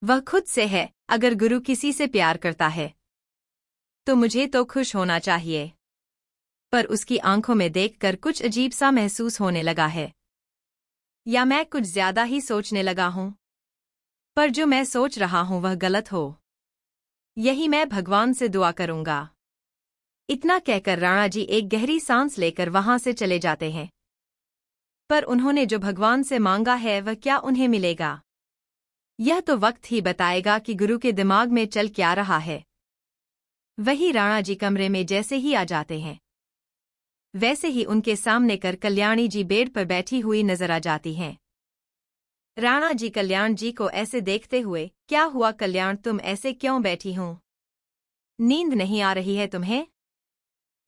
वह खुद से है। अगर गुरु किसी से प्यार करता है तो मुझे तो खुश होना चाहिए, पर उसकी आंखों में देखकर कुछ अजीब सा महसूस होने लगा है। या मैं कुछ ज्यादा ही सोचने लगा हूं? पर जो मैं सोच रहा हूं वह गलत हो, यही मैं भगवान से दुआ करूंगा। इतना कहकर राणा जी एक गहरी सांस लेकर वहां से चले जाते हैं। पर उन्होंने जो भगवान से मांगा है वह क्या उन्हें मिलेगा, यह तो वक्त ही बताएगा कि गुरु के दिमाग में चल क्या रहा है। वही राणा जी कमरे में जैसे ही आ जाते हैं, वैसे ही उनके सामने कर कल्याणी जी बेड पर बैठी हुई नजर आ जाती हैं। राणा जी कल्याण जी को ऐसे देखते हुए, क्या हुआ कल्याण, तुम ऐसे क्यों बैठी हो? नींद नहीं आ रही है तुम्हें?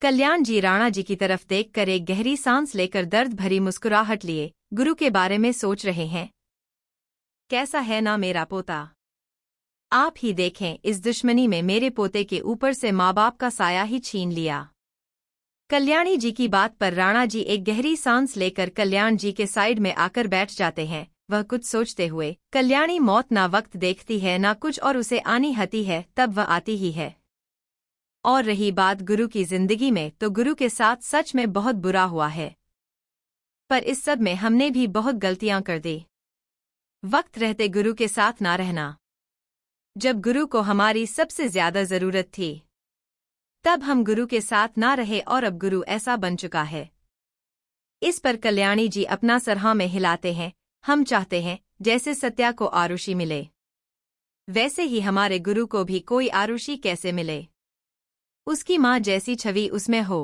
कल्याण जी राणा जी की तरफ देखकर एक गहरी सांस लेकर दर्द भरी मुस्कुराहट लिए गुरु के बारे में सोच रहे हैं। कैसा है ना मेरा पोता? आप ही देखें, इस दुश्मनी में मेरे पोते के ऊपर से माँ बाप का साया ही छीन लिया। कल्याणी जी की बात पर राणा जी एक गहरी सांस लेकर कल्याण जी के साइड में आकर बैठ जाते हैं। वह कुछ सोचते हुए, कल्याणी मौत ना वक्त देखती है ना कुछ और उसे आनी हती है, तब वह आती ही है। और रही बात गुरु की जिंदगी में, तो गुरु के साथ सच में बहुत बुरा हुआ है। पर इस सब में हमने भी बहुत गलतियां कर दी। वक्त रहते गुरु के साथ ना रहना, जब गुरु को हमारी सबसे ज्यादा जरूरत थी तब हम गुरु के साथ ना रहे, और अब गुरु ऐसा बन चुका है। इस पर कल्याणी जी अपना सर हाँ में हिलाते हैं। हम चाहते हैं जैसे सत्या को आरुषि मिले, वैसे ही हमारे गुरु को भी कोई आरुषि कैसे मिले, उसकी माँ जैसी छवि उसमें हो।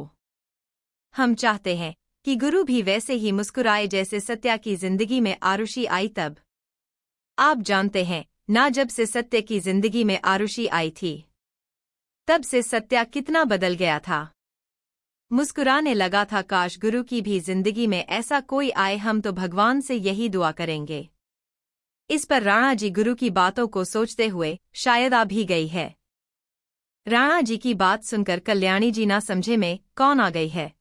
हम चाहते हैं कि गुरु भी वैसे ही मुस्कुराए जैसे सत्या की जिंदगी में आरुषि आई तब। आप जानते हैं ना, जब से सत्य की जिंदगी में आरुषि आई थी तब से सत्या कितना बदल गया था। मुस्कुराने लगा था। काश गुरु की भी जिंदगी में ऐसा कोई आए, हम तो भगवान से यही दुआ करेंगे। इस पर राणा जी गुरु की बातों को सोचते हुए, शायद आ भी गई है। राणा जी की बात सुनकर कल्याणी जी ना समझे में कौन आ गई है।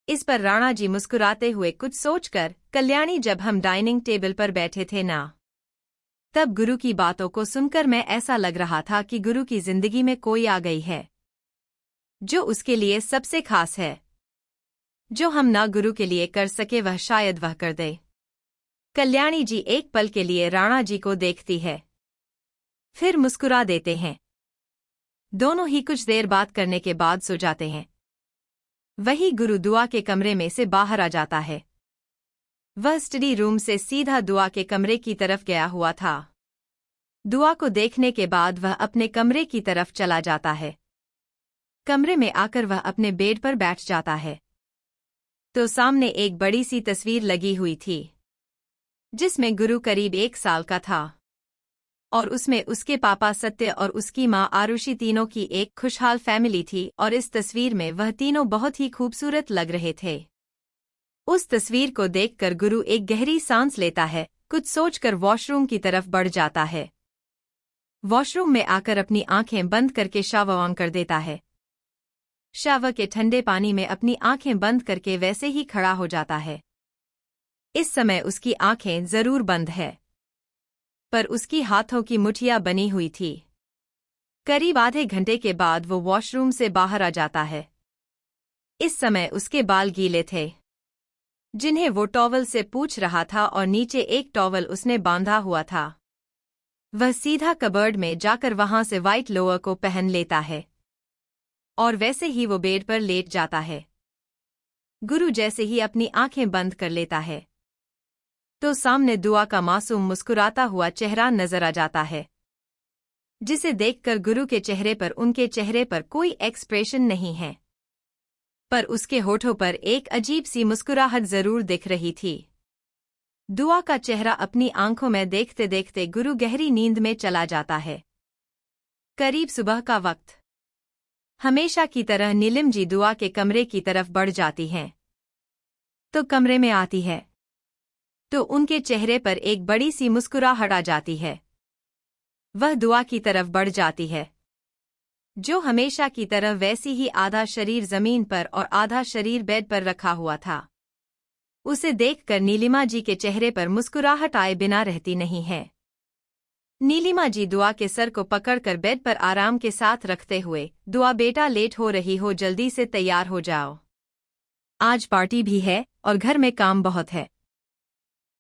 इस पर राणा जी मुस्कुराते हुए कुछ सोचकर, कल्याणी जब हम डाइनिंग टेबल पर बैठे थे ना, तब गुरु की बातों को सुनकर मैं ऐसा लग रहा था कि गुरु की जिंदगी में कोई आ गई है जो उसके लिए सबसे खास है। जो हम ना गुरु के लिए कर सके वह शायद वह कर दे। कल्याणी जी एक पल के लिए राणा जी को देखती है, फिर मुस्कुरा देते हैं। दोनों ही कुछ देर बात करने के बाद सो जाते हैं। वही गुरु दुआ के कमरे में से बाहर आ जाता है। वह स्टडी रूम से सीधा दुआ के कमरे की तरफ गया हुआ था। दुआ को देखने के बाद वह अपने कमरे की तरफ चला जाता है। कमरे में आकर वह अपने बेड पर बैठ जाता है तो सामने एक बड़ी सी तस्वीर लगी हुई थी, जिसमें गुरु करीब 1 साल का था और उसमें उसके पापा सत्य और उसकी माँ आरुषि तीनों की एक खुशहाल फैमिली थी। और इस तस्वीर में वह तीनों बहुत ही खूबसूरत लग रहे थे। उस तस्वीर को देखकर गुरु एक गहरी सांस लेता है, कुछ सोचकर वॉशरूम की तरफ बढ़ जाता है। वॉशरूम में आकर अपनी आंखें बंद करके शावर ऑन कर देता है। शावर के ठंडे पानी में अपनी आंखें बंद करके वैसे ही खड़ा हो जाता है। इस समय उसकी आंखें जरूर बंद है, पर उसकी हाथों की मुठियां बनी हुई थी। करीब आधे घंटे के बाद वो वॉशरूम से बाहर आ जाता है। इस समय उसके बाल गीले थे, जिन्हें वो टॉवल से पोंछ रहा था, और नीचे एक टॉवल उसने बांधा हुआ था। वह सीधा कबर्ड में जाकर वहां से व्हाइट लोअर को पहन लेता है और वैसे ही वो बेड पर लेट जाता है। गुरु जैसे ही अपनी आंखें बंद कर लेता है तो सामने दुआ का मासूम मुस्कुराता हुआ चेहरा नजर आ जाता है, जिसे देखकर गुरु के चेहरे पर उनके चेहरे पर कोई एक्सप्रेशन नहीं है, पर उसके होठों पर एक अजीब सी मुस्कुराहट जरूर दिख रही थी। दुआ का चेहरा अपनी आंखों में देखते देखते गुरु गहरी नींद में चला जाता है। करीब सुबह का वक्त। हमेशा की तरह नीलिम जी दुआ के कमरे की तरफ बढ़ जाती हैं तो कमरे में आती है तो उनके चेहरे पर एक बड़ी सी मुस्कुराहट आ जाती है। वह दुआ की तरफ बढ़ जाती है, जो हमेशा की तरह वैसी ही आधा शरीर जमीन पर और आधा शरीर बेड पर रखा हुआ था। उसे देखकर नीलिमा जी के चेहरे पर मुस्कुराहट आए बिना रहती नहीं है। नीलिमा जी दुआ के सर को पकड़कर बेड पर आराम के साथ रखते हुए, दुआ बेटा लेट हो रही हो, जल्दी से तैयार हो जाओ। आज पार्टी भी है और घर में काम बहुत है।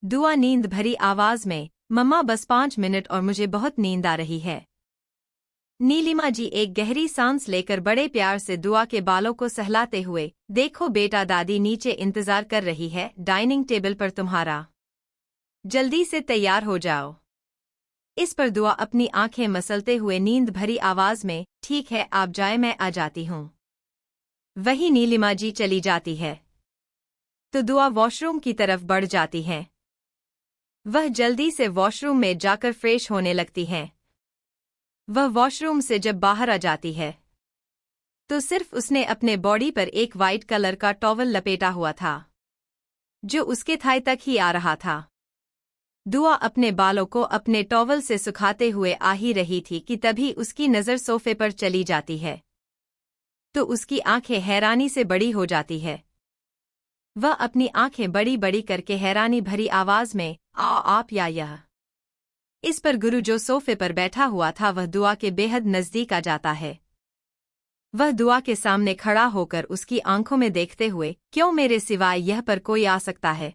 दुआ नींद भरी आवाज में, मम्मा बस 5 मिनट और मुझे बहुत नींद आ रही है। नीलिमा जी एक गहरी सांस लेकर बड़े प्यार से दुआ के बालों को सहलाते हुए, देखो बेटा दादी नीचे इंतजार कर रही है डाइनिंग टेबल पर तुम्हारा। जल्दी से तैयार हो जाओ। इस पर दुआ अपनी आंखें मसलते हुए नींद भरी आवाज में, ठीक है आप जाए मैं आ जाती हूँ। वही नीलिमा जी चली जाती है तो दुआ वॉशरूम की तरफ बढ़ जाती है। वह जल्दी से वॉशरूम में जाकर फ्रेश होने लगती हैं। वह वॉशरूम से जब बाहर आ जाती है तो सिर्फ उसने अपने बॉडी पर एक वाइट कलर का टॉवल लपेटा हुआ था जो उसके थाई तक ही आ रहा था। दुआ अपने बालों को अपने टॉवल से सुखाते हुए आ ही रही थी कि तभी उसकी नज़र सोफे पर चली जाती है तो उसकी आंखें हैरानी से बड़ी हो जाती है। वह अपनी आंखें बड़ी बड़ी करके हैरानी भरी आवाज में, आप या यह। इस पर गुरु जो सोफे पर बैठा हुआ था वह दुआ के बेहद नजदीक आ जाता है। वह दुआ के सामने खड़ा होकर उसकी आंखों में देखते हुए, क्यों मेरे सिवाय यह पर कोई आ सकता है?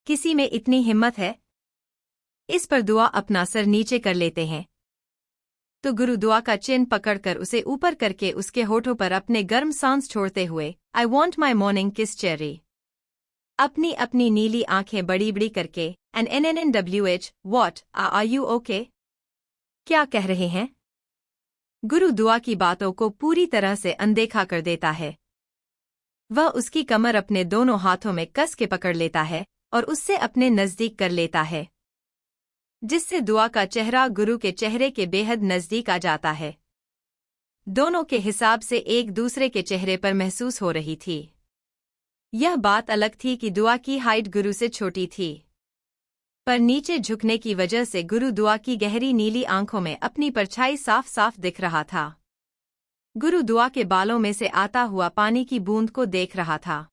किसी में इतनी हिम्मत है? इस पर दुआ अपना सर नीचे कर लेते हैं तो गुरु दुआ का चिन पकड़कर उसे ऊपर करके उसके होठों पर अपने गर्म सांस छोड़ते हुए, I want my morning kiss Cherry. अपनी अपनी नीली आंखें बड़ी बड़ी करके, NNNWH, what are you okay? क्या कह रहे हैं? गुरु दुआ की बातों को पूरी तरह से अनदेखा कर देता है। वह उसकी कमर अपने दोनों हाथों में कस के पकड़ लेता है और उससे अपने नजदीक कर लेता है जिससे दुआ का चेहरा गुरु के चेहरे के बेहद नजदीक आ जाता है। दोनों के हिसाब से एक दूसरे के चेहरे पर महसूस हो रही थी। यह बात अलग थी कि दुआ की हाइट गुरु से छोटी थी पर नीचे झुकने की वजह से गुरु दुआ की गहरी नीली आंखों में अपनी परछाई साफ साफ दिख रहा था। गुरु दुआ के बालों में से आता हुआ पानी की बूंद को देख रहा था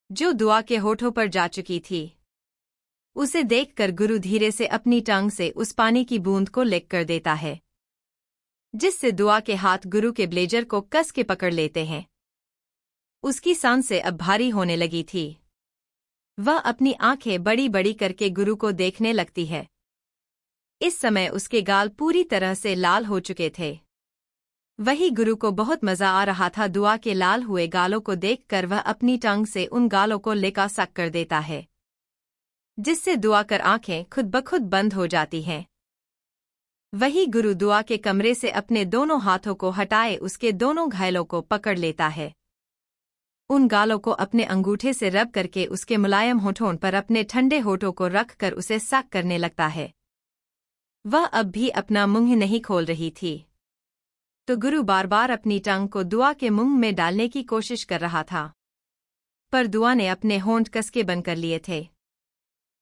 जो दुआ के होठों पर जा चुकी थी। उसे देखकर गुरु धीरे से अपनी टांग से उस पानी की बूंद को लिक कर देता है जिससे दुआ के हाथ गुरु के ब्लेजर को कस के पकड़ लेते हैं। उसकी सांसें अब भारी होने लगी थी। वह अपनी आंखें बड़ी बड़ी करके गुरु को देखने लगती है। इस समय उसके गाल पूरी तरह से लाल हो चुके थे। वही गुरु को बहुत मजा आ रहा था दुआ के लाल हुए गालों को देखकर। वह अपनी टांग से उन गालों को लिका सक कर देता है जिससे दुआ कर आंखें खुद ब खुद बंद हो जाती हैं। वही गुरु दुआ के कमरे से अपने दोनों हाथों को हटाए उसके दोनों घायलों को पकड़ लेता है। उन गालों को अपने अंगूठे से रब करके उसके मुलायम होठों पर अपने ठंडे होठों को रखकर उसे सक करने लगता है। वह अब भी अपना मुंह नहीं खोल रही थी तो गुरु बार बार अपनी टंग को दुआ के मुंह में डालने की कोशिश कर रहा था पर दुआ ने अपने होंठ कसके बंद कर लिए थे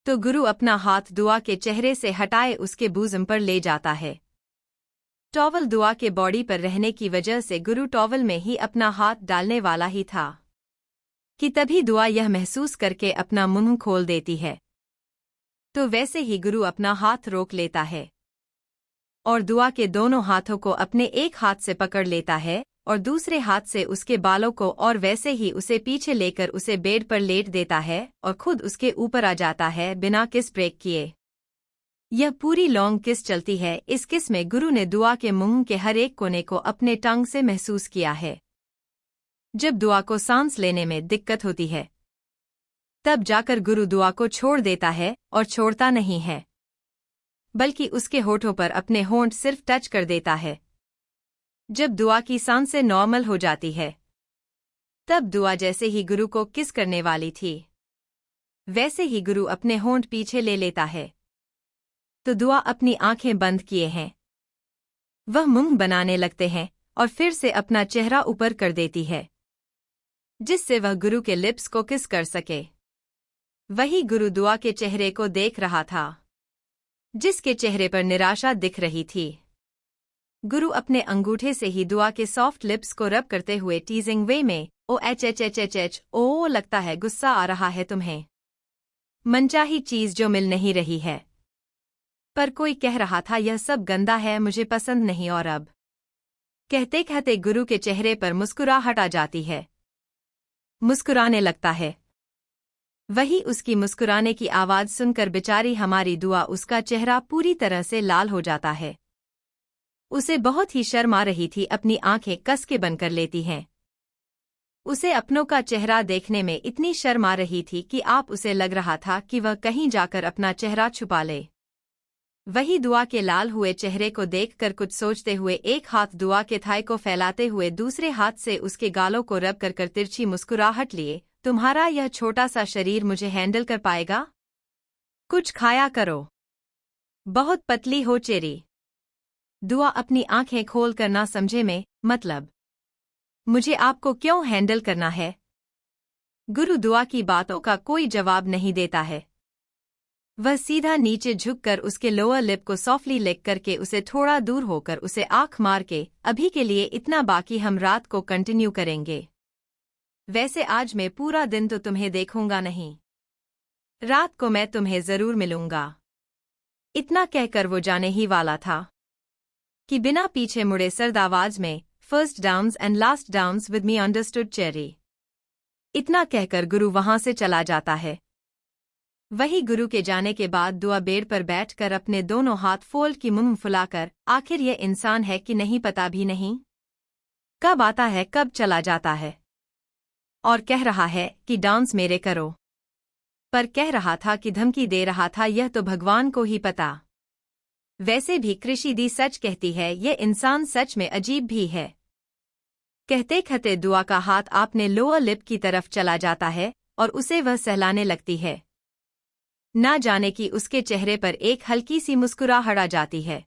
तो गुरु अपना हाथ दुआ के चेहरे से हटाए उसके बूज़म पर ले जाता है। टॉवल दुआ के बॉडी पर रहने की वजह से गुरु टॉवल में ही अपना हाथ डालने वाला ही था कि तभी दुआ यह महसूस करके अपना मुंह खोल देती है तो वैसे ही गुरु अपना हाथ रोक लेता है और दुआ के दोनों हाथों को अपने एक हाथ से पकड़ लेता है और दूसरे हाथ से उसके बालों को और वैसे ही उसे पीछे लेकर उसे बेड पर लेट देता है और खुद उसके ऊपर आ जाता है बिना किस ब्रेक किए। यह पूरी लॉन्ग किस चलती है। इस किस में गुरु ने दुआ के मुंह के हर एक कोने को अपने टंग से महसूस किया है। जब दुआ को सांस लेने में दिक्कत होती है तब जाकर गुरु दुआ को छोड़ देता है और छोड़ता नहीं है बल्कि उसके होठों पर अपने होंठ सिर्फ टच कर देता है। जब दुआ की सांसें नॉर्मल हो जाती है तब दुआ जैसे ही गुरु को किस करने वाली थी वैसे ही गुरु अपने होंठ पीछे ले लेता है तो दुआ अपनी आंखें बंद किए हैं। वह मुंह बनाने लगते हैं और फिर से अपना चेहरा ऊपर कर देती है जिससे वह गुरु के लिप्स को किस कर सके। वही गुरु दुआ के चेहरे को देख रहा था जिसके चेहरे पर निराशा दिख रही थी। गुरु अपने अंगूठे से ही दुआ के सॉफ्ट लिप्स को रब करते हुए टीजिंग वे में, ओ एच एच एच एच एच, ओ लगता है गुस्सा आ रहा है तुम्हें। मनचाही चीज जो मिल नहीं रही है। पर कोई कह रहा था यह सब गंदा है, मुझे पसंद नहीं। और अब कहते कहते गुरु के चेहरे पर मुस्कुराहट आ जाती है। मुस्कुराने लगता है। वही उसकी मुस्कुराने की आवाज सुनकर बेचारी हमारी दुआ उसका चेहरा पूरी तरह से लाल हो जाता है। उसे बहुत ही शर्म आ रही थी, अपनी आंखें कस के बंद कर लेती हैं। उसे अपनों का चेहरा देखने में इतनी शर्म आ रही थी कि आप उसे लग रहा था कि वह कहीं जाकर अपना चेहरा छुपा ले। वही दुआ के लाल हुए चेहरे को देखकर कुछ सोचते हुए एक हाथ दुआ के थाई को फैलाते हुए दूसरे हाथ से उसके गालों को रब कर तिरछी मुस्कुराहट लिए, तुम्हारा यह छोटा सा शरीर मुझे हैंडल कर पाएगा? कुछ खाया करो, बहुत पतली हो चेरी। दुआ अपनी आंखें खोल कर ना समझे में, मतलब मुझे आपको क्यों हैंडल करना है? गुरु दुआ की बातों का कोई जवाब नहीं देता है। वह सीधा नीचे झुककर उसके लोअर लिप को सॉफ्टली लिक करके उसे थोड़ा दूर होकर उसे आंख मार के, अभी के लिए इतना, बाकी हम रात को कंटिन्यू करेंगे। वैसे आज मैं पूरा दिन तो तुम्हें देखूंगा नहीं, रात को मैं तुम्हें जरूर मिलूंगा। इतना कहकर वो जाने ही वाला था कि बिना पीछे मुड़े सर्द आवाज में, first downs and last downs with me, understood cherry. इतना कहकर गुरु वहां से चला जाता है। वही गुरु के जाने के बाद दुआ बेड पर बैठकर अपने दोनों हाथ फोल्ड की मुंह फुलाकर, आखिर ये इंसान है कि नहीं पता भी नहीं, कब आता है कब चला जाता है, और कह रहा है कि डांस मेरे करो, पर कह रहा था कि धमकी दे रहा था, यह तो भगवान को ही पता। वैसे भी कृषि दी सच कहती है, ये इंसान सच में अजीब भी है। कहते कहते दुआ का हाथ आपने लोअर लिप की तरफ चला जाता है और उसे वह सहलाने लगती है। ना जाने कि उसके चेहरे पर एक हल्की सी मुस्कुराहट आ जाती है,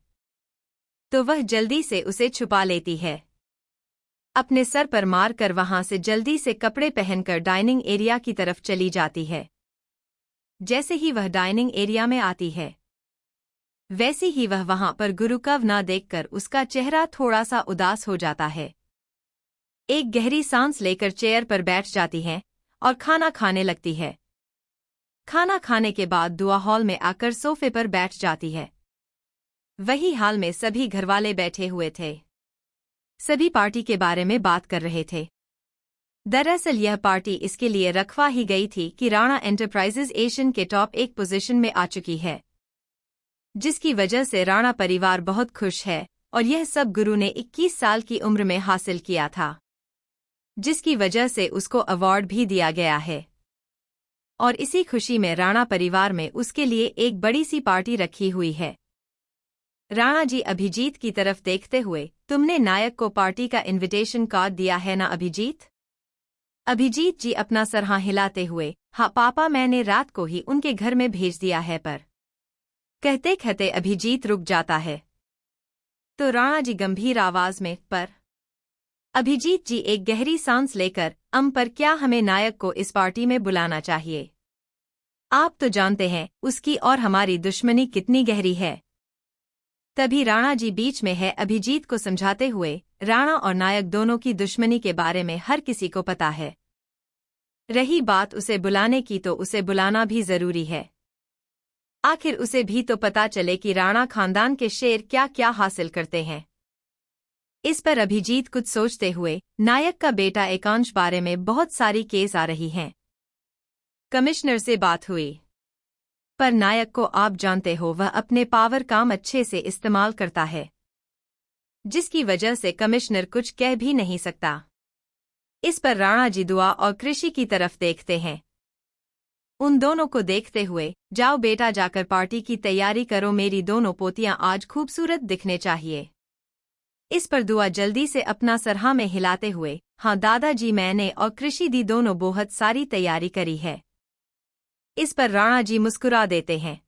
तो वह जल्दी से उसे छुपा लेती है। अपने सर पर मारकर वहां से जल्दी से कपड़े पहनकर डाइनिंग एरिया की तरफ चली जाती है। जैसे ही वह डाइनिंग एरिया में आती है, वैसे ही वह वहां पर गुरु को ना देखकर उसका चेहरा थोड़ा सा उदास हो जाता है। एक गहरी सांस लेकर चेयर पर बैठ जाती है और खाना खाने लगती है। खाना खाने के बाद दुआ हॉल में आकर सोफे पर बैठ जाती है। वही हाल में सभी घरवाले बैठे हुए थे। सभी पार्टी के बारे में बात कर रहे थे। दरअसल यह पार्टी इसके लिए रखवा ही गई थी कि राणा एंटरप्राइजेज एशियन के टॉप 1 पोजीशन में आ चुकी है, जिसकी वजह से राणा परिवार बहुत खुश है। और यह सब गुरु ने 21 साल की उम्र में हासिल किया था, जिसकी वजह से उसको अवार्ड भी दिया गया है। और इसी खुशी में राणा परिवार में उसके लिए एक बड़ी सी पार्टी रखी हुई है। राणा जी अभिजीत की तरफ देखते हुए, तुमने नायक को पार्टी का इनविटेशन कार्ड दिया है ना अभिजीत? अभिजीत जी अपना सर हाँ हिलाते हुए, हाँ पापा, मैंने रात को ही उनके घर में भेज दिया है। पर कहते कहते अभिजीत रुक जाता है, तो राणा जी गंभीर आवाज में, पर अभिजीत जी एक गहरी सांस लेकर, पर क्या हमें नायक को इस पार्टी में बुलाना चाहिए? आप तो जानते हैं उसकी और हमारी दुश्मनी कितनी गहरी है। तभी राणा जी बीच में है, अभिजीत को समझाते हुए, राणा और नायक दोनों की दुश्मनी के बारे में हर किसी को पता है। रही बात उसे बुलाने की, तो उसे बुलाना भी जरूरी है। आखिर उसे भी तो पता चले कि राणा खानदान के शेर क्या क्या हासिल करते हैं। इस पर अभिजीत कुछ सोचते हुए, नायक का बेटा एकांश बारे में बहुत सारी केस आ रही हैं। कमिश्नर से बात हुई, पर नायक को आप जानते हो, वह अपने पावर काम अच्छे से इस्तेमाल करता है, जिसकी वजह से कमिश्नर कुछ कह भी नहीं सकता। इस पर राणा जी दुआ और कृषि की तरफ देखते हैं। उन दोनों को देखते हुए, जाओ बेटा जाकर पार्टी की तैयारी करो, मेरी दोनों पोतियां आज खूबसूरत दिखने चाहिए। इस पर दुआ जल्दी से अपना सर हाँ में हिलाते हुए, हाँ दादाजी, मैंने और कृषि दी दोनों बहुत सारी तैयारी करी है। इस पर राणा जी मुस्कुरा देते हैं।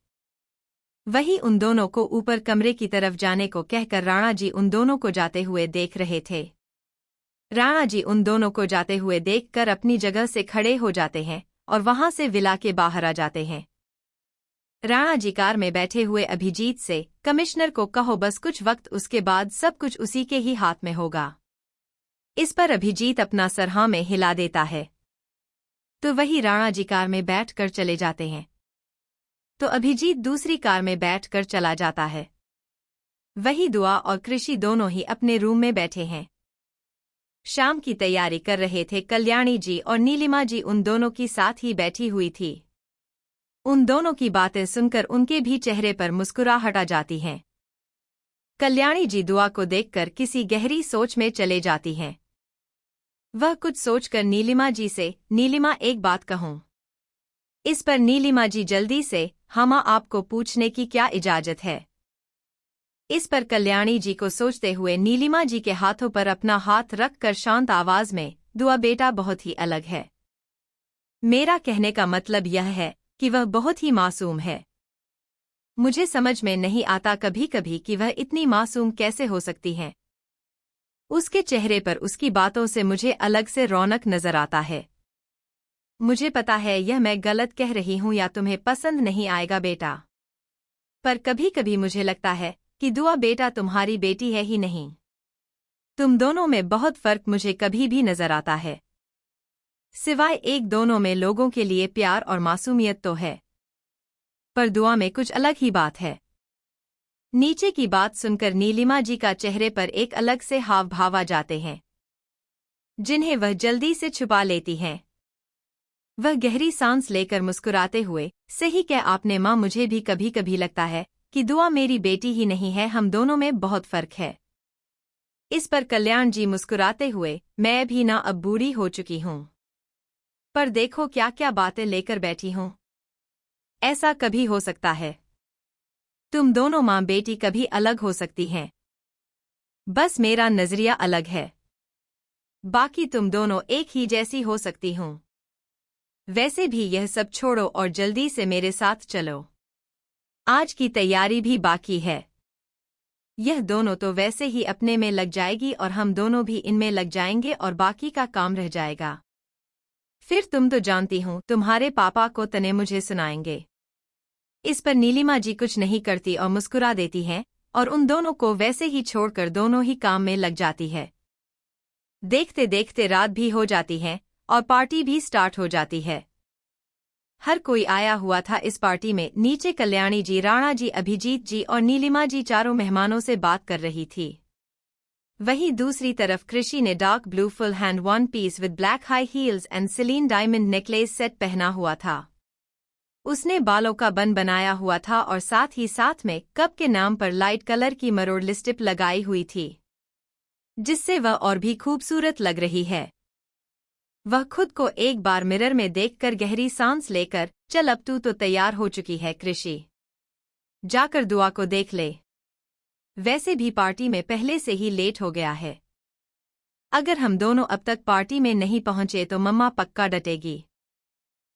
वही उन दोनों को ऊपर कमरे की तरफ जाने को कहकर राणा जी उन दोनों को जाते हुए देख रहे थे। राणा जी उन दोनों को जाते हुए देखकर अपनी जगह से खड़े हो जाते हैं और वहां से विला के बाहर आ जाते हैं। राणा जी कार में बैठे हुए अभिजीत से, कमिश्नर को कहो बस कुछ वक्त, उसके बाद सब कुछ उसी के ही हाथ में होगा। इस पर अभिजीत अपना सर हाँ में हिला देता है, तो वही राणा जी कार में बैठकर चले जाते हैं। तो अभिजीत दूसरी कार में बैठकर चला जाता है। वही दुआ और कृषि दोनों ही अपने रूम में बैठे हैं। शाम की तैयारी कर रहे थे कल्याणी जी और नीलिमा जी उन दोनों की साथ ही बैठी हुई थी। उन दोनों की बातें सुनकर उनके भी चेहरे पर मुस्कुराहट आ जाती है। कल्याणी जी दुआ को देखकर किसी गहरी सोच में चले जाती हैं। वह कुछ सोचकर नीलिमा जी से, नीलिमा एक बात कहूं? इस पर नीलिमा जी जल्दी से, हाँ आपको पूछने की क्या इजाजत है? इस पर कल्याणी जी को सोचते हुए नीलिमा जी के हाथों पर अपना हाथ रखकर शांत आवाज में, दुआ बेटा बहुत ही अलग है। मेरा कहने का मतलब यह है कि वह बहुत ही मासूम है। मुझे समझ में नहीं आता कभी कभी कि वह इतनी मासूम कैसे हो सकती हैं। उसके चेहरे पर उसकी बातों से मुझे अलग से रौनक नजर आता है। मुझे पता है यह मैं गलत कह रही हूं या तुम्हें पसंद नहीं आएगा बेटा, पर कभी कभी मुझे लगता है कि दुआ बेटा तुम्हारी बेटी है ही नहीं। तुम दोनों में बहुत फर्क मुझे कभी भी नजर आता है। सिवाय एक दोनों में लोगों के लिए प्यार और मासूमियत तो है, पर दुआ में कुछ अलग ही बात है। नीचे की बात सुनकर नीलिमा जी का चेहरे पर एक अलग से हाव भाव आ जाते हैं, जिन्हें वह जल्दी से छुपा लेती हैं। वह गहरी सांस लेकर मुस्कुराते हुए, सही कह आपने माँ, मुझे भी कभी कभी लगता है कि दुआ मेरी बेटी ही नहीं है, हम दोनों में बहुत फर्क है। इस पर कल्याण जी मुस्कुराते हुए, मैं भी ना अब बूढ़ी हो चुकी हूँ, पर देखो क्या क्या बातें लेकर बैठी हूँ। ऐसा कभी हो सकता है? तुम दोनों माँ बेटी कभी अलग हो सकती हैं, बस मेरा नजरिया अलग है। बाकी तुम दोनों एक ही जैसी हो सकती हूँ। वैसे भी यह सब छोड़ो और जल्दी से मेरे साथ चलो, आज की तैयारी भी बाकी है। यह दोनों तो वैसे ही अपने में लग जाएगी और हम दोनों भी इनमें लग जाएंगे और बाकी का काम रह जाएगा। फिर तुम तो जानती हूँ तुम्हारे पापा को तने मुझे सुनाएंगे। इस पर नीलिमा जी कुछ नहीं करती और मुस्कुरा देती हैं और उन दोनों को वैसे ही छोड़कर दोनों ही काम में लग जाती है। देखते देखते रात भी हो जाती है और पार्टी भी स्टार्ट हो जाती है। हर कोई आया हुआ था इस पार्टी में। नीचे कल्याणी जी, राणा जी, अभिजीत जी और नीलिमा जी चारों मेहमानों से बात कर रही थी। वहीं दूसरी तरफ कृषि ने dark blue full hand one peace with black high heels and सिलीन diamond necklace set पहना हुआ था। उसने बालों का बन बनाया हुआ था और साथ ही साथ में कप के नाम पर लाइट कलर की मरोड़ लिपस्टिक लगाई हुई थी, जिससे वह और भी खूबसूरत लग रही है। वह खुद को एक बार मिरर में देखकर गहरी सांस लेकर, चल अब तू तो तैयार हो चुकी है कृषि, जाकर दुआ को देख ले। वैसे भी पार्टी में पहले से ही लेट हो गया है। अगर हम दोनों अब तक पार्टी में नहीं पहुंचे तो मम्मा पक्का डटेगी।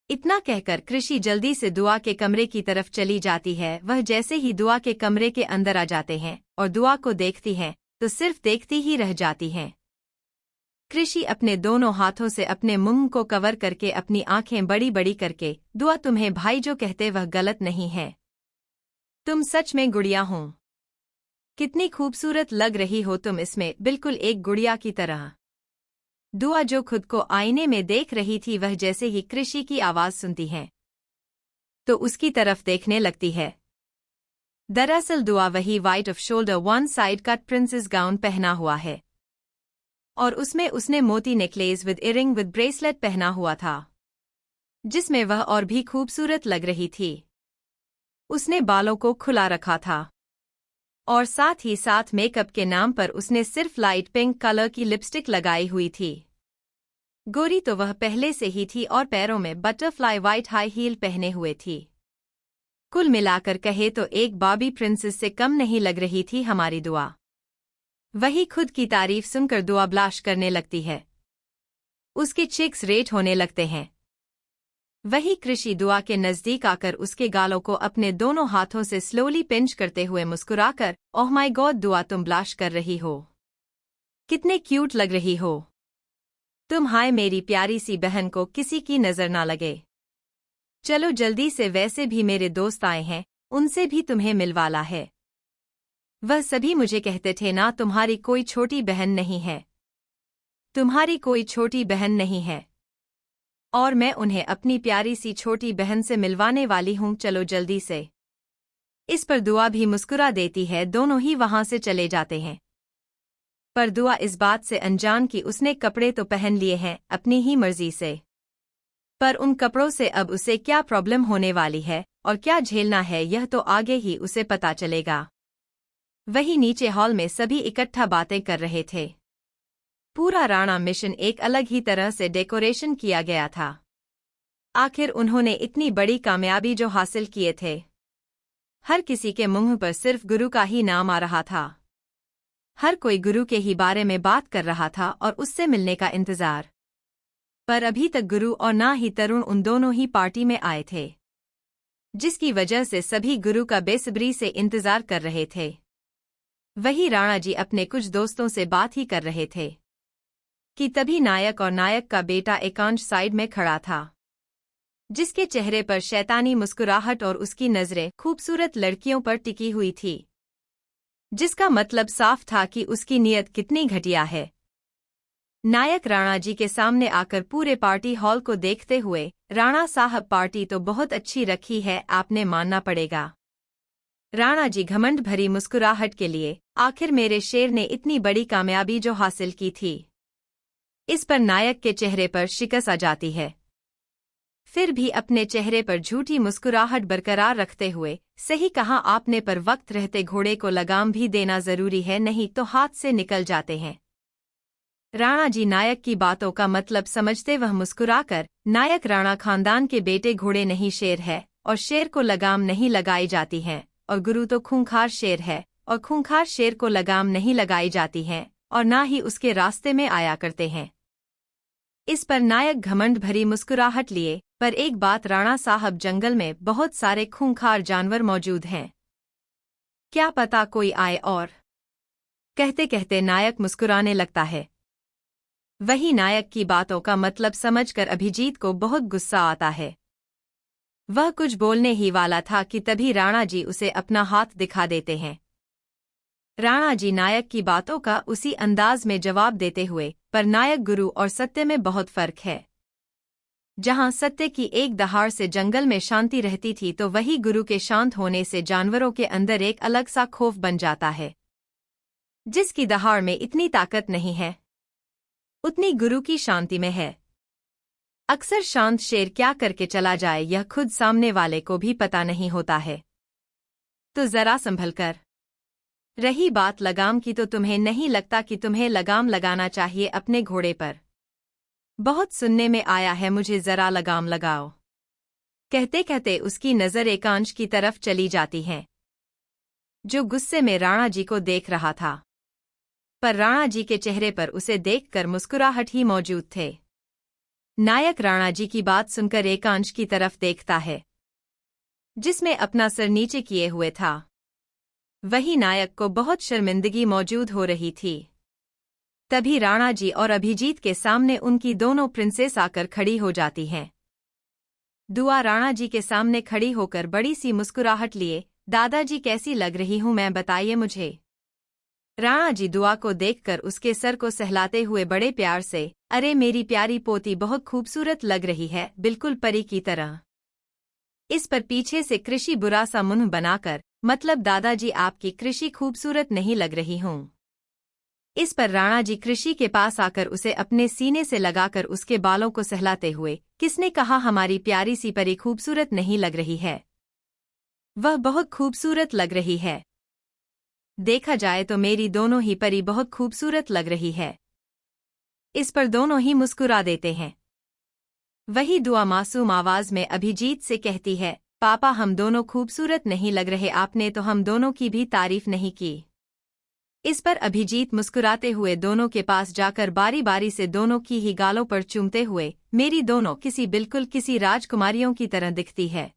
इतना कहकर कृषि जल्दी से दुआ के कमरे की तरफ चली जाती है। वह जैसे ही दुआ के कमरे के अंदर आ जाते हैं और दुआ को देखती हैं तो सिर्फ देखती ही रह जाती हैं। कृषि अपने दोनों हाथों से अपने मुंह को कवर करके अपनी आंखें बड़ी बड़ी करके, दुआ तुम्हें भाई जो कहते वह गलत नहीं है, तुम सच में गुड़िया हो। कितनी खूबसूरत लग रही हो तुम इसमें, बिल्कुल एक गुड़िया की तरह। दुआ जो खुद को आईने में देख रही थी वह जैसे ही कृषि की आवाज सुनती है तो उसकी तरफ देखने लगती है। दरअसल दुआ वही white off shoulder one side cut princess gown पहना हुआ है और उसमें उसने मोती necklace with earring with bracelet पहना हुआ था, जिसमें वह और भी खूबसूरत लग रही थी। उसने बालों को खुला रखा था और साथ ही साथ मेकअप के नाम पर उसने सिर्फ लाइट पिंक कलर की लिपस्टिक लगाई हुई थी। गोरी तो वह पहले से ही थी और पैरों में बटरफ्लाई वाइट हाई हील पहने हुए थी। कुल मिलाकर कहे तो एक बाबी प्रिंसेस से कम नहीं लग रही थी हमारी दुआ। वही खुद की तारीफ सुनकर दुआ ब्लाश करने लगती है, उसके चिक्स रेड होने लगते हैं। वही कृषि दुआ के नजदीक आकर उसके गालों को अपने दोनों हाथों से स्लोली पिंच करते हुए मुस्कुराकर, ओह माय गॉड दुआ तुम ब्लाश कर रही हो, कितने क्यूट लग रही हो तुम, हाय मेरी प्यारी सी बहन को किसी की नजर ना लगे। चलो जल्दी से, वैसे भी मेरे दोस्त आए हैं, उनसे भी तुम्हें मिलवाला है। वह सभी मुझे कहते थे ना तुम्हारी कोई छोटी बहन नहीं है, तुम्हारी कोई छोटी बहन नहीं है। और मैं उन्हें अपनी प्यारी सी छोटी बहन से मिलवाने वाली हूँ, चलो जल्दी से। इस पर दुआ भी मुस्कुरा देती है। दोनों ही वहां से चले जाते हैं। पर दुआ इस बात से अनजान कि उसने कपड़े तो पहन लिए हैं अपनी ही मर्जी से, पर उन कपड़ों से अब उसे क्या प्रॉब्लम होने वाली है और क्या झेलना है यह तो आगे ही उसे पता चलेगा। वहीं नीचे हॉल में सभी इकट्ठा बातें कर रहे थे। पूरा राणा मिशन एक अलग ही तरह से डेकोरेशन किया गया था। आखिर उन्होंने इतनी बड़ी कामयाबी जो हासिल किए थे। हर किसी के मुंह पर सिर्फ गुरु का ही नाम आ रहा था। हर कोई गुरु के ही बारे में बात कर रहा था और उससे मिलने का इंतजार। पर अभी तक गुरु और ना ही तरुण उन दोनों ही पार्टी में आए थे, जिसकी वजह से सभी गुरु का बेसब्री से इंतजार कर रहे थे। वही राणा जी अपने कुछ दोस्तों से बात ही कर रहे थे कि तभी नायक और नायक का बेटा एकांश साइड में खड़ा था, जिसके चेहरे पर शैतानी मुस्कुराहट और उसकी नजरें खूबसूरत लड़कियों पर टिकी हुई थी, जिसका मतलब साफ था कि उसकी नीयत कितनी घटिया है। नायक राणा जी के सामने आकर पूरे पार्टी हॉल को देखते हुए, राणा साहब पार्टी तो बहुत अच्छी रखी है, आपने मानना पड़ेगा। राणा जी घमंड भरी मुस्कुराहट के लिए, आखिर मेरे शेर ने इतनी बड़ी कामयाबी जो हासिल की थी। इस पर नायक के चेहरे पर शिकस्त आ जाती है। फिर भी अपने चेहरे पर झूठी मुस्कुराहट बरकरार रखते हुए, सही कहा आपने, पर वक्त रहते घोड़े को लगाम भी देना जरूरी है, नहीं तो हाथ से निकल जाते हैं। राणा जी नायक की बातों का मतलब समझते वह मुस्कुराकर, नायक राणा खानदान के बेटे घोड़े नहीं शेर है, और शेर को लगाम नहीं लगाई जाती है, और गुरु तो खूंखार शेर है, और खूंखार शेर को लगाम नहीं लगाई जाती है, और ना ही उसके रास्ते में आया करते हैं। इस पर नायक घमंड भरी मुस्कुराहट लिए, पर एक बात राणा साहब, जंगल में बहुत सारे खूंखार जानवर मौजूद हैं, क्या पता कोई आए और। कहते कहते नायक मुस्कुराने लगता है। वही नायक की बातों का मतलब समझकर अभिजीत को बहुत गुस्सा आता है। वह कुछ बोलने ही वाला था कि तभी राणा जी उसे अपना हाथ दिखा देते हैं। राणा जी नायक की बातों का उसी अंदाज में जवाब देते हुए, पर नायक गुरु और सत्य में बहुत फर्क है। जहां सत्य की एक दहाड़ से जंगल में शांति रहती थी, तो वही गुरु के शांत होने से जानवरों के अंदर एक अलग सा खौफ बन जाता है। जिसकी दहाड़ में इतनी ताकत नहीं है, उतनी गुरु की शांति में है। अक्सर शांत शेर क्या करके चला जाए यह खुद सामने वाले को भी पता नहीं होता है। तो जरा संभल कर। रही बात लगाम की, तो तुम्हें नहीं लगता कि तुम्हें लगाम लगाना चाहिए अपने घोड़े पर? बहुत सुनने में आया है, मुझे जरा लगाम लगाओ। कहते कहते उसकी नजर एकांश की तरफ चली जाती है, जो गुस्से में राणा जी को देख रहा था। पर राणा जी के चेहरे पर उसे देखकर मुस्कुराहट ही मौजूद थे। नायक राणा जी की बात सुनकर एकांश की तरफ देखता है, जिसमें अपना सर नीचे किए हुए था। वही नायक को बहुत शर्मिंदगी मौजूद हो रही थी। तभी राणा जी और अभिजीत के सामने उनकी दोनों प्रिंसेस आकर खड़ी हो जाती हैं। दुआ राणा जी के सामने खड़ी होकर बड़ी सी मुस्कुराहट लिए, दादाजी कैसी लग रही हूं मैं, बताइए मुझे। राणा जी दुआ को देखकर उसके सर को सहलाते हुए बड़े प्यार से, अरे मेरी प्यारी पोती बहुत खूबसूरत लग रही है, बिल्कुल परी की तरह। इस पर पीछे से कृषि बुरा सा मुंह बनाकर, मतलब दादाजी आपकी कृषि खूबसूरत नहीं लग रही हूं। इस पर राणा जी कृषि के पास आकर उसे अपने सीने से लगाकर उसके बालों को सहलाते हुए, किसने कहा हमारी प्यारी सी परी खूबसूरत नहीं लग रही है? वह बहुत खूबसूरत लग रही है। देखा जाए तो मेरी दोनों ही परी बहुत खूबसूरत लग रही है। इस पर दोनों ही मुस्कुरा देते हैं। वही दुआ मासूम आवाज में अभिजीत से कहती है, पापा हम दोनों खूबसूरत नहीं लग रहे, आपने तो हम दोनों की भी तारीफ नहीं की। इस पर अभिजीत मुस्कुराते हुए दोनों के पास जाकर बारी बारी से दोनों की ही गालों पर चूमते हुए, मेरी दोनों बिल्कुल किसी राजकुमारियों की तरह दिखती है।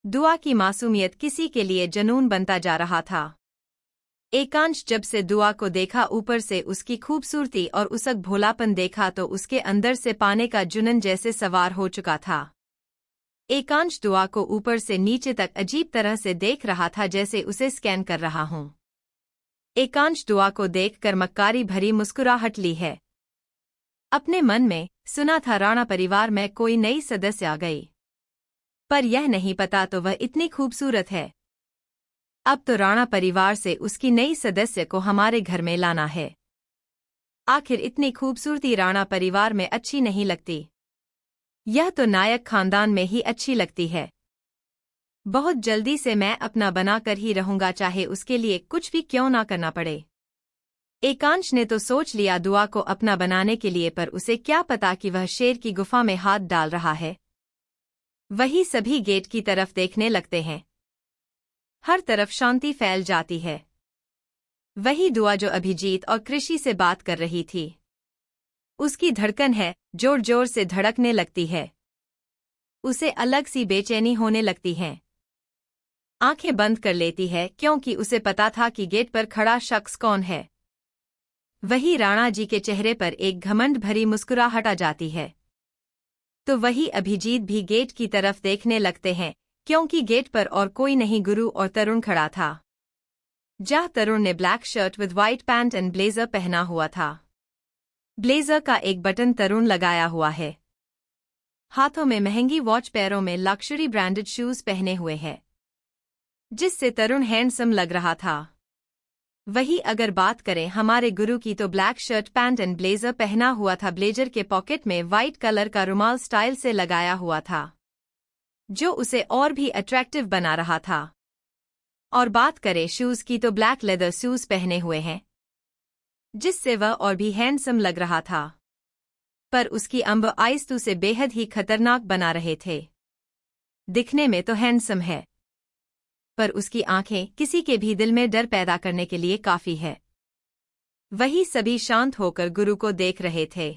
दुआ की मासूमियत किसी के लिए जुनून बनता जा रहा था। एकांश जब से दुआ को देखा, ऊपर से उसकी खूबसूरती और उसक भोलापन देखा, तो उसके अंदर से पाने का जुनून जैसे सवार हो चुका था। एकांश दुआ को ऊपर से नीचे तक अजीब तरह से देख रहा था, जैसे उसे स्कैन कर रहा हूं। एकांश दुआ को देखकर मक्कारी भरी मुस्कुराहट ली है। अपने मन में सुना था राणा परिवार में कोई नई सदस्य आ गई, पर यह नहीं पता तो वह इतनी खूबसूरत है। अब तो राणा परिवार से उसकी नई सदस्य को हमारे घर में लाना है। आखिर इतनी खूबसूरती राणा परिवार में अच्छी नहीं लगती, यह तो नायक खानदान में ही अच्छी लगती है। बहुत जल्दी से मैं अपना बनाकर ही रहूंगा, चाहे उसके लिए कुछ भी क्यों ना करना पड़े। एकांश ने तो सोच लिया दुआ को अपना बनाने के लिए, पर उसे क्या पता कि वह शेर की गुफा में हाथ डाल रहा है। वही सभी गेट की तरफ देखने लगते हैं। हर तरफ शांति फैल जाती है। वही दुआ जो अभिजीत और कृषि से बात कर रही थी, उसकी धड़कन है जोर जोर से धड़कने लगती है। उसे अलग सी बेचैनी होने लगती है। आंखें बंद कर लेती है क्योंकि उसे पता था कि गेट पर खड़ा शख्स कौन है। वही राणा जी के चेहरे पर एक घमंड भरी मुस्कुराहट आ जाती है। तो वही अभिजीत भी गेट की तरफ देखने लगते हैं, क्योंकि गेट पर और कोई नहीं गुरु और तरुण खड़ा था। जहाँ तरुण ने black shirt with white pant and blazer पहना हुआ था। ब्लेजर का एक बटन तरुण लगाया हुआ है। हाथों में महंगी वॉच, पैरों में लक्जरी ब्रांडेड शूज पहने हुए है, जिससे तरुण हैंडसम लग रहा था। वही अगर बात करें हमारे गुरु की, तो black shirt pant and blazer पहना हुआ था। ब्लेजर के पॉकेट में वाइट कलर का रुमाल स्टाइल से लगाया हुआ था, जो उसे और भी अट्रैक्टिव बना रहा था। और बात करें शूज की, तो ब्लैक लेदर शूज पहने हुए हैं, जिससे वह और भी हैंडसम लग रहा था। पर उसकी अम्ब आइज तो उसे बेहद ही खतरनाक बना रहे थे। दिखने में तो हैंडसम है, पर उसकी आंखें किसी के भी दिल में डर पैदा करने के लिए काफी है। वही सभी शांत होकर गुरु को देख रहे थे।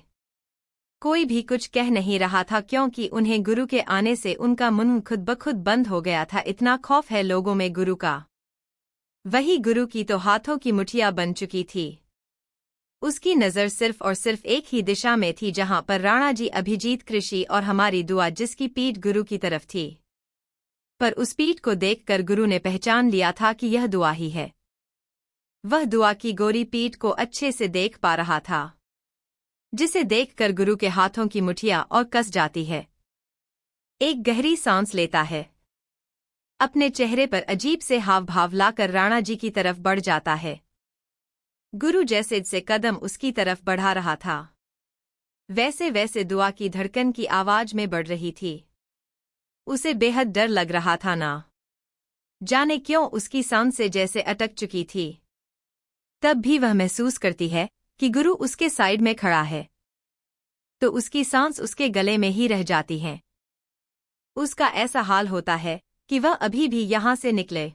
कोई भी कुछ कह नहीं रहा था, क्योंकि उन्हें गुरु के आने से उनका मुंह खुद ब खुद बंद हो गया था। इतना खौफ है लोगों में गुरु का। वही गुरु की तो हाथों की मुठियां बन चुकी थी। उसकी नजर सिर्फ और सिर्फ एक ही दिशा में थी, जहां पर राणा जी, अभिजीत, कृषि और हमारी दुआ, जिसकी पीठ गुरु की तरफ थी। पर उस पीठ को देखकर गुरु ने पहचान लिया था कि यह दुआ ही है। वह दुआ की गोरी पीठ को अच्छे से देख पा रहा था, जिसे देखकर गुरु के हाथों की मुठियां और कस जाती है। एक गहरी सांस लेता है। अपने चेहरे पर अजीब से हाव भाव लाकर राणा जी की तरफ बढ़ जाता है। गुरु जैसे से कदम उसकी तरफ बढ़ा रहा था, वैसे वैसे दुआ की धड़कन की आवाज में बढ़ रही थी। उसे बेहद डर लग रहा था, ना जाने क्यों उसकी सांसें जैसे अटक चुकी थी। तब भी वह महसूस करती है कि गुरु उसके साइड में खड़ा है, तो उसकी सांस उसके गले में ही रह जाती है। उसका ऐसा हाल होता है कि वह अभी भी यहां से निकले,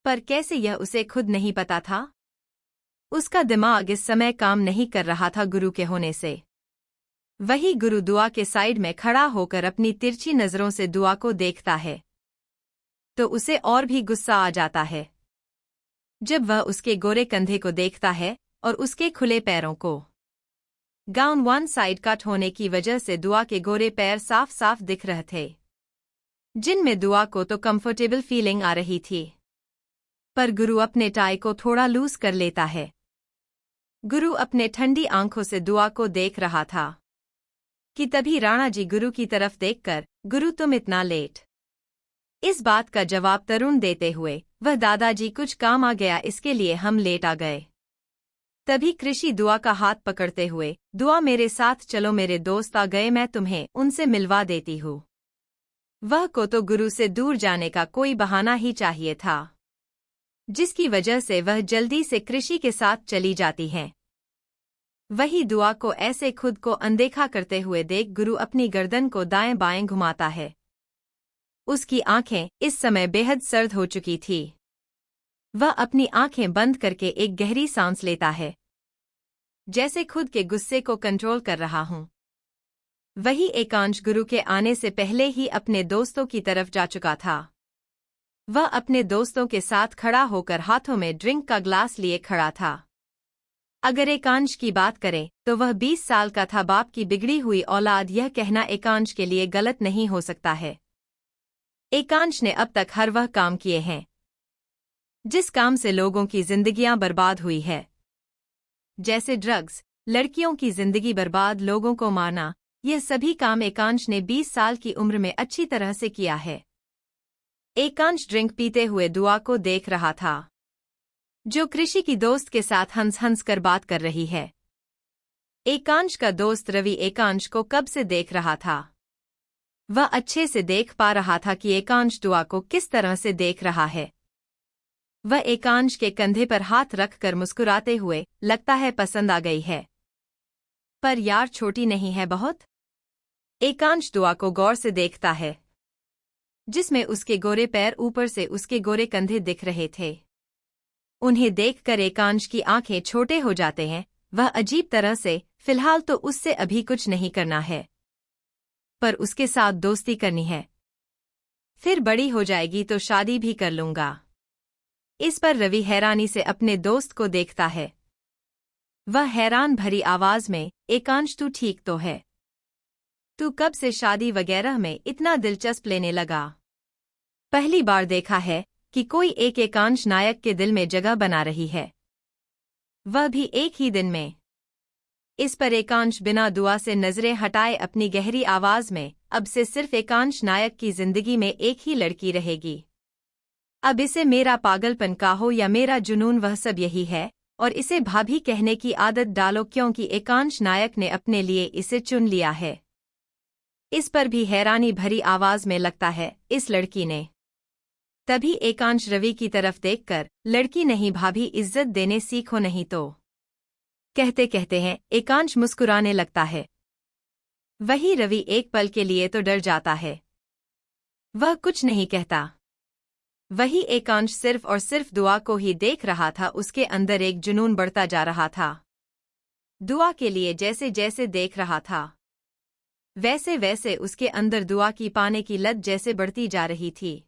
पर कैसे यह उसे खुद नहीं पता था। उसका दिमाग इस समय काम नहीं कर रहा था गुरु के होने से। वही गुरु दुआ के साइड में खड़ा होकर अपनी तिरछी नजरों से दुआ को देखता है, तो उसे और भी गुस्सा आ जाता है जब वह उसके गोरे कंधे को देखता है और उसके खुले पैरों को। गाउन वन साइड कट होने की वजह से दुआ के गोरे पैर साफ साफ दिख रहे थे, जिनमें दुआ को तो कंफर्टेबल फीलिंग आ रही थी। पर गुरु अपने टाई को थोड़ा लूज कर लेता है। गुरु अपने ठंडी आंखों से दुआ को देख रहा था कि तभी राणा जी गुरु की तरफ देखकर, गुरु तुम इतना लेट। इस बात का जवाब तरुण देते हुए, वह दादाजी कुछ काम आ गया, इसके लिए हम लेट आ गए। तभी कृषि दुआ का हाथ पकड़ते हुए, दुआ मेरे साथ चलो, मेरे दोस्त आ गए, मैं तुम्हें उनसे मिलवा देती हूँ। वह को तो गुरु से दूर जाने का कोई बहाना ही चाहिए था, जिसकी वजह से वह जल्दी से कृषि के साथ चली जाती हैं। वही दुआ को ऐसे खुद को अनदेखा करते हुए देख गुरु अपनी गर्दन को दाएं बाएं घुमाता है। उसकी आंखें इस समय बेहद सर्द हो चुकी थी। वह अपनी आंखें बंद करके एक गहरी सांस लेता है, जैसे खुद के गुस्से को कंट्रोल कर रहा हूं। वही एकांश गुरु के आने से पहले ही अपने दोस्तों की तरफ जा चुका था। वह अपने दोस्तों के साथ खड़ा होकर हाथों में ड्रिंक का ग्लास लिए खड़ा था। अगर एकांश की बात करें तो वह 20 साल का था। बाप की बिगड़ी हुई औलाद, यह कहना एकांश के लिए गलत नहीं हो सकता है। एकांश ने अब तक हर वह काम किए हैं जिस काम से लोगों की जिंदगियां बर्बाद हुई है, जैसे ड्रग्स, लड़कियों की जिंदगी बर्बाद, लोगों को मारना, यह सभी काम एकांश ने 20 साल की उम्र में अच्छी तरह से किया है। एकांश ड्रिंक पीते हुए दुआ को देख रहा था, जो कृषि की दोस्त के साथ हंस हंस कर बात कर रही है। एकांश का दोस्त रवि एकांश को कब से देख रहा था। वह अच्छे से देख पा रहा था कि एकांश दुआ को किस तरह से देख रहा है। वह एकांश के कंधे पर हाथ रखकर मुस्कुराते हुए, लगता है पसंद आ गई है। पर यार छोटी नहीं है बहुत। एकांश दुआ को गौर से देखता है, जिसमें उसके गोरे पैर ऊपर से उसके गोरे कंधे दिख रहे थे। उन्हें देखकर एकांश की आंखें छोटे हो जाते हैं। वह अजीब तरह से, फिलहाल तो उससे अभी कुछ नहीं करना है, पर उसके साथ दोस्ती करनी है। फिर बड़ी हो जाएगी तो शादी भी कर लूंगा। इस पर रवि हैरानी से अपने दोस्त को देखता है। वह हैरान भरी आवाज में, एकांश तू ठीक तो है? तू कब से शादी वगैरह में इतना दिलचस्प लेने लगा? पहली बार देखा है कि कोई एक एकांश नायक के दिल में जगह बना रही है, वह भी एक ही दिन में। इस पर एकांश बिना दुआ से नजरें हटाए अपनी गहरी आवाज में, अब से सिर्फ एकांश नायक की जिंदगी में एक ही लड़की रहेगी। अब इसे मेरा पागलपन कहो या मेरा जुनून, वह सब यही है। और इसे भाभी कहने की आदत डालो, क्योंकि एकांश नायक ने अपने लिए इसे चुन लिया है। इस पर भी हैरानी भरी आवाज में, लगता है इस लड़की ने। तभी एकांश रवि की तरफ देखकर, लड़की नहीं भाभी, इज्जत देने सीखो नहीं तो। कहते कहते हैं एकांश मुस्कुराने लगता है। वही रवि एक पल के लिए तो डर जाता है। वह कुछ नहीं कहता। वही एकांश सिर्फ और सिर्फ दुआ को ही देख रहा था। उसके अंदर एक जुनून बढ़ता जा रहा था। दुआ के लिए जैसे जैसे देख रहा था, वैसे वैसे उसके अंदर दुआ की पाने की लत जैसे बढ़ती जा रही थी।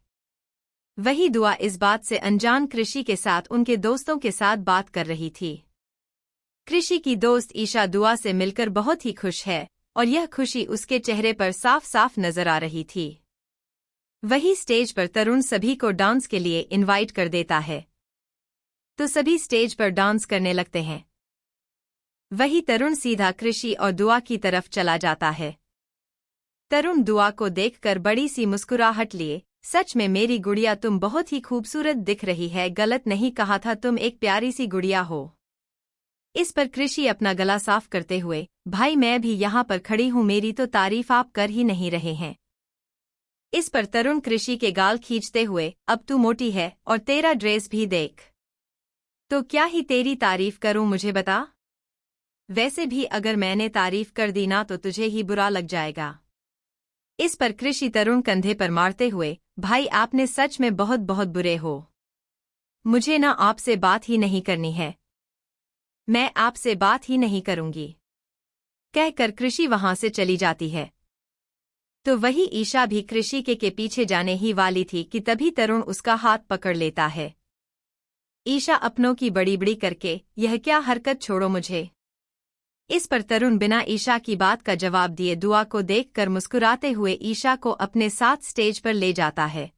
वही दुआ इस बात से अनजान कृषि के साथ, उनके दोस्तों के साथ बात कर रही थी। कृषि की दोस्त ईशा दुआ से मिलकर बहुत ही खुश है, और यह खुशी उसके चेहरे पर साफ साफ नजर आ रही थी। वही स्टेज पर तरुण सभी को डांस के लिए इनवाइट कर देता है, तो सभी स्टेज पर डांस करने लगते हैं। वही तरुण सीधा कृषि और दुआ की तरफ चला जाता है। तरुण दुआ को देखकर बड़ी सी मुस्कुराहट लिए, सच में मेरी गुड़िया तुम बहुत ही खूबसूरत दिख रही है, गलत नहीं कहा था, तुम एक प्यारी सी गुड़िया हो। इस पर कृषि अपना गला साफ करते हुए, भाई मैं भी यहाँ पर खड़ी हूँ, मेरी तो तारीफ आप कर ही नहीं रहे हैं। इस पर तरुण कृषि के गाल खींचते हुए, अब तू मोटी है और तेरा ड्रेस भी देख, तो क्या ही तेरी तारीफ करूं, मुझे बता। वैसे भी अगर मैंने तारीफ कर दी ना तो तुझे ही बुरा लग जाएगा। इस पर कृषि तरुण कंधे पर मारते हुए, भाई आपने सच में बहुत बहुत बुरे हो, मुझे ना आपसे बात ही नहीं करनी है, मैं आपसे बात ही नहीं करूंगी, कहकर कृषि वहां से चली जाती है। तो वही ईशा भी कृषि के पीछे जाने ही वाली थी कि तभी तरुण उसका हाथ पकड़ लेता है। ईशा अपनों की बड़ी बड़ी करके, यह क्या हरकत, छोड़ो मुझे। इस पर तरुण बिना ईशा की बात का जवाब दिए दुआ को देखकर मुस्कुराते हुए ईशा को अपने साथ स्टेज पर ले जाता है।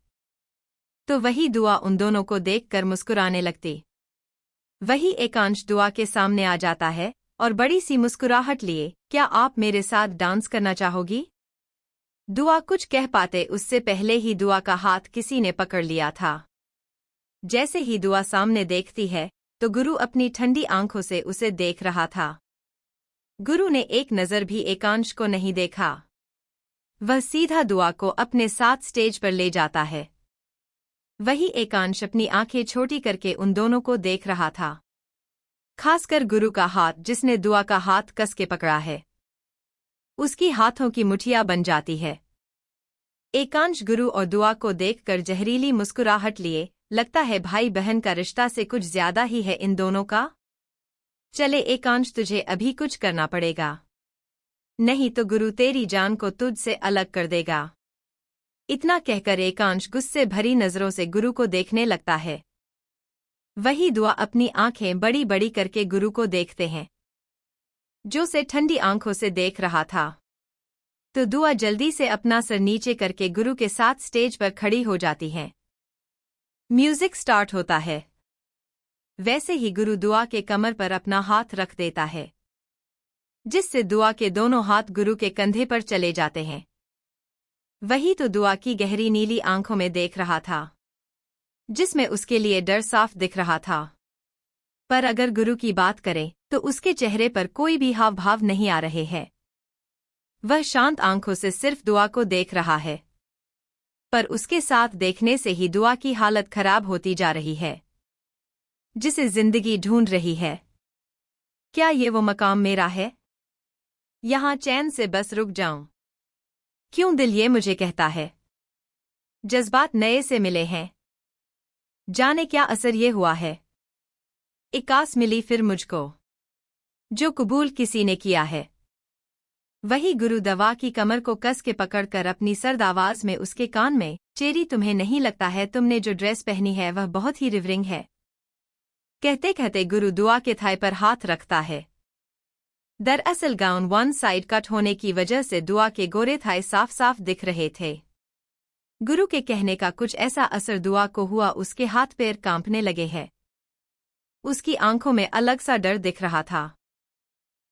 तो वही दुआ उन दोनों को देखकर मुस्कुराने लगती। वही एकांश दुआ के सामने आ जाता है और बड़ी सी मुस्कुराहट लिए, क्या आप मेरे साथ डांस करना चाहोगी? दुआ कुछ कह पाते उससे पहले ही दुआ का हाथ किसी ने पकड़ लिया था। जैसे ही दुआ सामने देखती है तो गुरु अपनी ठंडी आंखों से उसे देख रहा था। गुरु ने एक नज़र भी एकांश को नहीं देखा। वह सीधा दुआ को अपने साथ स्टेज पर ले जाता है। वही एकांश अपनी आंखें छोटी करके उन दोनों को देख रहा था, खासकर गुरु का हाथ जिसने दुआ का हाथ कस के पकड़ा है। उसकी हाथों की मुठिया बन जाती है। एकांश गुरु और दुआ को देखकर जहरीली मुस्कुराहट लिए, लगता है भाई बहन का रिश्ता से कुछ ज्यादा ही है इन दोनों का। चले एकांश तुझे अभी कुछ करना पड़ेगा, नहीं तो गुरु तेरी जान को तुझ से अलग कर देगा। इतना कहकर एकांश गुस्से भरी नजरों से गुरु को देखने लगता है। वही दुआ अपनी आंखें बड़ी बड़ी करके गुरु को देखते हैं, जो से ठंडी आंखों से देख रहा था। तो दुआ जल्दी से अपना सर नीचे करके गुरु के साथ स्टेज पर खड़ी हो जाती है। म्यूजिक स्टार्ट होता है। वैसे ही गुरु दुआ के कमर पर अपना हाथ रख देता है। जिससे दुआ के दोनों हाथ गुरु के कंधे पर चले जाते हैं। वही तो दुआ की गहरी नीली आंखों में देख रहा था, जिसमें उसके लिए डर साफ दिख रहा था। पर अगर गुरु की बात करें तो उसके चेहरे पर कोई भी हाव भाव नहीं आ रहे हैं। वह शांत आंखों से सिर्फ दुआ को देख रहा है। पर उसके साथ देखने से ही दुआ की हालत खराब होती जा रही है, जिसे जिंदगी ढूंढ रही है। क्या ये वो मकाम मेरा है? यहां चैन से बस रुक जाऊं। क्यों दिल ये मुझे कहता है, जज्बात नए से मिले हैं। जाने क्या असर ये हुआ है। एक आस मिली फिर मुझको, जो कबूल किसी ने किया है। वही गुरु दवा की कमर को कस के पकड़कर अपनी सर्द आवाज में उसके कान में, चेरी तुम्हें नहीं लगता है तुमने जो ड्रेस पहनी है वह बहुत ही रिवरिंग है। कहते कहते गुरु दुआ के थाई पर हाथ रखता है। दरअसल गाउन वन साइड कट होने की वजह से दुआ के गोरे थाई साफ साफ दिख रहे थे। गुरु के कहने का कुछ ऐसा असर दुआ को हुआ, उसके हाथ पैर कांपने लगे हैं। उसकी आंखों में अलग सा डर दिख रहा था।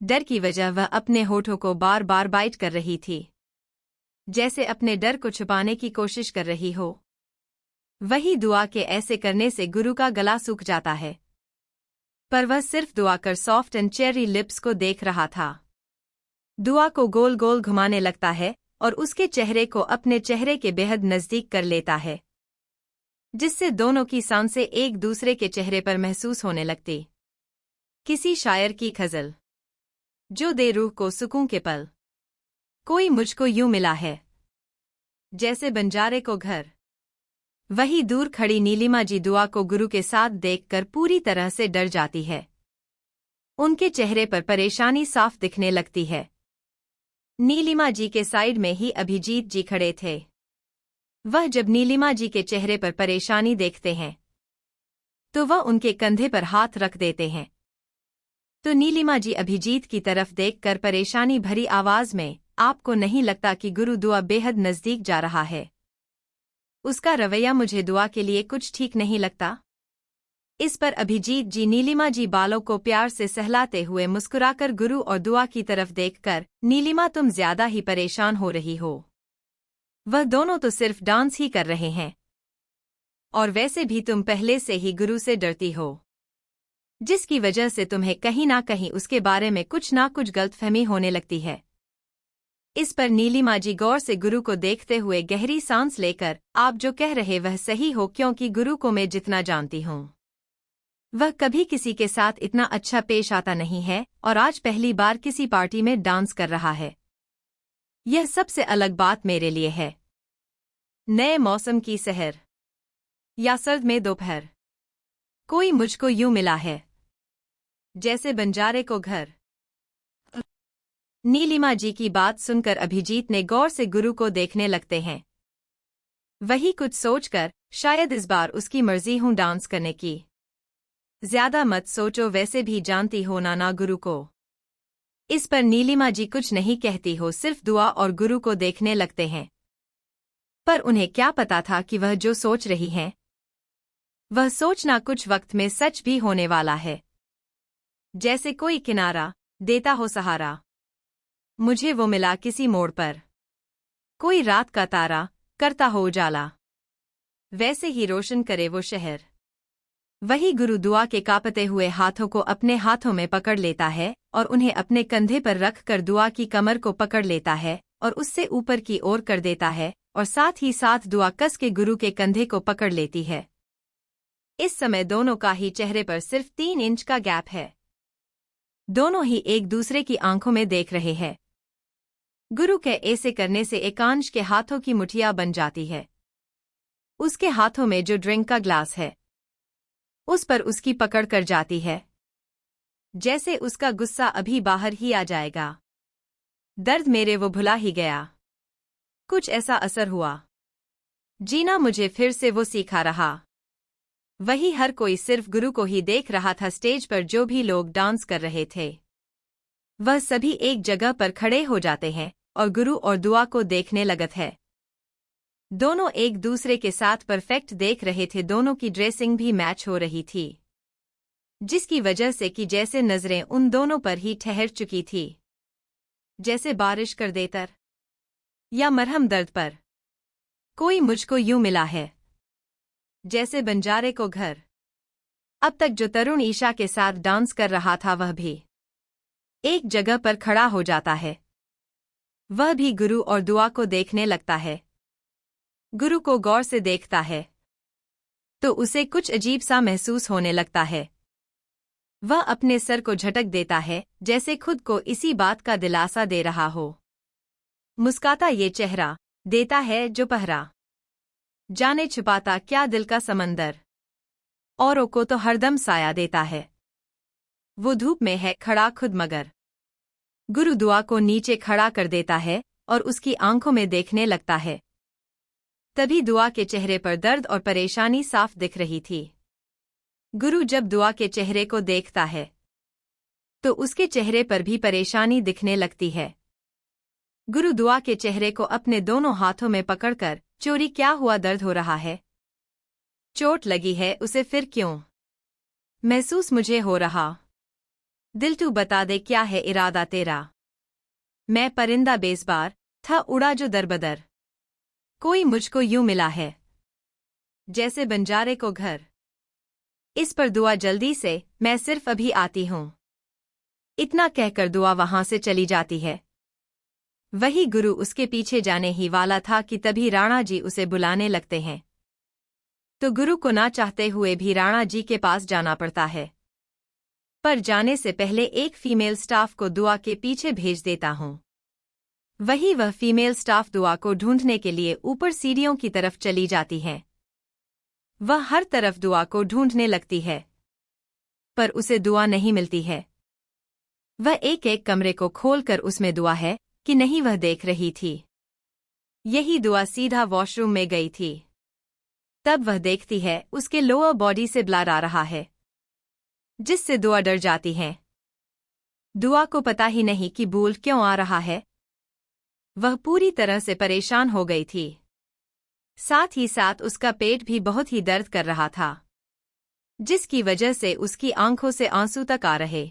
डर की वजह वह अपने होठों को बार बार बाइट कर रही थी, जैसे अपने डर को छुपाने की कोशिश कर रही हो। वही दुआ के ऐसे करने से गुरु का गला सूख जाता है। पर वह सिर्फ दुआ कर सॉफ्ट एंड चेरी लिप्स को देख रहा था। दुआ को गोल गोल घुमाने लगता है और उसके चेहरे को अपने चेहरे के बेहद नजदीक कर लेता है, जिससे दोनों की सांसें एक दूसरे के चेहरे पर महसूस होने लगती। किसी शायर की गजल, जो दे रूह को सुकून के पल, कोई मुझको यूं मिला है जैसे बंजारे को घर। वही दूर खड़ी नीलिमा जी दुआ को गुरु के साथ देखकर पूरी तरह से डर जाती है। उनके चेहरे पर परेशानी साफ दिखने लगती है। नीलिमा जी के साइड में ही अभिजीत जी खड़े थे। वह जब नीलिमा जी के चेहरे पर परेशानी देखते हैं तो वह उनके कंधे पर हाथ रख देते हैं। तो नीलिमा जी अभिजीत की तरफ देखकर परेशानी भरी आवाज में, आपको नहीं लगता कि गुरु दुआ बेहद नजदीक जा रहा है? उसका रवैया मुझे दुआ के लिए कुछ ठीक नहीं लगता। इस पर अभिजीत जी नीलिमा जी बालों को प्यार से सहलाते हुए मुस्कुराकर गुरु और दुआ की तरफ देखकर, नीलिमा तुम ज्यादा ही परेशान हो रही हो। वह दोनों तो सिर्फ डांस ही कर रहे हैं, और वैसे भी तुम पहले से ही गुरु से डरती हो, जिसकी वजह से तुम्हें कहीं ना कहीं उसके बारे में कुछ ना कुछ गलतफहमी होने लगती है। इस पर नीलिमा जी गौर से गुरु को देखते हुए गहरी सांस लेकर, आप जो कह रहे वह सही हो, क्योंकि गुरु को मैं जितना जानती हूँ वह कभी किसी के साथ इतना अच्छा पेश आता नहीं है, और आज पहली बार किसी पार्टी में डांस कर रहा है। यह सबसे अलग बात मेरे लिए है। नए मौसम की सहर या सर्द में दोपहर, कोई मुझको यूं मिला है जैसे बंजारे को घर। नीलिमा जी की बात सुनकर अभिजीत ने गौर से गुरु को देखने लगते हैं। वही कुछ सोचकर, शायद इस बार उसकी मर्जी हूं डांस करने की। ज्यादा मत सोचो, वैसे भी जानती हो ना गुरु को। इस पर नीलिमा जी कुछ नहीं कहती हो, सिर्फ दुआ और गुरु को देखने लगते हैं। पर उन्हें क्या पता था कि वह जो सोच रही हैं वह सोचना कुछ वक्त में सच भी होने वाला है। जैसे कोई किनारा देता हो सहारा, मुझे वो मिला किसी मोड़ पर। कोई रात का तारा करता हो उजाला, वैसे ही रोशन करे वो शहर। वही गुरु दुआ के कांपते हुए हाथों को अपने हाथों में पकड़ लेता है और उन्हें अपने कंधे पर रख कर दुआ की कमर को पकड़ लेता है और उससे ऊपर की ओर कर देता है, और साथ ही साथ दुआ कस के गुरु के कंधे को पकड़ लेती है। इस समय दोनों का ही चेहरे पर सिर्फ 3 इंच का गैप है। दोनों ही एक दूसरे की आंखों में देख रहे हैं। गुरु के ऐसे करने से एकांश के हाथों की मुठिया बन जाती है। उसके हाथों में जो ड्रिंक का ग्लास है उस पर उसकी पकड़ कर जाती है, जैसे उसका गुस्सा अभी बाहर ही आ जाएगा। दर्द मेरे वो भुला ही गया, कुछ ऐसा असर हुआ। जीना मुझे फिर से वो सिखा रहा। वही हर कोई सिर्फ गुरु को ही देख रहा था। स्टेज पर जो भी लोग डांस कर रहे थे वह सभी एक जगह पर खड़े हो जाते हैं और गुरु और दुआ को देखने लगत है। दोनों एक दूसरे के साथ परफेक्ट देख रहे थे। दोनों की ड्रेसिंग भी मैच हो रही थी, जिसकी वजह से कि जैसे नजरें उन दोनों पर ही ठहर चुकी थी। जैसे बारिश कर देतर या मरहम दर्द पर। कोई मुझको यूं मिला है जैसे बंजारे को घर। अब तक जो तरुण ईशा के साथ डांस कर रहा था वह भी एक जगह पर खड़ा हो जाता है। वह भी गुरु और दुआ को देखने लगता है। गुरु को गौर से देखता है तो उसे कुछ अजीब सा महसूस होने लगता है। वह अपने सर को झटक देता है जैसे खुद को इसी बात का दिलासा दे रहा हो। मुस्काता ये चेहरा देता है जो पहरा, जाने छुपाता क्या दिल का समंदर, औरों को तो हरदम साया देता है। वो धूप में है खड़ा खुद मगर। गुरु दुआ को नीचे खड़ा कर देता है और उसकी आंखों में देखने लगता है। तभी दुआ के चेहरे पर दर्द और परेशानी साफ दिख रही थी। गुरु जब दुआ के चेहरे को देखता है तो उसके चेहरे पर भी परेशानी दिखने लगती है। गुरु दुआ के चेहरे को अपने दोनों हाथों में पकड़कर, चोरी क्या हुआ, दर्द हो रहा है, चोट लगी है उसे, फिर क्यों महसूस मुझे हो रहा, दिल तू बता दे क्या है इरादा तेरा। मैं परिंदा बेज़बार था उड़ा जो दरबदर, कोई मुझको यूं मिला है जैसे बंजारे को घर। इस पर दुआ जल्दी से, मैं सिर्फ अभी आती हूं, इतना कहकर दुआ वहां से चली जाती है। वही गुरु उसके पीछे जाने ही वाला था कि तभी राणा जी उसे बुलाने लगते हैं। तो गुरु को ना चाहते हुए भी राणा जी के पास जाना पड़ता है। पर जाने से पहले एक फीमेल स्टाफ को दुआ के पीछे भेज देता हूं। वह फीमेल स्टाफ दुआ को ढूंढने के लिए ऊपर सीढ़ियों की तरफ चली जाती है। वह हर तरफ दुआ को ढूंढने लगती है पर उसे दुआ नहीं मिलती है। वह एक एक कमरे को खोलकर उसमें दुआ है कि नहीं वह देख रही थी। यही दुआ सीधा वॉशरूम में गई थी। तब वह देखती है उसके लोअर बॉडी से ब्लड आ रहा है, जिससे दुआ डर जाती है। दुआ को पता ही नहीं कि बूल क्यों आ रहा है। वह पूरी तरह से परेशान हो गई थी। साथ ही साथ उसका पेट भी बहुत ही दर्द कर रहा था, जिसकी वजह से उसकी आंखों से आंसू तक आ रहे।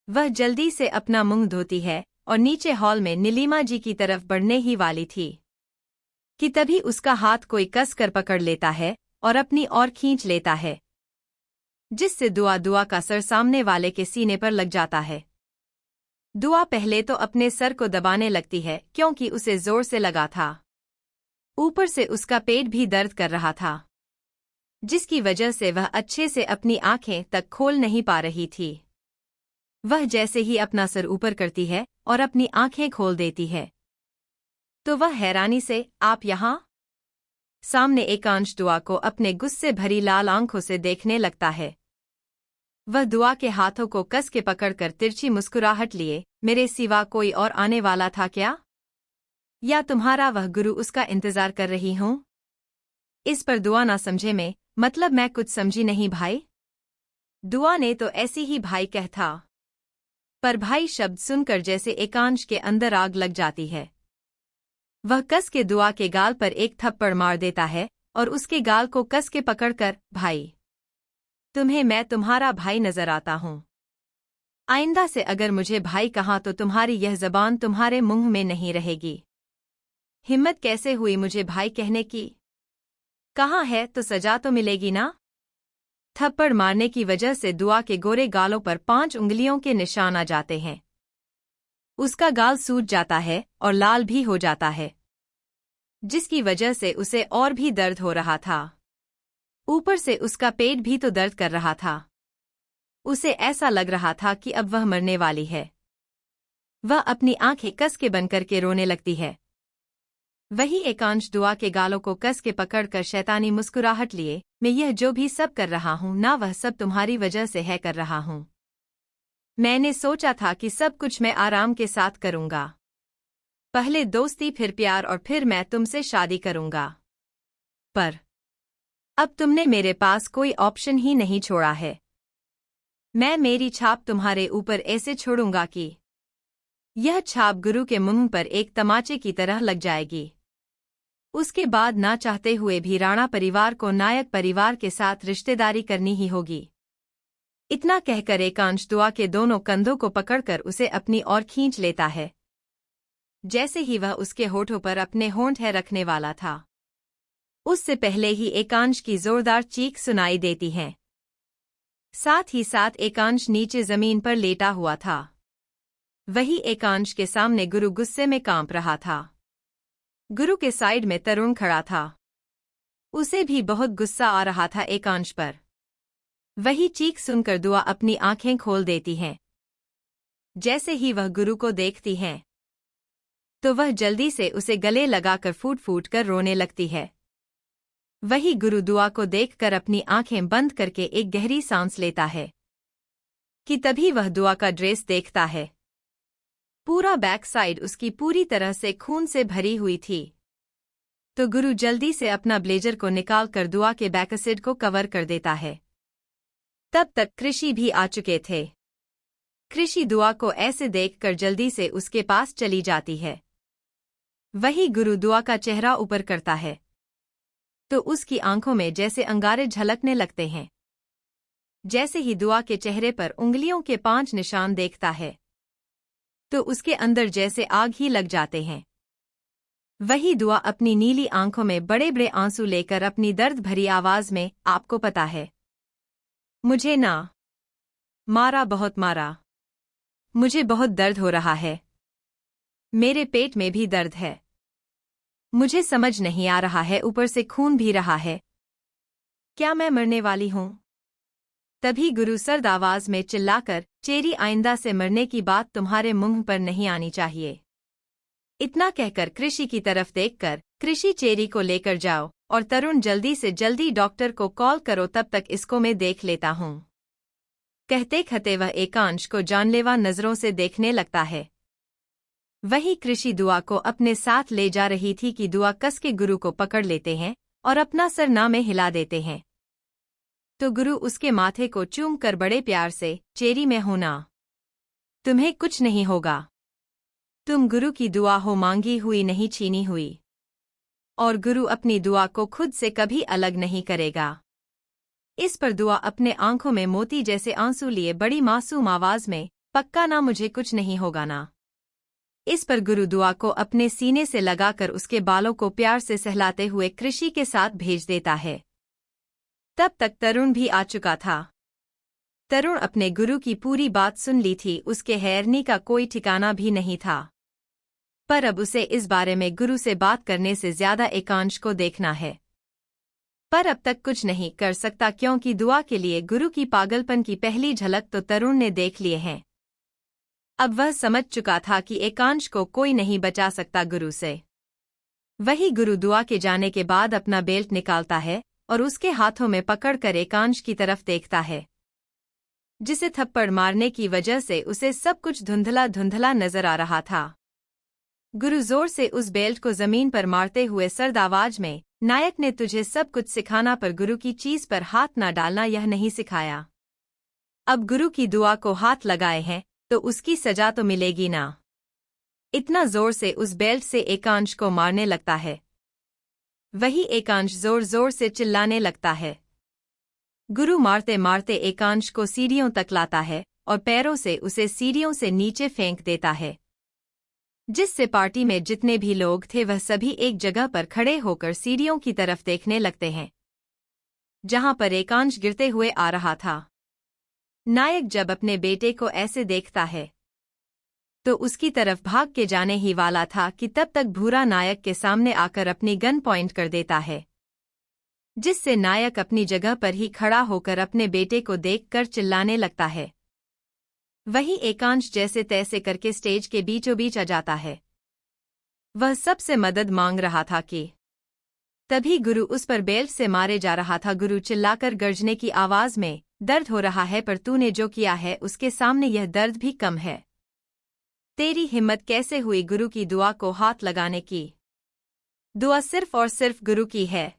वह जल्दी से अपना मुंह धोती है और नीचे हॉल में नीलिमा जी की तरफ बढ़ने ही वाली थी कि तभी उसका हाथ कोई कस कर पकड़ लेता है और अपनी ओर खींच लेता है, जिससे दुआ का सर सामने वाले के सीने पर लग जाता है। दुआ पहले तो अपने सर को दबाने लगती है क्योंकि उसे जोर से लगा था। ऊपर से उसका पेट भी दर्द कर रहा था, जिसकी वजह से वह अच्छे से अपनी आंखें तक खोल नहीं पा रही थी। वह जैसे ही अपना सर ऊपर करती है और अपनी आंखें खोल देती है तो वह हैरानी से, आप यहां? सामने एकांश दुआ को अपने गुस्से भरी लाल आंखों से देखने लगता है। वह दुआ के हाथों को कस के पकड़कर तिरछी मुस्कुराहट लिए, मेरे सिवा कोई और आने वाला था क्या, या तुम्हारा वह गुरु उसका इंतजार कर रही हूं? इस पर दुआ ना समझे में, मतलब मैं कुछ समझी नहीं भाई। दुआ ने तो ऐसी ही भाई कह था, पर भाई शब्द सुनकर जैसे एकांश के अंदर आग लग जाती है। वह कस के दुआ के गाल पर एक थप्पड़ मार देता है और उसके गाल को कस के पकड़कर, भाई तुम्हें मैं तुम्हारा भाई नजर आता हूं। आइंदा से अगर मुझे भाई कहा तो तुम्हारी यह जबान तुम्हारे मुंह में नहीं रहेगी। हिम्मत कैसे हुई मुझे भाई कहने की? कहाँ है तो सजा तो मिलेगी ना? थप्पड़ मारने की वजह से दुआ के गोरे गालों पर 5 उंगलियों के निशान आ जाते हैं। उसका गाल सूज जाता है और लाल भी हो जाता है, जिसकी वजह से उसे और भी दर्द हो रहा था। ऊपर से उसका पेट भी तो दर्द कर रहा था। उसे ऐसा लग रहा था कि अब वह मरने वाली है। वह अपनी आंखें कस के बंद करके रोने लगती है। वही एकांश दुआ के गालों को कस के पकड़कर शैतानी मुस्कुराहट लिए, मैं यह जो भी सब कर रहा हूं ना, वह सब तुम्हारी वजह से है कर रहा हूं। मैंने सोचा था कि सब कुछ मैं आराम के साथ करूंगा, पहले दोस्ती फिर प्यार और फिर मैं तुमसे शादी करूंगा, पर अब तुमने मेरे पास कोई ऑप्शन ही नहीं छोड़ा है। मैं मेरी छाप तुम्हारे ऊपर ऐसे छोड़ूंगा कि यह छाप गुरु के मुंह पर एक तमाचे की तरह लग जाएगी। उसके बाद ना चाहते हुए भी राणा परिवार को नायक परिवार के साथ रिश्तेदारी करनी ही होगी। इतना कहकर एकांश दुआ के दोनों कंधों को पकड़कर उसे अपनी ओर खींच लेता है जैसे ही वह उसके होठों पर अपने होंठ रखने वाला था, उससे पहले ही एकांश की जोरदार चीख सुनाई देती है। साथ ही साथ एकांश नीचे जमीन पर लेटा हुआ था। वही एकांश के सामने गुरु गुस्से में कांप रहा था। गुरु के साइड में तरुण खड़ा था। उसे भी बहुत गुस्सा आ रहा था एकांश पर। वही चीख सुनकर दुआ अपनी आंखें खोल देती है। जैसे ही वह गुरु को देखती है तो वह जल्दी से उसे गले लगाकर फूट फूट कर रोने लगती है। वही गुरु दुआ को देखकर अपनी आंखें बंद करके एक गहरी सांस लेता है कि तभी वह दुआ का ड्रेस देखता है। पूरा बैक साइड उसकी पूरी तरह से खून से भरी हुई थी। तो गुरु जल्दी से अपना ब्लेजर को निकालकर दुआ के बैकसाइड को कवर कर देता है। तब तक कृषि भी आ चुके थे। कृषि दुआ को ऐसे देखकर जल्दी से उसके पास चली जाती है। वही गुरु दुआ का चेहरा ऊपर करता है तो उसकी आंखों में जैसे अंगारे झलकने लगते हैं। जैसे ही दुआ के चेहरे पर उंगलियों के 5 निशान देखता है तो उसके अंदर जैसे आग ही लग जाते हैं। वही दुआ अपनी नीली आंखों में बड़े बड़े आंसू लेकर अपनी दर्द भरी आवाज में, आपको पता है, मुझे ना मारा, बहुत मारा, मुझे बहुत दर्द हो रहा है, मेरे पेट में भी दर्द है, मुझे समझ नहीं आ रहा है, ऊपर से खून भी रहा है, क्या मैं मरने वाली हूं? तभी गुरु सर्द आवाज में चिल्लाकर, चेरी, आइंदा से मरने की बात तुम्हारे मुंह पर नहीं आनी चाहिए। इतना कहकर कृषि की तरफ देखकर, कृषि, चेरी को लेकर जाओ और तरुण जल्दी से जल्दी डॉक्टर को कॉल करो, तब तक इसको मैं देख लेता हूं। कहते कहते वह एकांश को जानलेवा नजरों से देखने लगता है। वही कृषि दुआ को अपने साथ ले जा रही थी कि दुआ कस के गुरु को पकड़ लेते हैं और अपना सर ना में हिला देते हैं। तो गुरु उसके माथे को चूम कर बड़े प्यार से, चेरी, मैं हूं ना, तुम्हें कुछ नहीं होगा, तुम गुरु की दुआ हो, मांगी हुई नहीं, छीनी हुई, और गुरु अपनी दुआ को खुद से कभी अलग नहीं करेगा। इस पर दुआ अपने आंखों में मोती जैसे आंसू लिए बड़ी मासूम आवाज में, पक्का ना, मुझे कुछ नहीं होगा ना। इस पर गुरु दुआ को अपने सीने से लगाकर उसके बालों को प्यार से सहलाते हुए कृषि के साथ भेज देता है। तब तक तरुण भी आ चुका था। तरुण अपने गुरु की पूरी बात सुन ली थी, उसके हैरानी का कोई ठिकाना भी नहीं था। पर अब उसे इस बारे में गुरु से बात करने से ज्यादा एकांश को देखना है। पर अब तक कुछ नहीं कर सकता, क्योंकि दुआ के लिए गुरु की पागलपन की पहली झलक तो तरुण ने देख लिए हैं। अब वह समझ चुका था कि एकांश को कोई नहीं बचा सकता गुरु से। वही गुरु दुआ के जाने के बाद अपना बेल्ट निकालता है और उसके हाथों में पकड़कर एकांश की तरफ देखता है, जिसे थप्पड़ मारने की वजह से उसे सब कुछ धुंधला धुंधला नजर आ रहा था। गुरु जोर से उस बेल्ट को जमीन पर मारते हुए सर्द आवाज में, नायक ने तुझे सब कुछ सिखाना पर गुरु की चीज पर हाथ न डालना यह नहीं सिखाया। अब गुरु की दुआ को हाथ लगाए हैं तो उसकी सजा तो मिलेगी ना। इतना जोर से उस बेल्ट से एकांश को मारने लगता है। वही एकांश जोर जोर से चिल्लाने लगता है। गुरु मारते मारते एकांश को सीढ़ियों तक लाता है और पैरों से उसे सीढ़ियों से नीचे फेंक देता है, जिससे पार्टी में जितने भी लोग थे वह सभी एक जगह पर खड़े होकर सीढ़ियों की तरफ देखने लगते हैं, जहां पर एकांश गिरते हुए आ रहा था। नायक जब अपने बेटे को ऐसे देखता है तो उसकी तरफ भाग के जाने ही वाला था कि तब तक भूरा नायक के सामने आकर अपनी गन पॉइंट कर देता है, जिससे नायक अपनी जगह पर ही खड़ा होकर अपने बेटे को देखकर चिल्लाने लगता है। वही एकांश जैसे तैसे करके स्टेज के बीचों बीच आ जाता है। वह सबसे मदद मांग रहा था कि तभी गुरु उस पर बेल्ट से मारे जा रहा था। गुरु चिल्लाकर गर्जने की आवाज में, दर्द हो रहा है पर तूने जो किया है उसके सामने यह दर्द भी कम है। तेरी हिम्मत कैसे हुई गुरु की दुआ को हाथ लगाने की? दुआ सिर्फ और सिर्फ गुरु की है,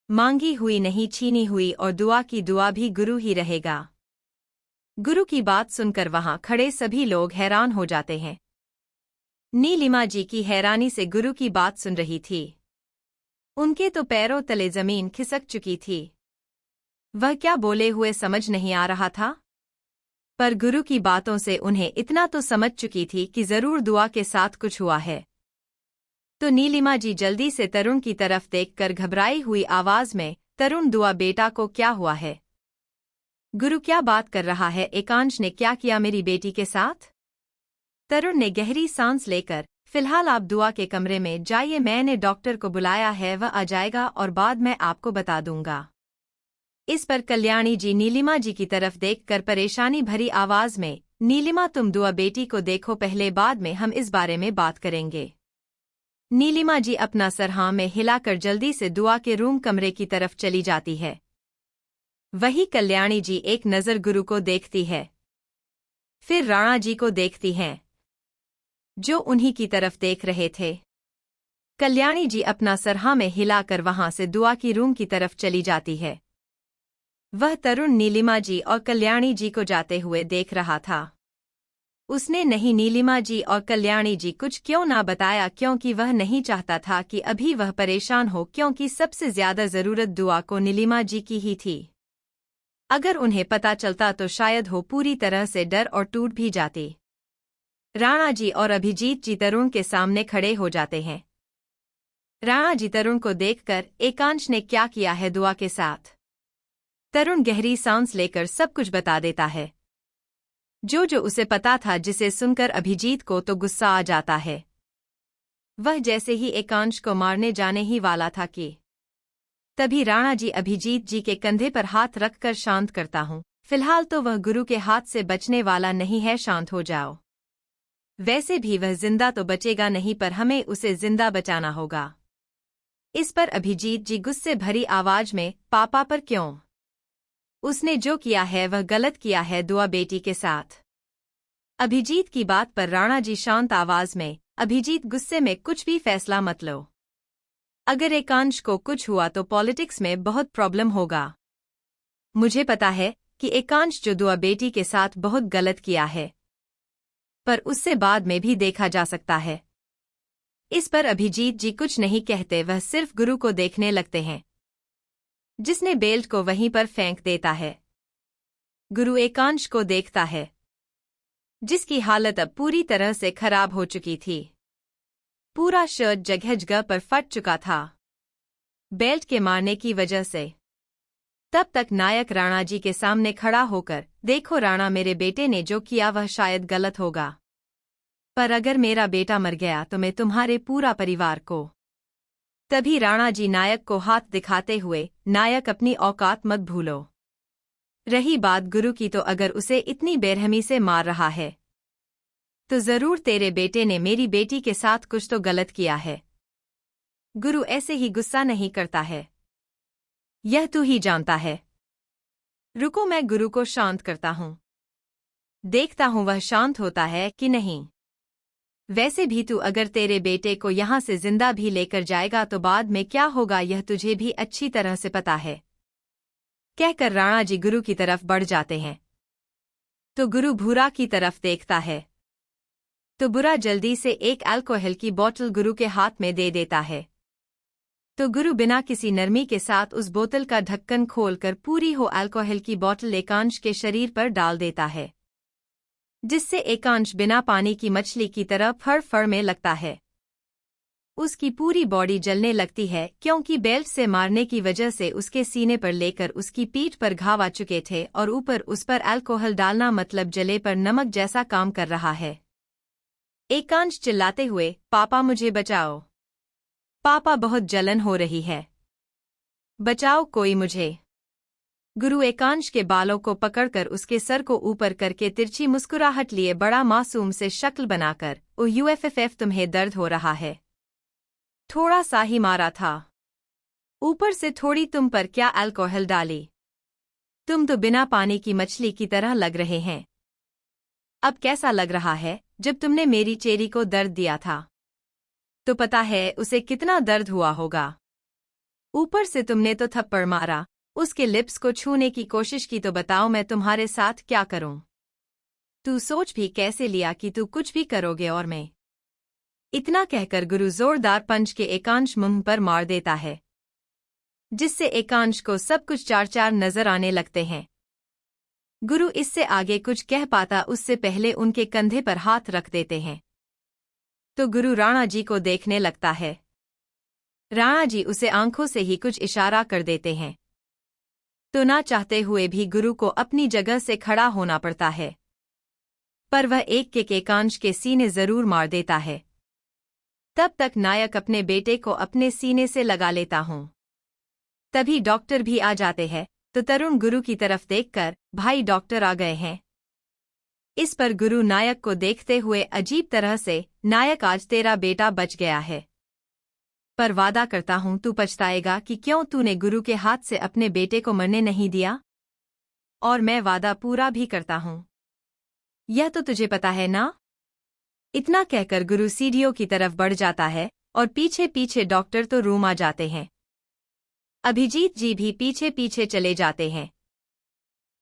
मांगी हुई नहीं, छीनी हुई, और दुआ की दुआ भी गुरु ही रहेगा। गुरु की बात सुनकर वहां खड़े सभी लोग हैरान हो जाते हैं। नीलिमा जी की हैरानी से गुरु की बात सुन रही थी। उनके तो पैरों तले जमीन खिसक चुकी थी। वह क्या बोले हुए समझ नहीं आ रहा था। पर गुरु की बातों से उन्हें इतना तो समझ चुकी थी कि जरूर दुआ के साथ कुछ हुआ है। तो नीलिमा जी जल्दी से तरुण की तरफ देखकर घबराई हुई आवाज में, तरुण दुआ बेटा को क्या हुआ है? गुरु क्या बात कर रहा है? एकांश ने क्या किया मेरी बेटी के साथ? तरुण ने गहरी सांस लेकर, फिलहाल आप दुआ के कमरे में जाइए, मैंने डॉक्टर को बुलाया है, वह आ जाएगा और बाद में आपको बता दूंगा। इस पर कल्याणी जी नीलिमा जी की तरफ देखकर परेशानी भरी आवाज में, नीलिमा तुम दुआ बेटी को देखो पहले, बाद में हम इस बारे में बात करेंगे। नीलिमा जी अपना सर हाँ में हिलाकर जल्दी से दुआ के रूम कमरे की तरफ चली जाती है। वही कल्याणी जी एक नज़र गुरु को देखती है, फिर राणा जी को देखती हैं, जो उन्हीं की तरफ देख रहे थे। कल्याणी जी अपना सर हाँ में हिलाकर वहां से दुआ की रूम की तरफ चली जाती है। वह तरुण नीलिमा जी और कल्याणी जी को जाते हुए देख रहा था। उसने नहीं नीलिमा जी और कल्याणी जी कुछ क्यों ना बताया, क्योंकि वह नहीं चाहता था कि अभी वह परेशान हो, क्योंकि सबसे ज्यादा जरूरत दुआ को नीलिमा जी की ही थी। अगर उन्हें पता चलता तो शायद हो पूरी तरह से डर और टूट भी जाती। राणा जी और अभिजीत जी तरुण के सामने खड़े हो जाते हैं। राणा जी तरुण को देखकर, एकांश ने क्या किया है दुआ के साथ? तरुण गहरी सांस लेकर सब कुछ बता देता है, जो जो उसे पता था, जिसे सुनकर अभिजीत को तो गुस्सा आ जाता है। वह जैसे ही एकांश को मारने जाने ही वाला था कि तभी राणा जी अभिजीत जी के कंधे पर हाथ रखकर, शांत करता हूँ, फिलहाल तो वह गुरु के हाथ से बचने वाला नहीं है, शांत हो जाओ। वैसे भी वह जिंदा तो बचेगा नहीं, पर हमें उसे जिंदा बचाना होगा। इस पर अभिजीत जी गुस्से भरी आवाज में, पापा पर क्यों? उसने जो किया है वह गलत किया है दुआ बेटी के साथ। अभिजीत की बात पर राणा जी शांत आवाज में, अभिजीत गुस्से में कुछ भी फैसला मत लो। अगर एकांश को कुछ हुआ तो पॉलिटिक्स में बहुत प्रॉब्लम होगा। मुझे पता है कि एकांश जो दुआ बेटी के साथ बहुत गलत किया है, पर उससे बाद में भी देखा जा सकता है। इस पर अभिजीत जी कुछ नहीं कहते, वह सिर्फ गुरु को देखने लगते हैं, जिसने बेल्ट को वहीं पर फेंक देता है। गुरु एकांश को देखता है, जिसकी हालत अब पूरी तरह से खराब हो चुकी थी। पूरा शर्ट जगह जगह पर फट चुका था, बेल्ट के मारने की वजह से। तब तक नायक राणा जी के सामने खड़ा होकर, देखो राणा, मेरे बेटे ने जो किया वह शायद गलत होगा, पर अगर मेरा बेटा मर गया तो मैं तुम्हारे पूरा परिवार को। तभी राणा जी नायक को हाथ दिखाते हुए, नायक अपनी औकात मत भूलो। रही बात गुरु की, तो अगर उसे इतनी बेरहमी से मार रहा है तो जरूर तेरे बेटे ने मेरी बेटी के साथ कुछ तो गलत किया है। गुरु ऐसे ही गुस्सा नहीं करता है, यह तू ही जानता है। रुको, मैं गुरु को शांत करता हूँ, देखता हूँ वह शांत होता है कि नहीं। वैसे भी तू अगर तेरे बेटे को यहाँ से जिंदा भी लेकर जाएगा तो बाद में क्या होगा यह तुझे भी अच्छी तरह से पता है। कहकर राणा जी गुरु की तरफ बढ़ जाते हैं। तो गुरु भूरा की तरफ देखता है, तो बुरा जल्दी से एक अल्कोहल की बोतल गुरु के हाथ में दे देता है। तो गुरु बिना किसी नरमी के साथ उस बोतल का ढक्कन खोलकर पूरी हो अल्कोहल की बोतल एकांश के शरीर पर डाल देता है, जिससे एकांश बिना पानी की मछली की तरह फड़ में लगता है। उसकी पूरी बॉडी जलने लगती है, क्योंकि बेल्ट से मारने की वजह से उसके सीने पर लेकर उसकी पीठ पर घाव आ चुके थे, और ऊपर उस पर अल्कोहल डालना मतलब जले पर नमक जैसा काम कर रहा है। एकांश चिल्लाते हुए, पापा मुझे बचाओ, पापा बहुत जलन हो रही है, बचाओ कोई मुझे। गुरु एकांश के बालों को पकड़कर उसके सर को ऊपर करके तिरछी मुस्कुराहट लिए बड़ा मासूम से शक्ल बनाकर, ओ यूएफएफ तुम्हें दर्द हो रहा है? थोड़ा सा ही मारा था, ऊपर से थोड़ी तुम पर क्या अल्कोहल डाली? तुम तो बिना पानी की मछली की तरह लग रहे हैं। अब कैसा लग रहा है? जब तुमने मेरी चेरी को दर्द दिया था तो पता है उसे कितना दर्द हुआ होगा। ऊपर से तुमने तो थप्पड़ मारा, उसके लिप्स को छूने की कोशिश की, तो बताओ मैं तुम्हारे साथ क्या करूं? तू सोच भी कैसे लिया कि तू कुछ भी करोगे और मैं। इतना कहकर गुरु जोरदार पंच के एकांश मुंह पर मार देता है, जिससे एकांश को सब कुछ चार चार नजर आने लगते हैं। गुरु इससे आगे कुछ कह पाता उससे पहले उनके कंधे पर हाथ रख देते हैं। तो गुरु राणा जी को देखने लगता है। राणा जी उसे आंखों से ही कुछ इशारा कर देते हैं। तो ना चाहते हुए भी गुरु को अपनी जगह से खड़ा होना पड़ता है, पर वह एक के एकांश के सीने जरूर मार देता है। तब तक नायक अपने बेटे को अपने सीने से लगा लेता हूँ। तभी डॉक्टर भी आ जाते हैं, तो तरुण गुरु की तरफ देखकर, भाई डॉक्टर आ गए हैं। इस पर गुरु नायक को देखते हुए अजीब तरह से, नायक आज तेरा बेटा बच गया है, पर वादा करता हूं तू पछताएगा कि क्यों तूने गुरु के हाथ से अपने बेटे को मरने नहीं दिया। और मैं वादा पूरा भी करता हूं, यह तो तुझे पता है ना। इतना कहकर गुरु सीढ़ियों की तरफ बढ़ जाता है और पीछे पीछे डॉक्टर तो रूम आ जाते हैं। अभिजीत जी भी पीछे पीछे चले जाते हैं।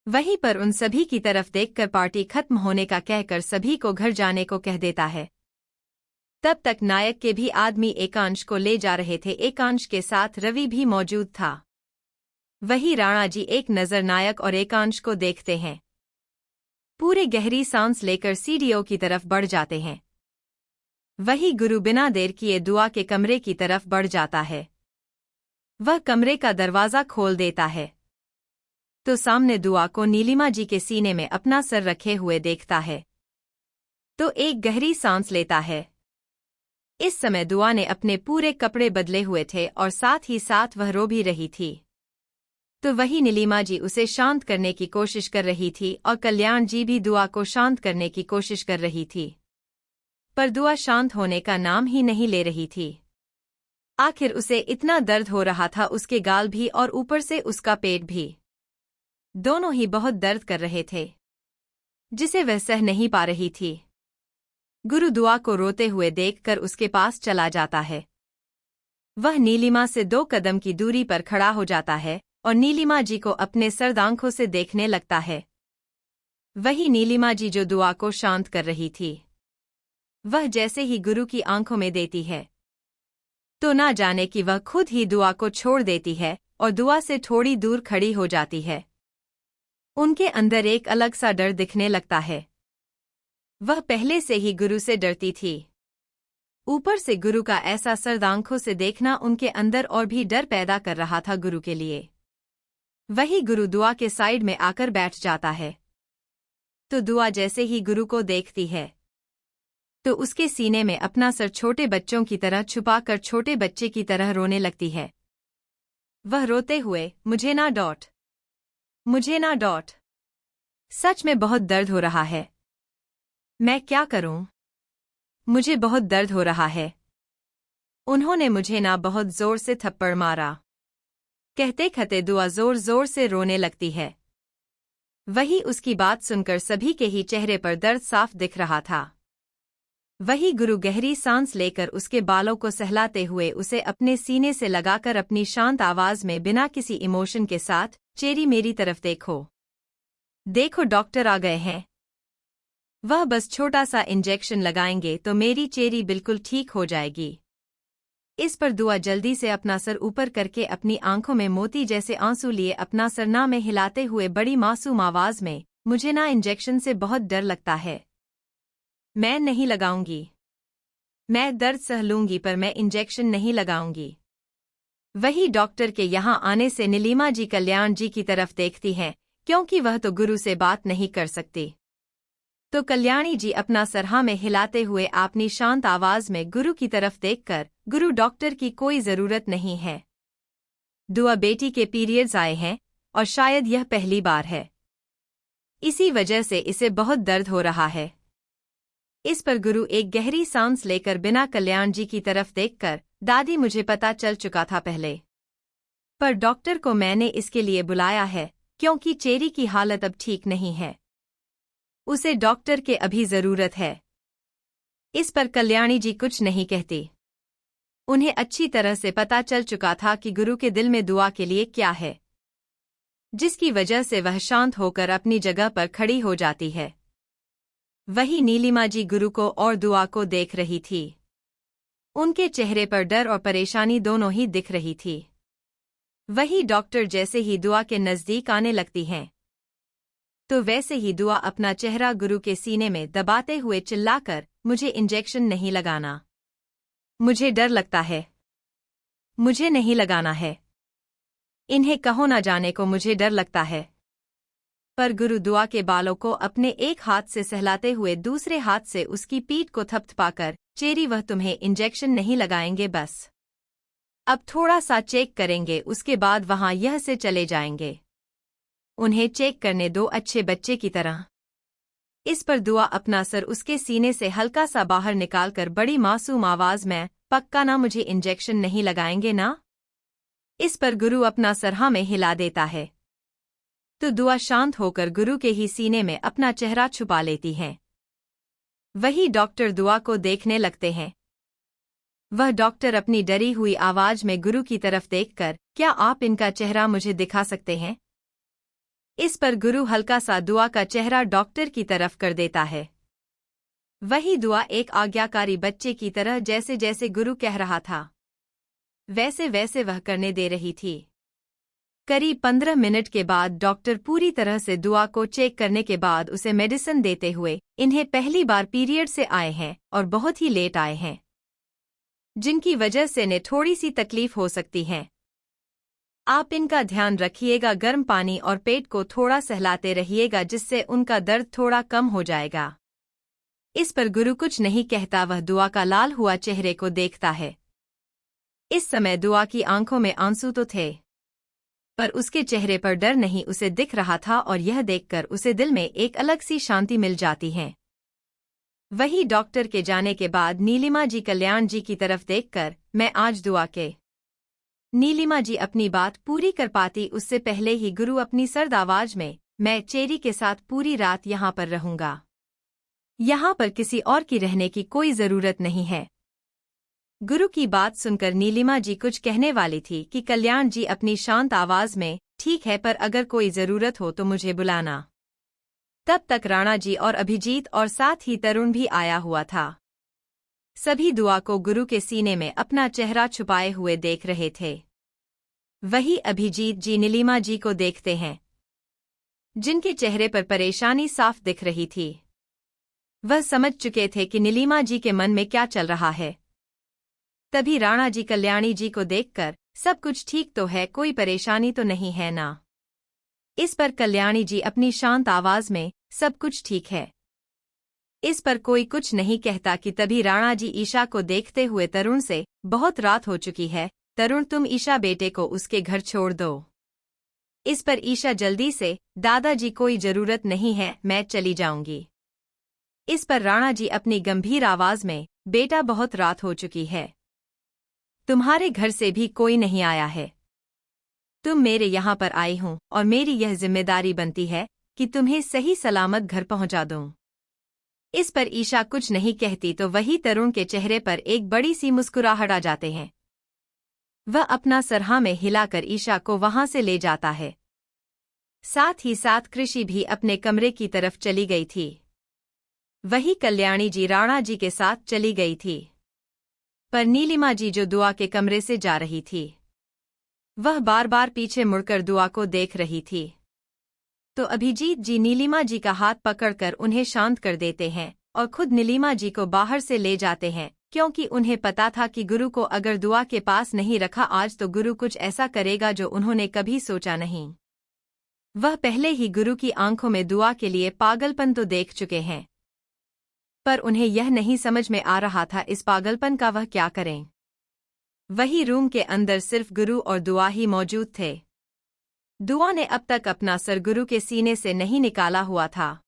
वहीं पर उन सभी की तरफ देखकर पार्टी खत्म होने का कहकर सभी को घर जाने को कह देता है। तब तक नायक के भी आदमी एकांश को ले जा रहे थे। एकांश के साथ रवि भी मौजूद था। वही राणा जी एक नजर नायक और एकांश को देखते हैं। पूरे गहरी सांस लेकर सीढ़ियों की तरफ बढ़ जाते हैं। वही गुरु बिना देर किए दुआ के कमरे की तरफ बढ़ जाता है। वह कमरे का दरवाजा खोल देता है तो सामने दुआ को नीलिमा जी के सीने में अपना सर रखे हुए देखता है। तो एक गहरी सांस लेता है। इस समय दुआ ने अपने पूरे कपड़े बदले हुए थे और साथ ही साथ वह रो भी रही थी। तो वही नीलिमा जी उसे शांत करने की कोशिश कर रही थी और कल्याण जी भी दुआ को शांत करने की कोशिश कर रही थी, पर दुआ शांत होने का नाम ही नहीं ले रही थी। आखिर उसे इतना दर्द हो रहा था, उसके गाल भी और ऊपर से उसका पेट भी, दोनों ही बहुत दर्द कर रहे थे, जिसे वह सह नहीं पा रही थी। गुरु दुआ को रोते हुए देखकर उसके पास चला जाता है। वह नीलिमा से 2 कदम की दूरी पर खड़ा हो जाता है और नीलिमा जी को अपने सर्द आंखों से देखने लगता है। वही नीलिमा जी जो दुआ को शांत कर रही थी, वह जैसे ही गुरु की आंखों में देती है तो ना जाने कि वह खुद ही दुआ को छोड़ देती है और दुआ से थोड़ी दूर खड़ी हो जाती है। उनके अंदर एक अलग सा डर दिखने लगता है। वह पहले से ही गुरु से डरती थी, ऊपर से गुरु का ऐसा सर्द आंखों से देखना उनके अंदर और भी डर पैदा कर रहा था गुरु के लिए। वही गुरु दुआ के साइड में आकर बैठ जाता है। तो दुआ जैसे ही गुरु को देखती है तो उसके सीने में अपना सर छोटे बच्चों की तरह छुपाकर छोटे बच्चे की तरह रोने लगती है। वह रोते हुए, मुझे ना डॉट, मुझे ना डॉट, सच में बहुत दर्द हो रहा है, मैं क्या करूं, मुझे बहुत दर्द हो रहा है, उन्होंने मुझे ना बहुत जोर से थप्पड़ मारा, कहते कहते दुआ जोर जोर से रोने लगती है। वही उसकी बात सुनकर सभी के ही चेहरे पर दर्द साफ दिख रहा था। वही गुरु गहरी सांस लेकर उसके बालों को सहलाते हुए उसे अपने सीने से लगाकर अपनी शांत आवाज में बिना किसी इमोशन के साथ, चेरी मेरी तरफ देखो, देखो डॉक्टर आ गए हैं, वह बस छोटा सा इंजेक्शन लगाएंगे तो मेरी चेरी बिल्कुल ठीक हो जाएगी। इस पर दुआ जल्दी से अपना सर ऊपर करके अपनी आंखों में मोती जैसे आंसू लिए अपना सरना में हिलाते हुए बड़ी मासूम आवाज में, मुझे ना इंजेक्शन से बहुत डर लगता है, मैं नहीं लगाऊंगी, मैं दर्द सह लूंगी पर मैं इंजेक्शन नहीं लगाऊंगी। वही डॉक्टर के यहाँ आने से नीलिमा जी कल्याण जी की तरफ देखती हैं, क्योंकि वह तो गुरु से बात नहीं कर सकती। तो कल्याणी जी अपना सरहा में हिलाते हुए अपनी शांत आवाज में गुरु की तरफ देखकर, गुरु डॉक्टर की कोई जरूरत नहीं है, दुआ बेटी के पीरियड्स आए हैं और शायद यह पहली बार है, इसी वजह से इसे बहुत दर्द हो रहा है। इस पर गुरु एक गहरी सांस लेकर बिना कल्याण जी की तरफ देखकर, दादी मुझे पता चल चुका था पहले, पर डॉक्टर को मैंने इसके लिए बुलाया है क्योंकि चेरी की हालत अब ठीक नहीं है, उसे डॉक्टर के अभी जरूरत है। इस पर कल्याणी जी कुछ नहीं कहती। उन्हें अच्छी तरह से पता चल चुका था कि गुरु के दिल में दुआ के लिए क्या है, जिसकी वजह से वह शांत होकर अपनी जगह पर खड़ी हो जाती है। वही नीलिमा जी गुरु को और दुआ को देख रही थी। उनके चेहरे पर डर और परेशानी दोनों ही दिख रही थी। वही डॉक्टर जैसे ही दुआ के नजदीक आने लगती हैं, तो वैसे ही दुआ अपना चेहरा गुरु के सीने में दबाते हुए चिल्लाकर, मुझे इंजेक्शन नहीं लगाना। मुझे डर लगता है। मुझे नहीं लगाना है। इन्हें कहो ना जाने को मुझे डर लगता है। पर गुरु दुआ के बालों को अपने एक हाथ से सहलाते हुए दूसरे हाथ से उसकी पीठ को थपथपाकर, चेरी वह तुम्हें इंजेक्शन नहीं लगाएंगे, बस अब थोड़ा सा चेक करेंगे, उसके बाद वहां यह से चले जाएंगे। उन्हें चेक करने दो अच्छे बच्चे की तरह। इस पर दुआ अपना सर उसके सीने से हल्का सा बाहर निकालकर बड़ी मासूम आवाज में, पक्का ना मुझे इंजेक्शन नहीं लगाएंगे ना? इस पर गुरु अपना सर हाँ में हिला देता है। तो दुआ शांत होकर गुरु के ही सीने में अपना चेहरा छुपा लेती है। वही डॉक्टर दुआ को देखने लगते हैं। वह डॉक्टर अपनी डरी हुई आवाज में गुरु की तरफ देखकर, क्या आप इनका चेहरा मुझे दिखा सकते हैं? इस पर गुरु हल्का सा दुआ का चेहरा डॉक्टर की तरफ कर देता है। वही दुआ एक आज्ञाकारी बच्चे की तरह जैसे जैसे गुरु कह रहा था वैसे वैसे वह करने दे रही थी। करीब 15 मिनट के बाद डॉक्टर पूरी तरह से दुआ को चेक करने के बाद उसे मेडिसिन देते हुए, इन्हें पहली बार पीरियड से आए हैं और बहुत ही लेट आए हैं, जिनकी वजह से इन्हें थोड़ी सी तकलीफ हो सकती है। आप इनका ध्यान रखिएगा, गर्म पानी और पेट को थोड़ा सहलाते रहिएगा जिससे उनका दर्द थोड़ा कम हो जाएगा। इस पर गुरु कुछ नहीं कहता, वह दुआ का लाल हुआ चेहरे को देखता है। इस समय दुआ की आंखों में आंसू तो थे, पर उसके चेहरे पर डर नहीं उसे दिख रहा था और यह देखकर उसे दिल में एक अलग सी शांति मिल जाती है। वही डॉक्टर के जाने के बाद नीलिमा जी कल्याण जी की तरफ देखकर, मैं आज दुआ के। नीलिमा जी अपनी बात पूरी कर पाती उससे पहले ही गुरु अपनी सर्द आवाज में, मैं चेरी के साथ पूरी रात यहाँ पर रहूंगा। यहाँ पर किसी और की रहने की कोई जरूरत नहीं है। गुरु की बात सुनकर नीलिमा जी कुछ कहने वाली थी कि कल्याण जी अपनी शांत आवाज में, ठीक है, पर अगर कोई जरूरत हो तो मुझे बुलाना। तब तक राणा जी और अभिजीत और साथ ही तरुण भी आया हुआ था। सभी दुआ को गुरु के सीने में अपना चेहरा छुपाए हुए देख रहे थे। वही अभिजीत जी नीलिमा जी को देखते हैं, जिनके चेहरे पर परेशानी साफ दिख रही थी। वह समझ चुके थे कि नीलिमा जी के मन में क्या चल रहा है। तभी राणा जी कल्याणी जी को देखकर, सब कुछ ठीक तो है, कोई परेशानी तो नहीं है ना? इस पर कल्याणी जी अपनी शांत आवाज में, सब कुछ ठीक है। इस पर कोई कुछ नहीं कहता कि तभी राणा जी ईशा को देखते हुए तरुण से, बहुत रात हो चुकी है तरुण, तुम ईशा बेटे को उसके घर छोड़ दो। इस पर ईशा जल्दी से, दादाजी कोई जरूरत नहीं है, मैं चली जाऊंगी। इस पर राणा जी अपनी गंभीर आवाज में, बेटा बहुत रात हो चुकी है, तुम्हारे घर से भी कोई नहीं आया है, तुम मेरे यहाँ पर आई हूँ और मेरी यह जिम्मेदारी बनती है कि तुम्हें सही सलामत घर पहुँचा दूँ। इस पर ईशा कुछ नहीं कहती तो वही तरुण के चेहरे पर एक बड़ी सी मुस्कुराहट आ जाते हैं। वह अपना सरहा में हिलाकर ईशा को वहां से ले जाता है। साथ ही साथ कृषि भी अपने कमरे की तरफ चली गई थी। वही कल्याणी जी राणा जी के साथ चली गई थी, पर नीलिमा जी जो दुआ के कमरे से जा रही थी, वह बार बार पीछे मुड़कर दुआ को देख रही थी। तो अभिजीत जी नीलिमा जी का हाथ पकड़कर उन्हें शांत कर देते हैं और खुद नीलिमा जी को बाहर से ले जाते हैं, क्योंकि उन्हें पता था कि गुरु को अगर दुआ के पास नहीं रखा आज तो गुरु कुछ ऐसा करेगा जो उन्होंने कभी सोचा नहीं। वह पहले ही गुरु की आंखों में दुआ के लिए पागलपन तो देख चुके हैं, पर उन्हें यह नहीं समझ में आ रहा था इस पागलपन का वह क्या करें। वही रूम के अंदर सिर्फ गुरु और दुआ ही मौजूद थे। दुआ ने अब तक अपना सर गुरु के सीने से नहीं निकाला हुआ था।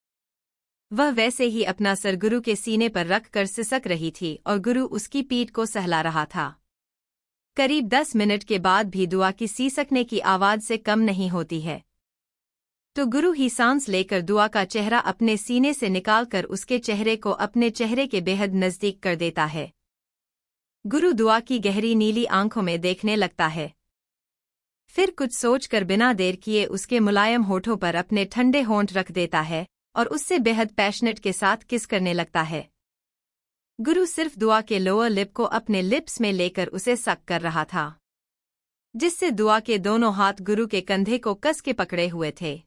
वह वैसे ही अपना सर गुरु के सीने पर रख कर सिसक रही थी और गुरु उसकी पीठ को सहला रहा था। करीब 10 मिनट के बाद भी दुआ की सीसकने की आवाज से कम नहीं होती है। तो गुरु ही सांस लेकर दुआ का चेहरा अपने सीने से निकालकर उसके चेहरे को अपने चेहरे के बेहद नजदीक कर देता है। गुरु दुआ की गहरी नीली आंखों में देखने लगता है। फिर कुछ सोचकर बिना देर किए उसके मुलायम होठों पर अपने ठंडे होंठ रख देता है और उससे बेहद पैशनेट के साथ किस करने लगता है। गुरु सिर्फ दुआ के लोअर लिप को अपने लिप्स में लेकर उसे सक कर रहा था, जिससे दुआ के दोनों हाथ गुरु के कंधे को कस के पकड़े हुए थे।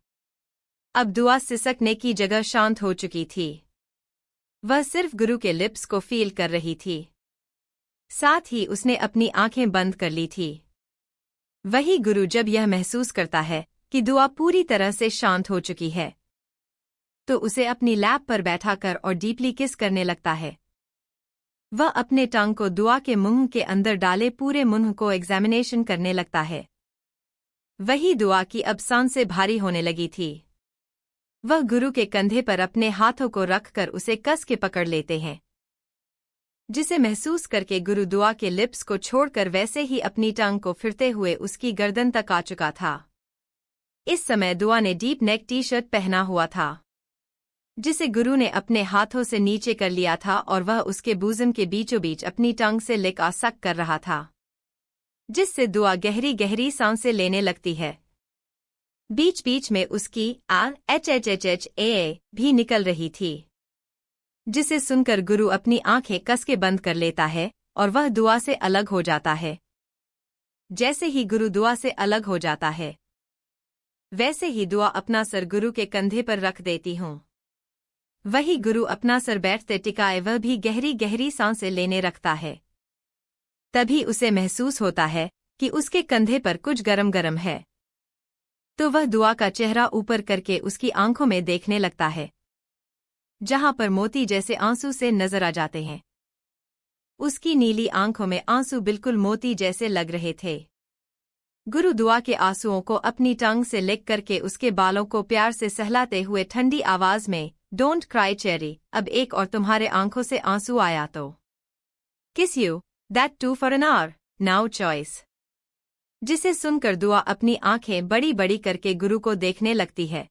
अब दुआ सिसकने की जगह शांत हो चुकी थी। वह सिर्फ गुरु के लिप्स को फील कर रही थी। साथ ही उसने अपनी आंखें बंद कर ली थी। वही गुरु जब यह महसूस करता है कि दुआ पूरी तरह से शांत हो चुकी है, तो उसे अपनी लैप पर बैठाकर और डीपली किस करने लगता है। वह अपने टंग को दुआ के मुंह के अंदर डाले पूरे मुंह को एग्जामिनेशन करने लगता है। वही दुआ की अब सांसें भारी होने लगी थी। वह गुरु के कंधे पर अपने हाथों को रखकर उसे कस के पकड़ लेते हैं, जिसे महसूस करके गुरु दुआ के लिप्स को छोड़कर वैसे ही अपनी टंग को फिरते हुए उसकी गर्दन तक आ चुका था। इस समय दुआ ने डीप नेक टी शर्ट पहना हुआ था, जिसे गुरु ने अपने हाथों से नीचे कर लिया था और वह उसके बूजम के बीचों बीच अपनी टंग से लिक आ सक कर रहा था, जिससे दुआ गहरी गहरी सांसें लेने लगती है। बीच बीच में उसकी एच भी निकल रही थी, जिसे सुनकर गुरु अपनी आंखें कस के बंद कर लेता है और वह दुआ से अलग हो जाता है। जैसे ही गुरु दुआ से अलग हो जाता है, वैसे ही दुआ अपना सर गुरु के कंधे पर रख देती हूँ। वही गुरु अपना सर बैठते टिकाए वह भी गहरी गहरी सांसें लेने रखता है। तभी उसे महसूस होता है कि उसके कंधे पर कुछ गरम गरम है, तो वह दुआ का चेहरा ऊपर करके उसकी आंखों में देखने लगता है, जहां पर मोती जैसे आंसू से नजर आ जाते हैं। उसकी नीली आंखों में आंसू बिल्कुल मोती जैसे लग रहे थे। गुरु दुआ के आंसुओं को अपनी टंग से लिक करके उसके बालों को प्यार से सहलाते हुए ठंडी आवाज में, डोंट क्राई चेरी, अब एक और तुम्हारे आंखों से आंसू आया तो kiss you, that too for an hour, now choice. जिसे सुनकर दुआ अपनी आंखें बड़ी बड़ी करके गुरु को देखने लगती है।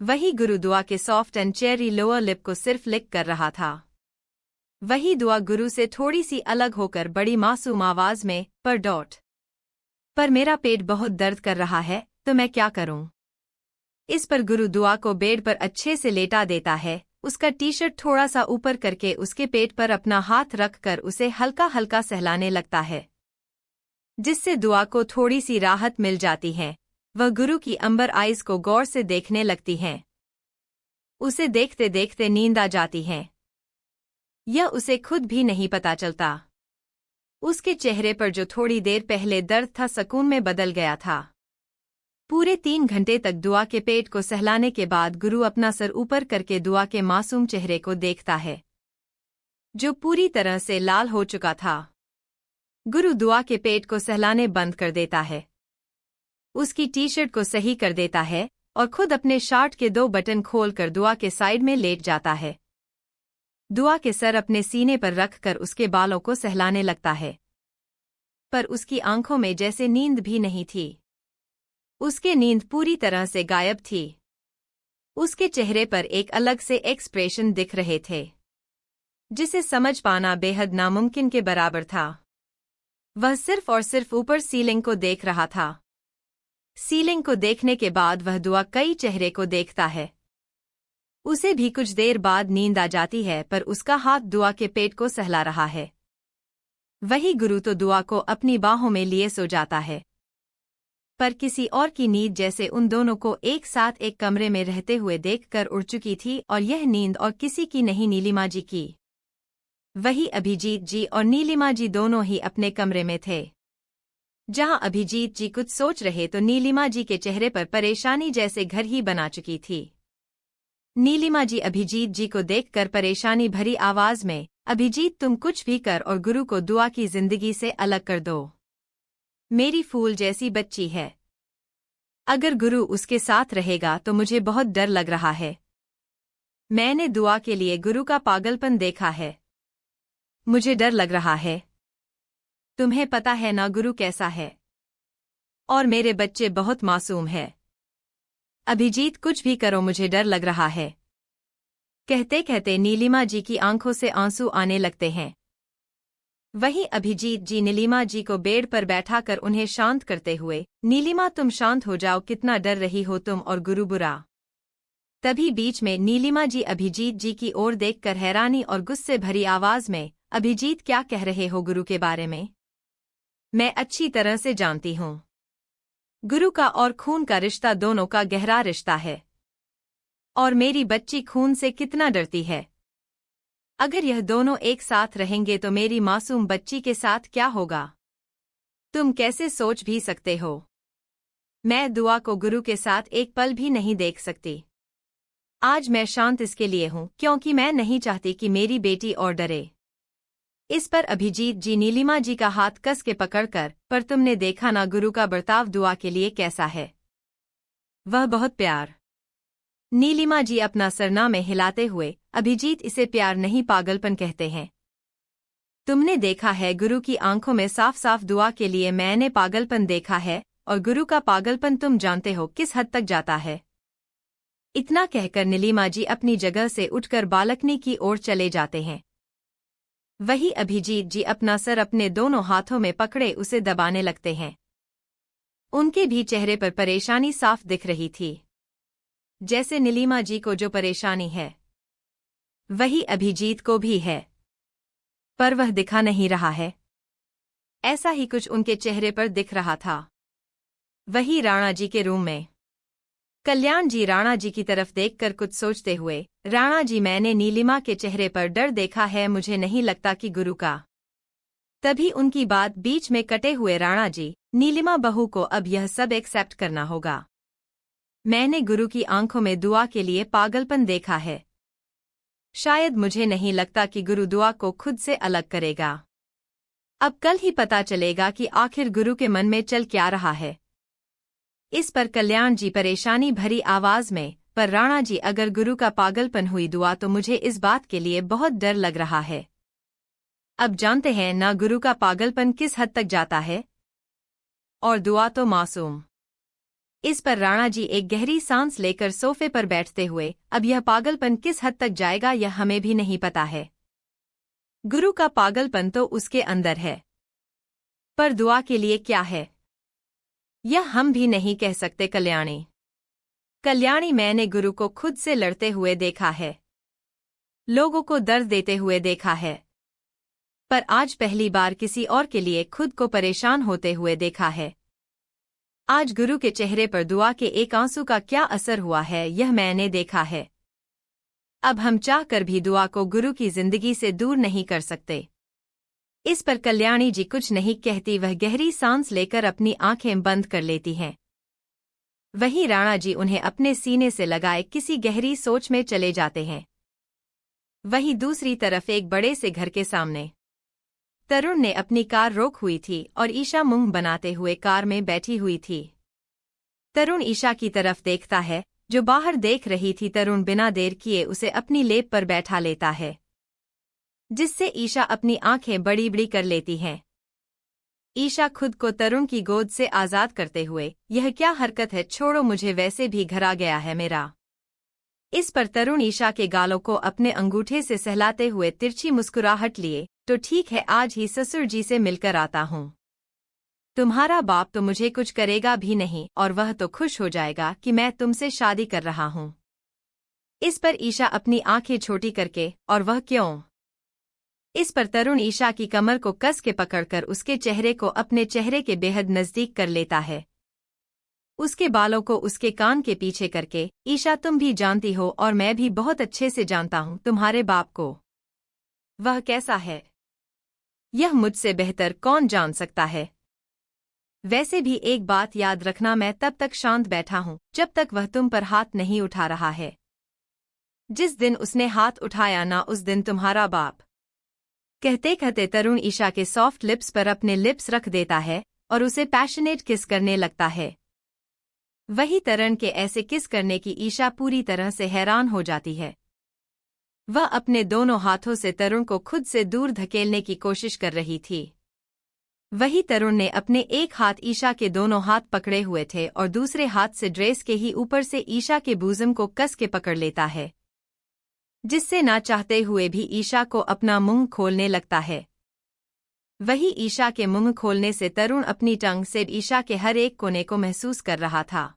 वही गुरु दुआ के soft and cherry lower lip को सिर्फ लिक कर रहा था। वही दुआ गुरु से थोड़ी सी अलग होकर बड़ी मासूम आवाज में, पर मेरा पेट बहुत दर्द कर रहा है, तो मैं क्या करूं। इस पर गुरु दुआ को बेड पर अच्छे से लेटा देता है, उसका टी शर्ट थोड़ा सा ऊपर करके उसके पेट पर अपना हाथ रखकर उसे हल्का हल्का सहलाने लगता है, जिससे दुआ को थोड़ी सी राहत मिल जाती है। वह गुरु की अंबर आइज को गौर से देखने लगती हैं। उसे देखते देखते नींद आ जाती है। यह उसे खुद भी नहीं पता चलता। उसके चेहरे पर जो थोड़ी देर पहले दर्द था सुकून में बदल गया था। पूरे 3 घंटे तक दुआ के पेट को सहलाने के बाद गुरु अपना सर ऊपर करके दुआ के मासूम चेहरे को देखता है, जो पूरी तरह से लाल हो चुका था। गुरु दुआ के पेट को सहलाने बंद कर देता है, उसकी टी शर्ट को सही कर देता है और खुद अपने शर्ट के 2 बटन खोलकर दुआ के साइड में लेट जाता है। दुआ के सर अपने सीने पर रखकर उसके बालों को सहलाने लगता है, पर उसकी आंखों में जैसे नींद भी नहीं थी। उसके नींद पूरी तरह से गायब थी। उसके चेहरे पर एक अलग से एक्सप्रेशन दिख रहे थे, जिसे समझ पाना बेहद नामुमकिन के बराबर था। वह सिर्फ और सिर्फ ऊपर सीलिंग को देख रहा था। सीलिंग को देखने के बाद वह दुआ कई चेहरे को देखता है। उसे भी कुछ देर बाद नींद आ जाती है, पर उसका हाथ दुआ के पेट को सहला रहा है। वही गुरु तो दुआ को अपनी बाहों में लिए सो जाता है, पर किसी और की नींद जैसे उन दोनों को एक साथ एक कमरे में रहते हुए देखकर उड़ चुकी थी, और यह नींद और किसी की नहीं, नीलिमा जी की। वही अभिजीत जी और नीलिमा जी दोनों ही अपने कमरे में थे। जहां अभिजीत जी कुछ सोच रहे तो नीलिमा जी के चेहरे पर परेशानी जैसे घर ही बना चुकी थी। नीलिमा जी अभिजीत जी को देखकर परेशानी भरी आवाज में, अभिजीत तुम कुछ भी कर और गुरु को दुआ की जिंदगी से अलग कर दो। मेरी फूल जैसी बच्ची है। अगर गुरु उसके साथ रहेगा तो मुझे बहुत डर लग रहा है। मैंने दुआ के लिए गुरु का पागलपन देखा है। मुझे डर लग रहा है। तुम्हें पता है ना गुरु कैसा है, और मेरे बच्चे बहुत मासूम है। अभिजीत कुछ भी करो, मुझे डर लग रहा है। कहते कहते नीलिमा जी की आंखों से आंसू आने लगते हैं। वहीं अभिजीत जी नीलिमा जी को बेड पर बैठाकर उन्हें शांत करते हुए, नीलिमा तुम शांत हो जाओ, कितना डर रही हो तुम और गुरु बुरा। तभी बीच में नीलिमा जी अभिजीत जी की ओर देखकर हैरानी और गुस्से भरी आवाज में, अभिजीत क्या कह रहे हो गुरु के बारे में? मैं अच्छी तरह से जानती हूँ। गुरु का और खून का रिश्ता दोनों का गहरा रिश्ता है। और मेरी बच्ची खून से कितना डरती है। अगर यह दोनों एक साथ रहेंगे तो मेरी मासूम बच्ची के साथ क्या होगा? तुम कैसे सोच भी सकते हो? मैं दुआ को गुरु के साथ एक पल भी नहीं देख सकती। आज मैं शांत इसके लिए हूँ क्योंकि मैं नहीं चाहती कि मेरी बेटी और डरे। इस पर अभिजीत जी नीलिमा जी का हाथ कस के पकड़कर, पर तुमने देखा ना गुरु का बर्ताव दुआ के लिए कैसा है? वह बहुत प्यार। नीलिमा जी अपना सरना में हिलाते हुए, अभिजीत इसे प्यार नहीं पागलपन कहते हैं। तुमने देखा है गुरु की आंखों में साफ साफ दुआ के लिए मैंने पागलपन देखा है, और गुरु का पागलपन तुम जानते हो किस हद तक जाता है। इतना कहकर नीलिमा जी अपनी जगह से उठकर बालकनी की ओर चले जाते हैं। वही अभिजीत जी अपना सर अपने दोनों हाथों में पकड़े उसे दबाने लगते हैं। उनके भी चेहरे पर परेशानी साफ दिख रही थी। जैसे नीलिमा जी को जो परेशानी है, वही अभिजीत को भी है, पर वह दिखा नहीं रहा है। ऐसा ही कुछ उनके चेहरे पर दिख रहा था। वही राणा जी के रूम में कल्याण जी राणा जी की तरफ देखकर कुछ सोचते हुए, राणा जी मैंने नीलिमा के चेहरे पर डर देखा है, मुझे नहीं लगता कि गुरु का। तभी उनकी बात बीच में कटे हुए राणा जी, नीलिमा बहू को अब यह सब एक्सेप्ट करना होगा। मैंने गुरु की आंखों में दुआ के लिए पागलपन देखा है। शायद मुझे नहीं लगता कि गुरु दुआ को खुद से अलग करेगा। अब कल ही पता चलेगा कि आखिर गुरु के मन में चल क्या रहा है। इस पर कल्याण जी परेशानी भरी आवाज में, पर राणा जी अगर गुरु का पागलपन हुई दुआ तो मुझे इस बात के लिए बहुत डर लग रहा है। अब जानते हैं ना गुरु का पागलपन किस हद तक जाता है, और दुआ तो मासूम। इस पर राणा जी एक गहरी सांस लेकर सोफे पर बैठते हुए, अब यह पागलपन किस हद तक जाएगा यह हमें भी नहीं पता है। गुरु का पागलपन तो उसके अंदर है, पर दुआ के लिए क्या है यह हम भी नहीं कह सकते। कल्याणी मैंने गुरु को खुद से लड़ते हुए देखा है, लोगों को दर्द देते हुए देखा है, पर आज पहली बार किसी और के लिए खुद को परेशान होते हुए देखा है। आज गुरु के चेहरे पर दुआ के एक आंसू का क्या असर हुआ है यह मैंने देखा है। अब हम चाह कर भी दुआ को गुरु की जिंदगी से दूर नहीं कर सकते। इस पर कल्याणी जी कुछ नहीं कहती, वह गहरी सांस लेकर अपनी आंखें बंद कर लेती हैं। वहीं राणा जी उन्हें अपने सीने से लगाए किसी गहरी सोच में चले जाते हैं। वहीं दूसरी तरफ एक बड़े से घर के सामने तरुण ने अपनी कार रोक हुई थी और ईशा मुंह बनाते हुए कार में बैठी हुई थी। तरुण ईशा की तरफ देखता है, जो बाहर देख रही थी। तरुण बिना देर किए उसे अपनी लेप पर बैठा लेता है, जिससे ईशा अपनी आंखें बड़ी बड़ी कर लेती हैं। ईशा खुद को तरुण की गोद से आजाद करते हुए, यह क्या हरकत है, छोड़ो मुझे, वैसे भी घर आ गया है मेरा। इस पर तरुण ईशा के गालों को अपने अंगूठे से सहलाते हुए तिरछी मुस्कुराहट लिए, तो ठीक है आज ही ससुर जी से मिलकर आता हूँ। तुम्हारा बाप तो मुझे कुछ करेगा भी नहीं और वह तो खुश हो जाएगा कि मैं तुमसे शादी कर रहा हूँ। इस पर ईशा अपनी आंखें छोटी करके, और वह क्यों? इस पर तरुण ईशा की कमर को कस के पकड़कर उसके चेहरे को अपने चेहरे के बेहद नजदीक कर लेता है। उसके बालों को उसके कान के पीछे करके, ईशा तुम भी जानती हो और मैं भी बहुत अच्छे से जानता हूँ तुम्हारे बाप को। वह कैसा है यह मुझसे बेहतर कौन जान सकता है। वैसे भी एक बात याद रखना, मैं तब तक शांत बैठा हूँ जब तक वह तुम पर हाथ नहीं उठा रहा है। जिस दिन उसने हाथ उठाया ना उस दिन तुम्हारा बाप। कहते कहते तरुण ईशा के सॉफ्ट लिप्स पर अपने लिप्स रख देता है और उसे पैशनेट किस करने लगता है। वही तरुण के ऐसे किस करने की ईशा पूरी तरह से हैरान हो जाती है। वह अपने दोनों हाथों से तरुण को खुद से दूर धकेलने की कोशिश कर रही थी। वही तरुण ने अपने एक हाथ ईशा के दोनों हाथ पकड़े हुए थे और दूसरे हाथ से ड्रेस के ही ऊपर से ईशा के बूज़म को कस के पकड़ लेता है, जिससे ना चाहते हुए भी ईशा को अपना मुंह खोलने लगता है। वही ईशा के मुंह खोलने से तरुण अपनी टंग से ईशा के हर एक कोने को महसूस कर रहा था।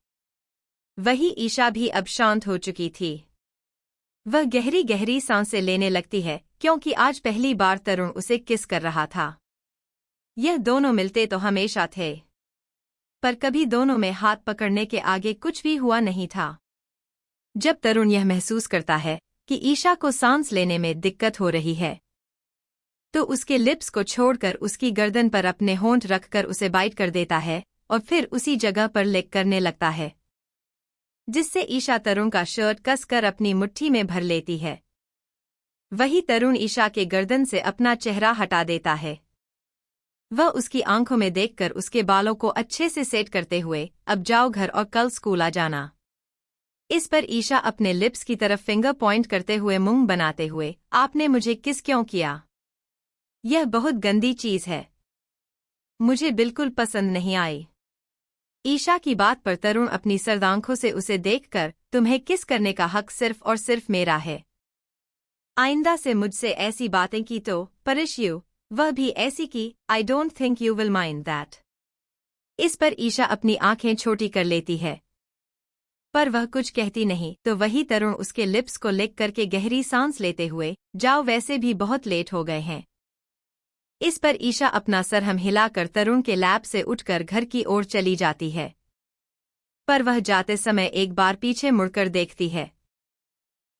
वही ईशा भी अब शांत हो चुकी थी। वह गहरी गहरी सांसें लेने लगती है, क्योंकि आज पहली बार तरुण उसे किस कर रहा था। यह दोनों मिलते तो हमेशा थे, पर कभी दोनों में हाथ पकड़ने के आगे कुछ भी हुआ नहीं था। जब तरुण यह महसूस करता है कि ईशा को सांस लेने में दिक्कत हो रही है, तो उसके लिप्स को छोड़कर उसकी गर्दन पर अपने होंठ रखकर उसे बाइट कर देता है और फिर उसी जगह पर लिक करने लगता है, जिससे ईशा तरुण का शर्ट कसकर अपनी मुट्ठी में भर लेती है। वही तरुण ईशा के गर्दन से अपना चेहरा हटा देता है। वह उसकी आंखों में देखकर उसके बालों को अच्छे से सेट करते हुए, अब जाओ घर और कल स्कूल आ जाना। इस पर ईशा अपने लिप्स की तरफ फिंगर पॉइंट करते हुए मुंह बनाते हुए, आपने मुझे किस क्यों किया? यह बहुत गंदी चीज है, मुझे बिल्कुल पसंद नहीं आई। ईशा की बात पर तरुण अपनी सर्द आंखों से उसे देखकर, तुम्हें किस करने का हक सिर्फ और सिर्फ मेरा है। आइंदा से मुझसे ऐसी बातें की तो परिश यू, वह भी ऐसी की, I don't think you will mind that. इस पर ईशा अपनी आंखें छोटी कर लेती है, पर वह कुछ कहती नहीं, तो वही तरुण उसके लिप्स को लिक करके गहरी सांस लेते हुए, जाओ वैसे भी बहुत लेट हो गए हैं। इस पर ईशा अपना सर हम हिलाकर तरुण के लैब से उठकर घर की ओर चली जाती है, पर वह जाते समय एक बार पीछे मुड़कर देखती है,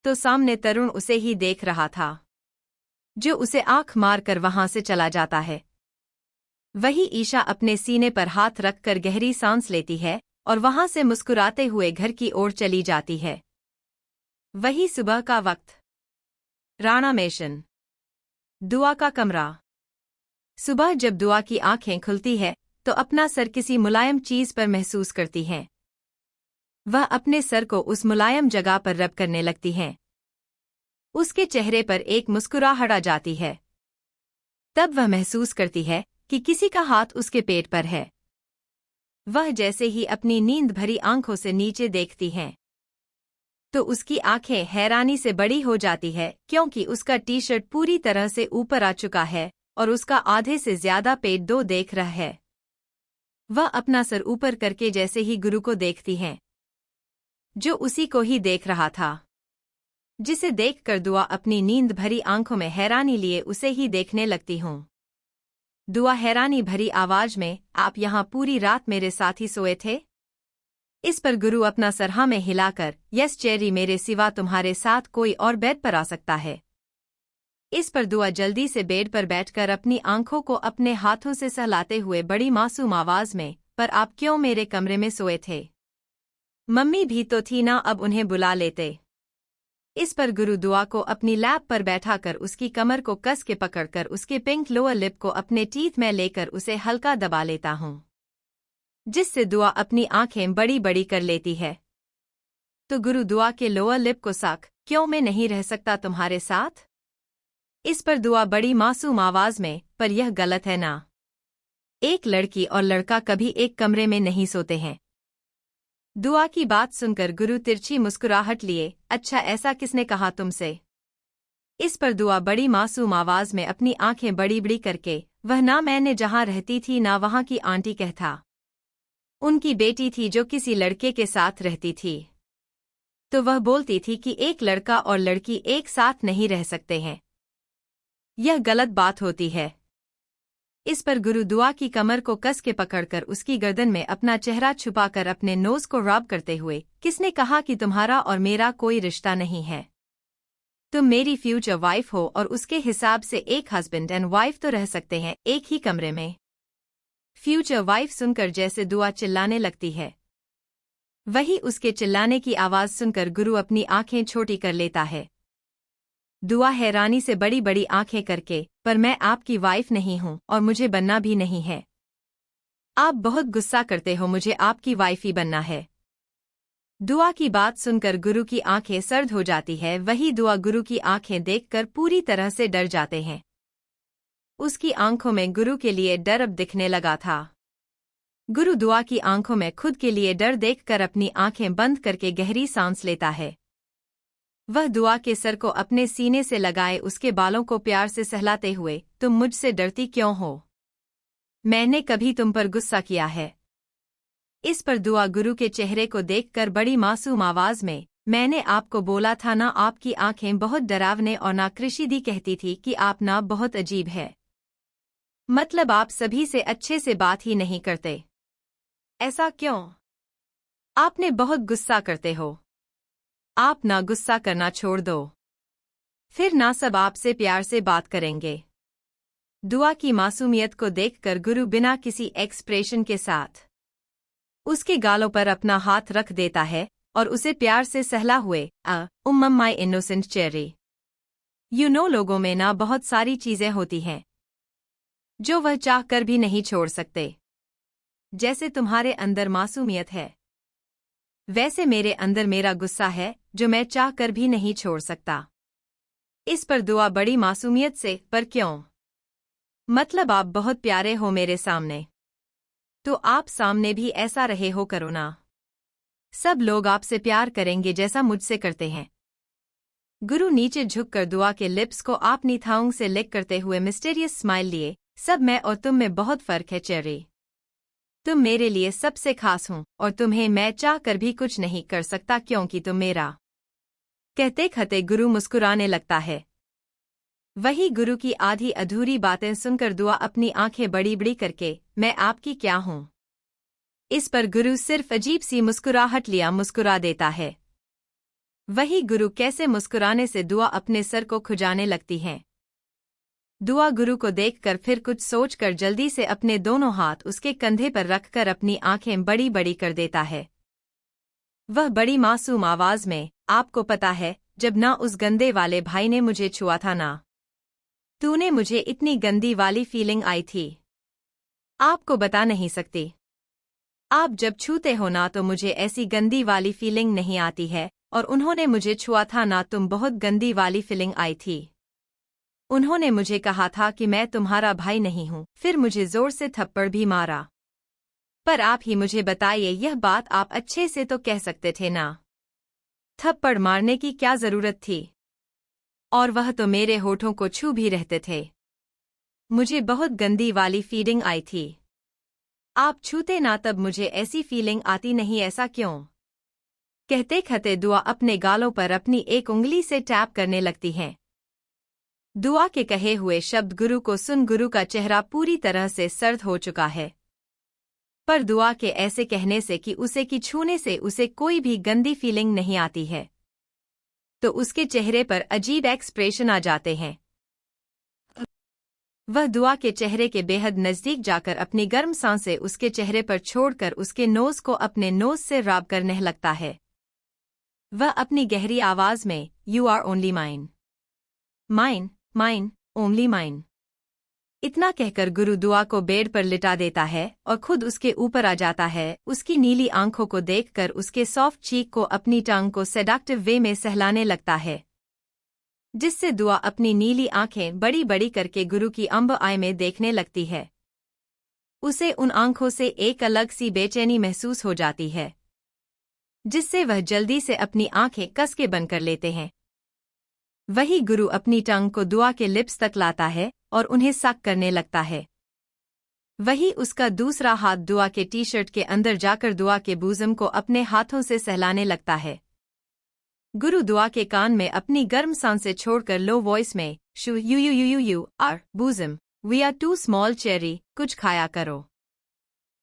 तो सामने तरुण उसे ही देख रहा था, जो उसे आंख मारकर वहां से चला जाता है। वही ईशा अपने सीने पर हाथ रखकर गहरी सांस लेती है और वहां से मुस्कुराते हुए घर की ओर चली जाती है। वही सुबह का वक्त। राणा मेशन। दुआ का कमरा। सुबह जब दुआ की आंखें खुलती है तो अपना सर किसी मुलायम चीज पर महसूस करती हैं। वह अपने सर को उस मुलायम जगह पर रब करने लगती हैं। उसके चेहरे पर एक मुस्कुराहट आ जाती है। तब वह महसूस करती है कि किसी का हाथ उसके पेट पर है। वह जैसे ही अपनी नींद भरी आंखों से नीचे देखती हैं, तो उसकी आंखें हैरानी से बड़ी हो जाती है, क्योंकि उसका टी शर्ट पूरी तरह से ऊपर आ चुका है और उसका आधे से ज्यादा पेट दो देख रहा है। वह अपना सर ऊपर करके जैसे ही गुरु को देखती हैं, जो उसी को ही देख रहा था, जिसे देखकर दुआ अपनी नींद भरी आंखों में हैरानी लिए उसे ही देखने लगती हूँ। दुआ हैरानी भरी आवाज में, आप यहाँ पूरी रात मेरे साथ ही सोए थे? इस पर गुरु अपना सरहा में हिलाकर, यस चेरी, मेरे सिवा तुम्हारे साथ कोई और बेड पर आ सकता है। इस पर दुआ जल्दी से बेड पर बैठकर अपनी आंखों को अपने हाथों से सहलाते हुए बड़ी मासूम आवाज में, पर आप क्यों मेरे कमरे में सोए थे? मम्मी भी तो थी ना, अब उन्हें बुला लेते। इस पर गुरु दुआ को अपनी लैप पर बैठाकर उसकी कमर को कस के पकड़कर उसके पिंक लोअर लिप को अपने टीथ में लेकर उसे हल्का दबा लेता हूँ, जिससे दुआ अपनी आंखें बड़ी बड़ी कर लेती है। तो गुरु दुआ के लोअर लिप को साख, क्यों मैं नहीं रह सकता तुम्हारे साथ? इस पर दुआ बड़ी मासूम आवाज में, पर यह गलत है ना। एक लड़की और लड़का कभी एक कमरे में नहीं सोते हैं। दुआ की बात सुनकर गुरु तिरछी मुस्कुराहट लिए, अच्छा ऐसा किसने कहा तुमसे? इस पर दुआ बड़ी मासूम आवाज में अपनी आंखें बड़ी बड़ी करके, वह ना मैंने जहां रहती थी ना वहां की आंटी कहता। उनकी बेटी थी जो किसी लड़के के साथ रहती थी। तो वह बोलती थी कि एक लड़का और लड़की एक साथ नहीं रह सकते हैं। यह गलत बात होती है। इस पर गुरु दुआ की कमर को कस के पकड़कर उसकी गर्दन में अपना चेहरा छुपाकर अपने नोज को रब करते हुए, किसने कहा कि तुम्हारा और मेरा कोई रिश्ता नहीं है? तुम मेरी फ्यूचर वाइफ हो और उसके हिसाब से एक हस्बैंड एंड वाइफ तो रह सकते हैं एक ही कमरे में। फ्यूचर वाइफ सुनकर जैसे दुआ चिल्लाने लगती है। वही उसके चिल्लाने की आवाज सुनकर गुरु अपनी आंखें छोटी कर लेता है। दुआ हैरानी से बड़ी बड़ी आंखें करके, पर मैं आपकी वाइफ नहीं हूं और मुझे बनना भी नहीं है। आप बहुत गुस्सा करते हो, मुझे आपकी वाइफ ही बनना है। दुआ की बात सुनकर गुरु की आंखें सर्द हो जाती है। वही दुआ गुरु की आंखें देखकर पूरी तरह से डर जाते हैं। उसकी आंखों में गुरु के लिए डर अब दिखने लगा था। गुरु दुआ की आंखों में खुद के लिए डर देखकर अपनी आंखें बंद करके गहरी सांस लेता है। वह दुआ के सर को अपने सीने से लगाए उसके बालों को प्यार से सहलाते हुए, तुम मुझसे डरती क्यों हो? मैंने कभी तुम पर गुस्सा किया है? इस पर दुआ गुरु के चेहरे को देखकर बड़ी मासूम आवाज में, मैंने आपको बोला था ना, आपकी आंखें बहुत डरावने और नाकृशिदी कहती थी कि आप ना बहुत अजीब है। मतलब आप सभी से अच्छे से बात ही नहीं करते। ऐसा क्यों? आपने बहुत गुस्सा करते हो। आप ना गुस्सा करना छोड़ दो, फिर ना सब आपसे प्यार से बात करेंगे। दुआ की मासूमियत को देखकर गुरु बिना किसी एक्सप्रेशन के साथ उसके गालों पर अपना हाथ रख देता है और उसे प्यार से सहला हुए माय इनोसेंट चेरी। लोगों में ना बहुत सारी चीजें होती हैं जो वह चाह कर भी नहीं छोड़ सकते। जैसे तुम्हारे अंदर मासूमियत है, वैसे मेरे अंदर मेरा गुस्सा है जो मैं चाह कर भी नहीं छोड़ सकता। इस पर दुआ बड़ी मासूमियत से, पर क्यों? मतलब आप बहुत प्यारे हो मेरे सामने, तो आप सामने भी ऐसा रहे हो करो ना। सब लोग आपसे प्यार करेंगे जैसा मुझसे करते हैं। गुरु नीचे झुककर दुआ के लिप्स को अपनी थाउंग से लिक करते हुए मिस्टीरियस स्माइल लिए। सब मैं और तुम में बहुत फर्क है चेरी। तुम मेरे लिए सबसे खास हो और तुम्हें मैं चाह कर भी कुछ नहीं कर सकता क्योंकि तुम मेरा। कहते कहते गुरु मुस्कुराने लगता है। वही गुरु की आधी अधूरी बातें सुनकर दुआ अपनी आंखें बड़ी बड़ी करके, मैं आपकी क्या हूं? इस पर गुरु सिर्फ अजीब सी मुस्कुराहट लिया मुस्कुरा देता है। वही गुरु कैसे मुस्कुराने से दुआ अपने सर को खुजाने लगती हैं। दुआ गुरु को देखकर फिर कुछ सोचकर जल्दी से अपने दोनों हाथ उसके कंधे पर रखकर अपनी आंखें बड़ी बड़ी कर देता है। वह बड़ी मासूम आवाज में, आपको पता है, जब ना उस गंदे वाले भाई ने मुझे छुआ था ना, तूने मुझे इतनी गंदी वाली फीलिंग आई थी, आपको बता नहीं सकती। आप जब छूते हो ना तो मुझे ऐसी गंदी वाली फीलिंग नहीं आती है, और उन्होंने मुझे छुआ था ना, तुम बहुत गंदी वाली फीलिंग आई थी। उन्होंने मुझे कहा था कि मैं तुम्हारा भाई नहीं हूं, फिर मुझे जोर से थप्पड़ भी मारा। पर आप ही मुझे बताइए, यह बात आप अच्छे से तो कह सकते थे ना, थप्पड़ मारने की क्या जरूरत थी? और वह तो मेरे होठों को छू भी रहते थे। मुझे बहुत गंदी वाली फीलिंग आई थी। आप छूते ना तब मुझे ऐसी फीलिंग आती नहीं, ऐसा क्यों? कहते कहते दुआ अपने गालों पर अपनी एक उंगली से टैप करने लगती हैं। दुआ के कहे हुए शब्द गुरु को सुन गुरु का चेहरा पूरी तरह से सर्द हो चुका है। पर दुआ के ऐसे कहने से कि उसे की छूने से उसे कोई भी गंदी फीलिंग नहीं आती है, तो उसके चेहरे पर अजीब एक्सप्रेशन आ जाते हैं। वह दुआ के चेहरे के बेहद नजदीक जाकर अपनी गर्म सांसें उसके चेहरे पर छोड़कर उसके नोज को अपने नोज से रब करने लगता है। वह अपनी गहरी आवाज में, you are only mine, mine, mine, only mine, इतना कहकर गुरु दुआ को बेड पर लिटा देता है और खुद उसके ऊपर आ जाता है। उसकी नीली आंखों को देखकर उसके सॉफ्ट चीक को अपनी टांग को सेडक्टिव वे में सहलाने लगता है, जिससे दुआ अपनी नीली आंखें बड़ी बड़ी करके गुरु की अंब आय में देखने लगती है। उसे उन आंखों से एक अलग सी बेचैनी महसूस हो जाती है, जिससे वह जल्दी से अपनी आंखें कस के बंद कर लेते हैं। वही गुरु अपनी टंग को दुआ के लिप्स तक लाता है और उन्हें सक करने लगता है। वही उसका दूसरा हाथ दुआ के टी शर्ट के अंदर जाकर दुआ के बूज़म को अपने हाथों से सहलाने लगता है। गुरु दुआ के कान में अपनी गर्म सांसें छोड़कर लो वॉइस में, शू you you you you you are bosom, we are too small cherry, कुछ खाया करो।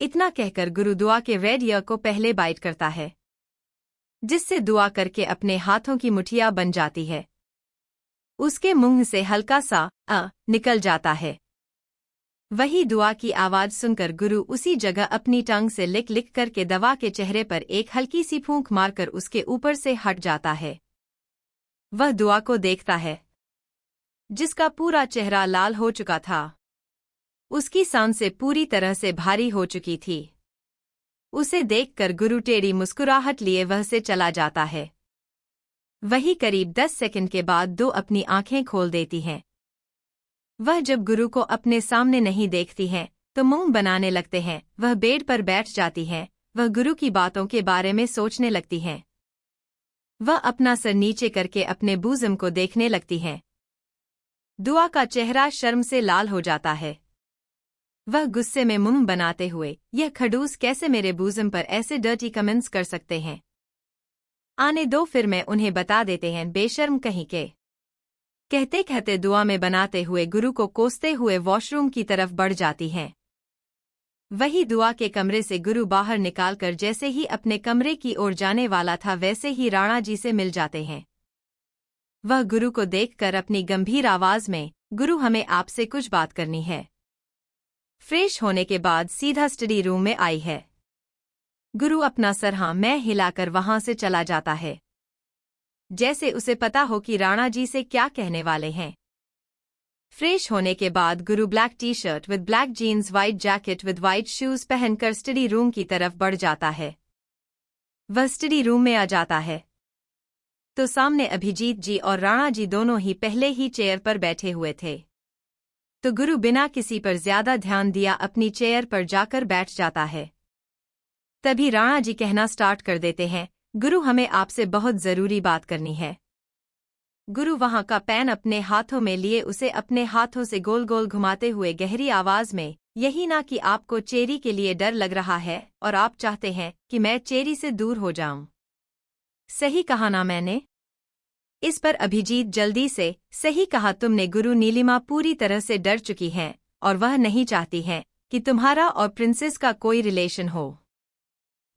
इतना कहकर गुरु दुआ के रेड ईयर को पहले बाइट करता है, जिससे दुआ करके अपने हाथों की मुठिया बन जाती है। उसके मुंह से हल्का सा निकल जाता है। वही दुआ की आवाज सुनकर गुरु उसी जगह अपनी टंग से लिक लिक करके दवा के चेहरे पर एक हल्की सी फूंक मारकर उसके ऊपर से हट जाता है। वह दुआ को देखता है, जिसका पूरा चेहरा लाल हो चुका था। उसकी सांसें पूरी तरह से भारी हो चुकी थी। उसे देखकर गुरु टेढ़ी मुस्कुराहट लिए वह से चला जाता है। वही करीब 10 सेकंड के बाद दो अपनी आंखें खोल देती हैं। वह जब गुरु को अपने सामने नहीं देखती हैं तो मुंह बनाने लगते हैं। वह बेड पर बैठ जाती हैं। वह गुरु की बातों के बारे में सोचने लगती हैं। वह अपना सर नीचे करके अपने बूज़म को देखने लगती हैं। दुआ का चेहरा शर्म से लाल हो जाता है। वह गुस्से में मुंह बनाते हुए, यह खड़ूस कैसे मेरे बूज़म पर ऐसे डर्टी कमेंट्स कर सकते हैं? आने दो, फिर मैं उन्हें बता देते हैं, बेशर्म कहीं के। कहते कहते दुआ में बनाते हुए गुरु को कोसते हुए वॉशरूम की तरफ बढ़ जाती हैं। वही दुआ के कमरे से गुरु बाहर निकालकर जैसे ही अपने कमरे की ओर जाने वाला था वैसे ही राणा जी से मिल जाते हैं। वह गुरु को देखकर अपनी गंभीर आवाज में, गुरु हमें आपसे कुछ बात करनी है। फ्रेश होने के बाद सीधा स्टडी रूम में आई है। गुरु अपना सर हाँ मैं हिलाकर वहां से चला जाता है, जैसे उसे पता हो कि राणा जी से क्या कहने वाले हैं। फ्रेश होने के बाद Guru black T shirt with black jeans white jacket with white shoes पहनकर स्टडी रूम की तरफ बढ़ जाता है। वह स्टडी रूम में आ जाता है तो सामने अभिजीत जी और राणा जी दोनों ही पहले ही चेयर पर बैठे हुए थे। तो गुरु बिना किसी पर ज्यादा ध्यान दिया अपनी चेयर पर जाकर बैठ जाता है। तभी राणा जी कहना स्टार्ट कर देते हैं, गुरु हमें आपसे बहुत जरूरी बात करनी है। गुरु वहां का पेन अपने हाथों में लिए उसे अपने हाथों से गोल गोल घुमाते हुए गहरी आवाज में, यही ना कि आपको चेरी के लिए डर लग रहा है और आप चाहते हैं कि मैं चेरी से दूर हो जाऊं। सही कहा ना मैंने? इस पर अभिजीत जल्दी से, सही कहा तुमने गुरु, नीलिमा पूरी तरह से डर चुकी है और वह नहीं चाहती है कि तुम्हारा और प्रिंसेस का कोई रिलेशन हो।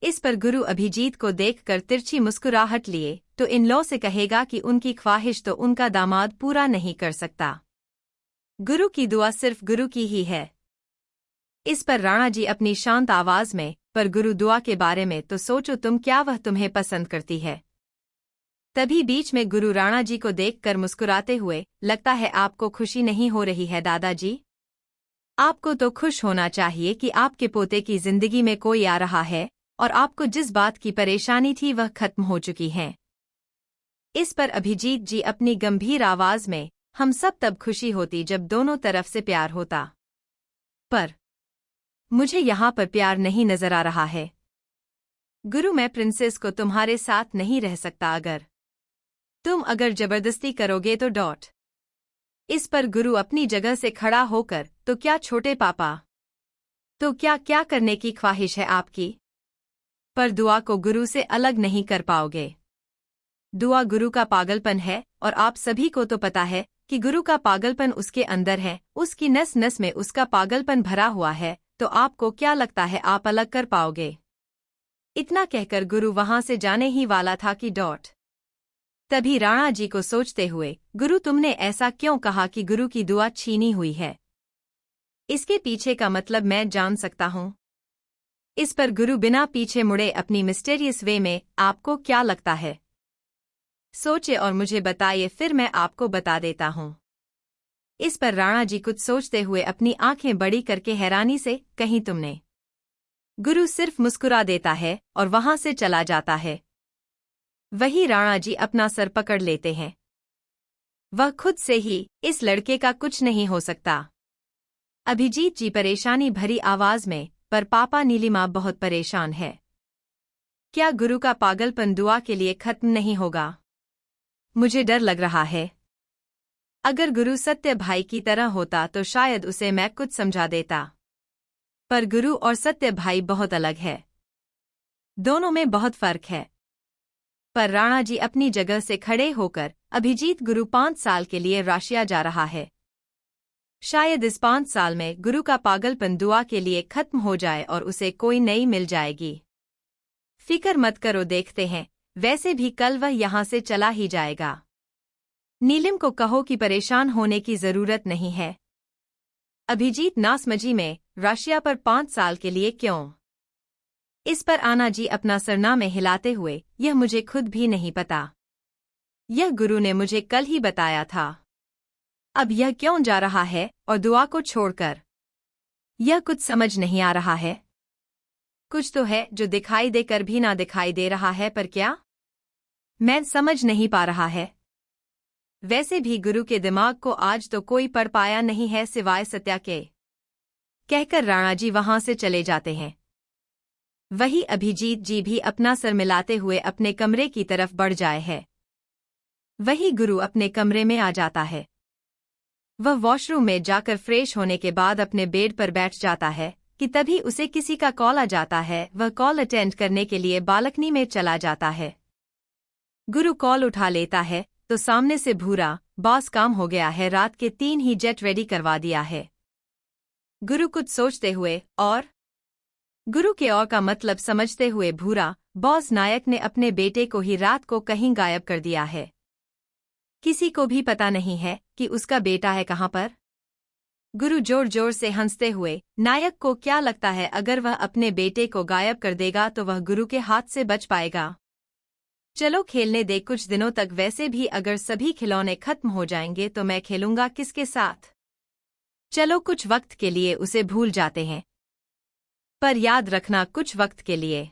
इस पर गुरु अभिजीत को देखकर तिरछी मुस्कुराहट लिए तो इन लॉ से कहेगा कि उनकी ख्वाहिश तो उनका दामाद पूरा नहीं कर सकता। गुरु की दुआ सिर्फ गुरु की ही है। इस पर राणा जी अपनी शांत आवाज में, पर गुरु दुआ के बारे में तो सोचो तुम, क्या वह तुम्हें पसंद करती है? तभी बीच में गुरु राणा जी को देखकर मुस्कुराते हुए, लगता है आपको खुशी नहीं हो रही है दादाजी? आपको तो खुश होना चाहिए कि आपके पोते की जिंदगी में कोई आ रहा है और आपको जिस बात की परेशानी थी वह खत्म हो चुकी है। इस पर अभिजीत जी अपनी गंभीर आवाज में, हम सब तब खुशी होती जब दोनों तरफ से प्यार होता, पर मुझे यहाँ पर प्यार नहीं नजर आ रहा है। गुरु मैं प्रिंसेस को तुम्हारे साथ नहीं रह सकता, अगर जबरदस्ती करोगे तो डॉट। इस पर गुरु अपनी जगह से खड़ा होकर, तो क्या छोटे पापा, तो क्या क्या करने की ख्वाहिश है आपकी? पर दुआ को गुरु से अलग नहीं कर पाओगे। दुआ गुरु का पागलपन है और आप सभी को तो पता है कि गुरु का पागलपन उसके अंदर है, उसकी नस नस में उसका पागलपन भरा हुआ है, तो आपको क्या लगता है आप अलग कर पाओगे? इतना कहकर गुरु वहां से जाने ही वाला था कि डॉट। तभी राणा जी को सोचते हुए, गुरु तुमने ऐसा क्यों कहा कि गुरु की दुआ छीनी हुई है? इसके पीछे का मतलब मैं जान सकता हूं। इस पर गुरु बिना पीछे मुड़े अपनी मिस्टीरियस वे में, आपको क्या लगता है? सोचे और मुझे बताइए, फिर मैं आपको बता देता हूं। इस पर राणा जी कुछ सोचते हुए अपनी आंखें बड़ी करके हैरानी से, कहीं तुमने? गुरु सिर्फ मुस्कुरा देता है और वहां से चला जाता है। वही राणा जी अपना सर पकड़ लेते हैं। वह खुद से ही, इस लड़के का कुछ नहीं हो सकता। अभिजीत जी परेशानी भरी आवाज में, पर पापा नीलिमा बहुत परेशान है। क्या गुरु का पागलपन दुआ के लिए खत्म नहीं होगा? मुझे डर लग रहा है। अगर गुरु सत्य भाई की तरह होता तो शायद उसे मैं कुछ समझा देता, पर गुरु और सत्य भाई बहुत अलग है। दोनों में बहुत फर्क है। पर राणा जी अपनी जगह से खड़े होकर, अभिजीत गुरु 5 साल के लिए रशिया जा रहा है। शायद इस 5 साल में गुरु का पागलपन दुआ के लिए खत्म हो जाए और उसे कोई नई मिल जाएगी। फिक्र मत करो, देखते हैं, वैसे भी कल वह यहाँ से चला ही जाएगा। नीलिम को कहो कि परेशान होने की जरूरत नहीं है। अभिजीत नासमझी में, रशिया पर 5 साल के लिए क्यों? इस पर आना जी अपना सरना में हिलाते हुए, यह मुझे खुद भी नहीं पता। यह गुरु ने मुझे कल ही बताया था। अब यह क्यों जा रहा है और दुआ को छोड़कर? यह कुछ समझ नहीं आ रहा है। कुछ तो है जो दिखाई देकर भी ना दिखाई दे रहा है, पर क्या? मैं समझ नहीं पा रहा है। वैसे भी गुरु के दिमाग को आज तो कोई पढ़ पाया नहीं है सिवाय सत्या के। कहकर राणा जी वहां से चले जाते हैं। वही अभिजीत जी भी अपना सर मिलाते हुए अपने कमरे की तरफ बढ़ जाए है। वही गुरु अपने कमरे में आ जाता है। वह वॉशरूम में जाकर फ्रेश होने के बाद अपने बेड पर बैठ जाता है कि तभी उसे किसी का कॉल आ जाता है। वह कॉल अटेंड करने के लिए बालकनी में चला जाता है। गुरु कॉल उठा लेता है तो सामने से भूरा, बॉस काम हो गया है, रात के 3 ही जेट रेडी करवा दिया है। गुरु कुछ सोचते हुए, और गुरु के और का मतलब समझते हुए भूरा बॉस नायक ने अपने बेटे को ही रात को कहीं गायब कर दिया है। किसी को भी पता नहीं है कि उसका बेटा है कहाँ पर। गुरु जोर जोर से हंसते हुए, नायक को क्या लगता है अगर वह अपने बेटे को गायब कर देगा तो वह गुरु के हाथ से बच पाएगा। चलो खेलने दे कुछ दिनों तक, वैसे भी अगर सभी खिलौने खत्म हो जाएंगे तो मैं खेलूंगा किसके साथ। चलो कुछ वक्त के लिए उसे भूल जाते हैं, पर याद रखना कुछ वक्त के लिए।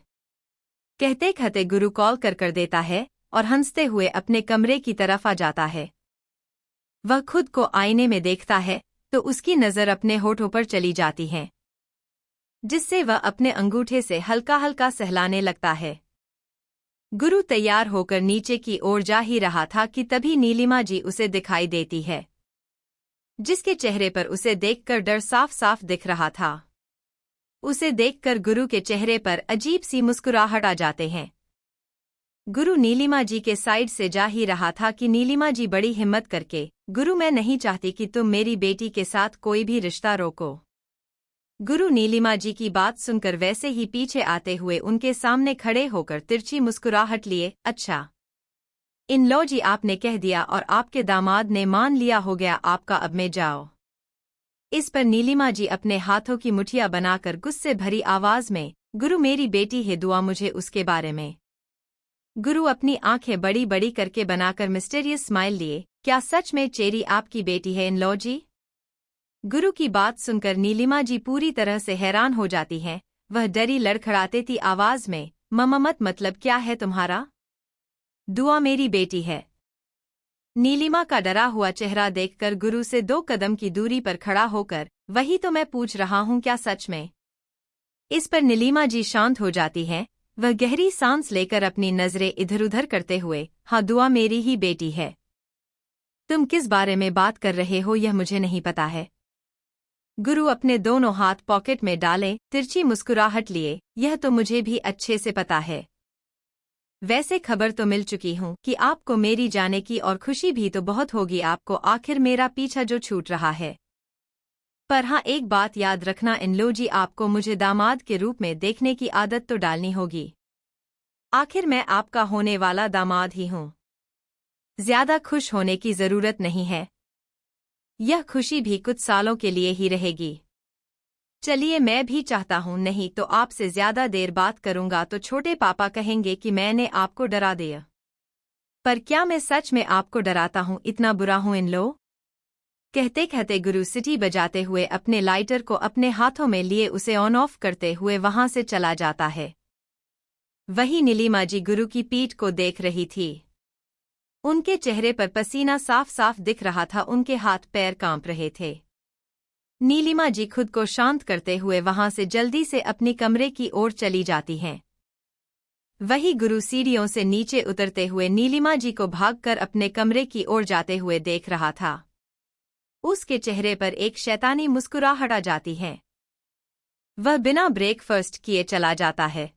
कहते कहते गुरु कॉल कर देता है और हंसते हुए अपने कमरे की तरफ आ जाता है। वह खुद को आईने में देखता है तो उसकी नज़र अपने होठों पर चली जाती है, जिससे वह अपने अंगूठे से हल्का हल्का सहलाने लगता है। गुरु तैयार होकर नीचे की ओर जा ही रहा था कि तभी नीलिमा जी उसे दिखाई देती है, जिसके चेहरे पर उसे देखकर डर साफ साफ दिख रहा था। उसे देखकर गुरु के चेहरे पर अजीब सी मुस्कुराहट आ जाते हैं। गुरु नीलिमा जी के साइड से जा ही रहा था कि नीलिमा जी बड़ी हिम्मत करके, गुरु मैं नहीं चाहती कि तुम मेरी बेटी के साथ कोई भी रिश्ता रोको। गुरु नीलिमा जी की बात सुनकर वैसे ही पीछे आते हुए उनके सामने खड़े होकर तिरछी मुस्कुराहट लिए, अच्छा इन लो जी आपने कह दिया और आपके दामाद ने मान लिया, हो गया आपका, अब मैं जाओ। इस पर नीलिमा जी अपने हाथों की मुठिया बनाकर गुस्से भरी आवाज में, गुरु मेरी बेटी है, दुआ मुझे उसके बारे में। गुरु अपनी आंखें बड़ी बड़ी करके बनाकर मिस्टीरियस स्माइल लिए, क्या सच में चेरी आपकी बेटी है इन लो जी? गुरु की बात सुनकर नीलिमा जी पूरी तरह से हैरान हो जाती हैं। वह डरी लड़खड़ाती थी आवाज में, मम्मा मत, मतलब क्या है तुम्हारा? दुआ मेरी बेटी है। नीलिमा का डरा हुआ चेहरा देखकर गुरु से 2 कदम की दूरी पर खड़ा होकर, वही तो मैं पूछ रहा हूँ, क्या सच में? इस पर नीलिमा जी शांत हो जाती हैं। वह गहरी सांस लेकर अपनी नजरें इधर उधर करते हुए, हाँ दुआ मेरी ही बेटी है। तुम किस बारे में बात कर रहे हो यह मुझे नहीं पता है। गुरु अपने दोनों हाथ पॉकेट में डाले तिरछी मुस्कुराहट लिए, यह तो मुझे भी अच्छे से पता है। वैसे खबर तो मिल चुकी हूँ कि आपको मेरी जाने की, और खुशी भी तो बहुत होगी आपको, आखिर मेरा पीछा जो छूट रहा है। पर हाँ एक बात याद रखना इन लो जी, आपको मुझे दामाद के रूप में देखने की आदत तो डालनी होगी। आखिर मैं आपका होने वाला दामाद ही हूँ। ज्यादा खुश होने की जरूरत नहीं है, यह खुशी भी कुछ सालों के लिए ही रहेगी। चलिए मैं भी चाहता हूँ, नहीं तो आपसे ज्यादा देर बात करूंगा तो छोटे पापा कहेंगे कि मैंने आपको डरा दिया। पर क्या मैं सच में आपको डराता हूँ, इतना बुरा हूँ इन लो? कहते कहते गुरु सिटी बजाते हुए अपने लाइटर को अपने हाथों में लिए उसे ऑन ऑफ करते हुए वहां से चला जाता है। वही नीलिमा जी गुरु की पीठ को देख रही थी। उनके चेहरे पर पसीना साफ साफ दिख रहा था, उनके हाथ पैर कांप रहे थे। नीलिमा जी खुद को शांत करते हुए वहां से जल्दी से अपनी कमरे की ओर चली जाती हैं। वही गुरु सीढ़ियों से नीचे उतरते हुए नीलिमा जी को भागकर अपने कमरे की ओर जाते हुए देख रहा था। उसके चेहरे पर एक शैतानी मुस्कुराहट आ जाती है। वह बिना ब्रेकफास्ट किए चला जाता है।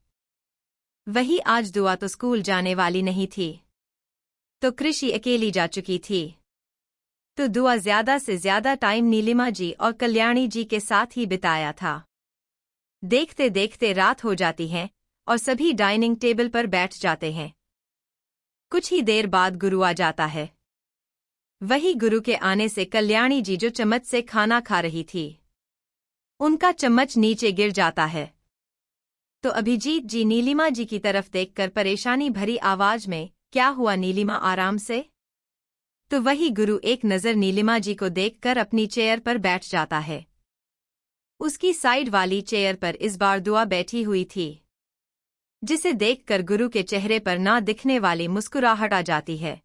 वही आज दुआ तो स्कूल जाने वाली नहीं थी, तो कृषि अकेली जा चुकी थी, तो दुआ ज्यादा से ज्यादा टाइम नीलिमा जी और कल्याणी जी के साथ ही बिताया था। देखते देखते रात हो जाती है और सभी डाइनिंग टेबल पर बैठ जाते हैं। कुछ ही देर बाद गुरु आ जाता है। वही गुरु के आने से कल्याणी जी जो चम्मच से खाना खा रही थी, उनका चम्मच नीचे गिर जाता है। तो अभिजीत जी नीलिमा जी की तरफ देखकर परेशानी भरी आवाज में, क्या हुआ नीलिमा, आराम से? तो वही गुरु एक नज़र नीलिमा जी को देखकर अपनी चेयर पर बैठ जाता है। उसकी साइड वाली चेयर पर इस बार दुआ बैठी हुई थी, जिसे देखकर गुरु के चेहरे पर ना दिखने वाली मुस्कुराहट आ जाती है।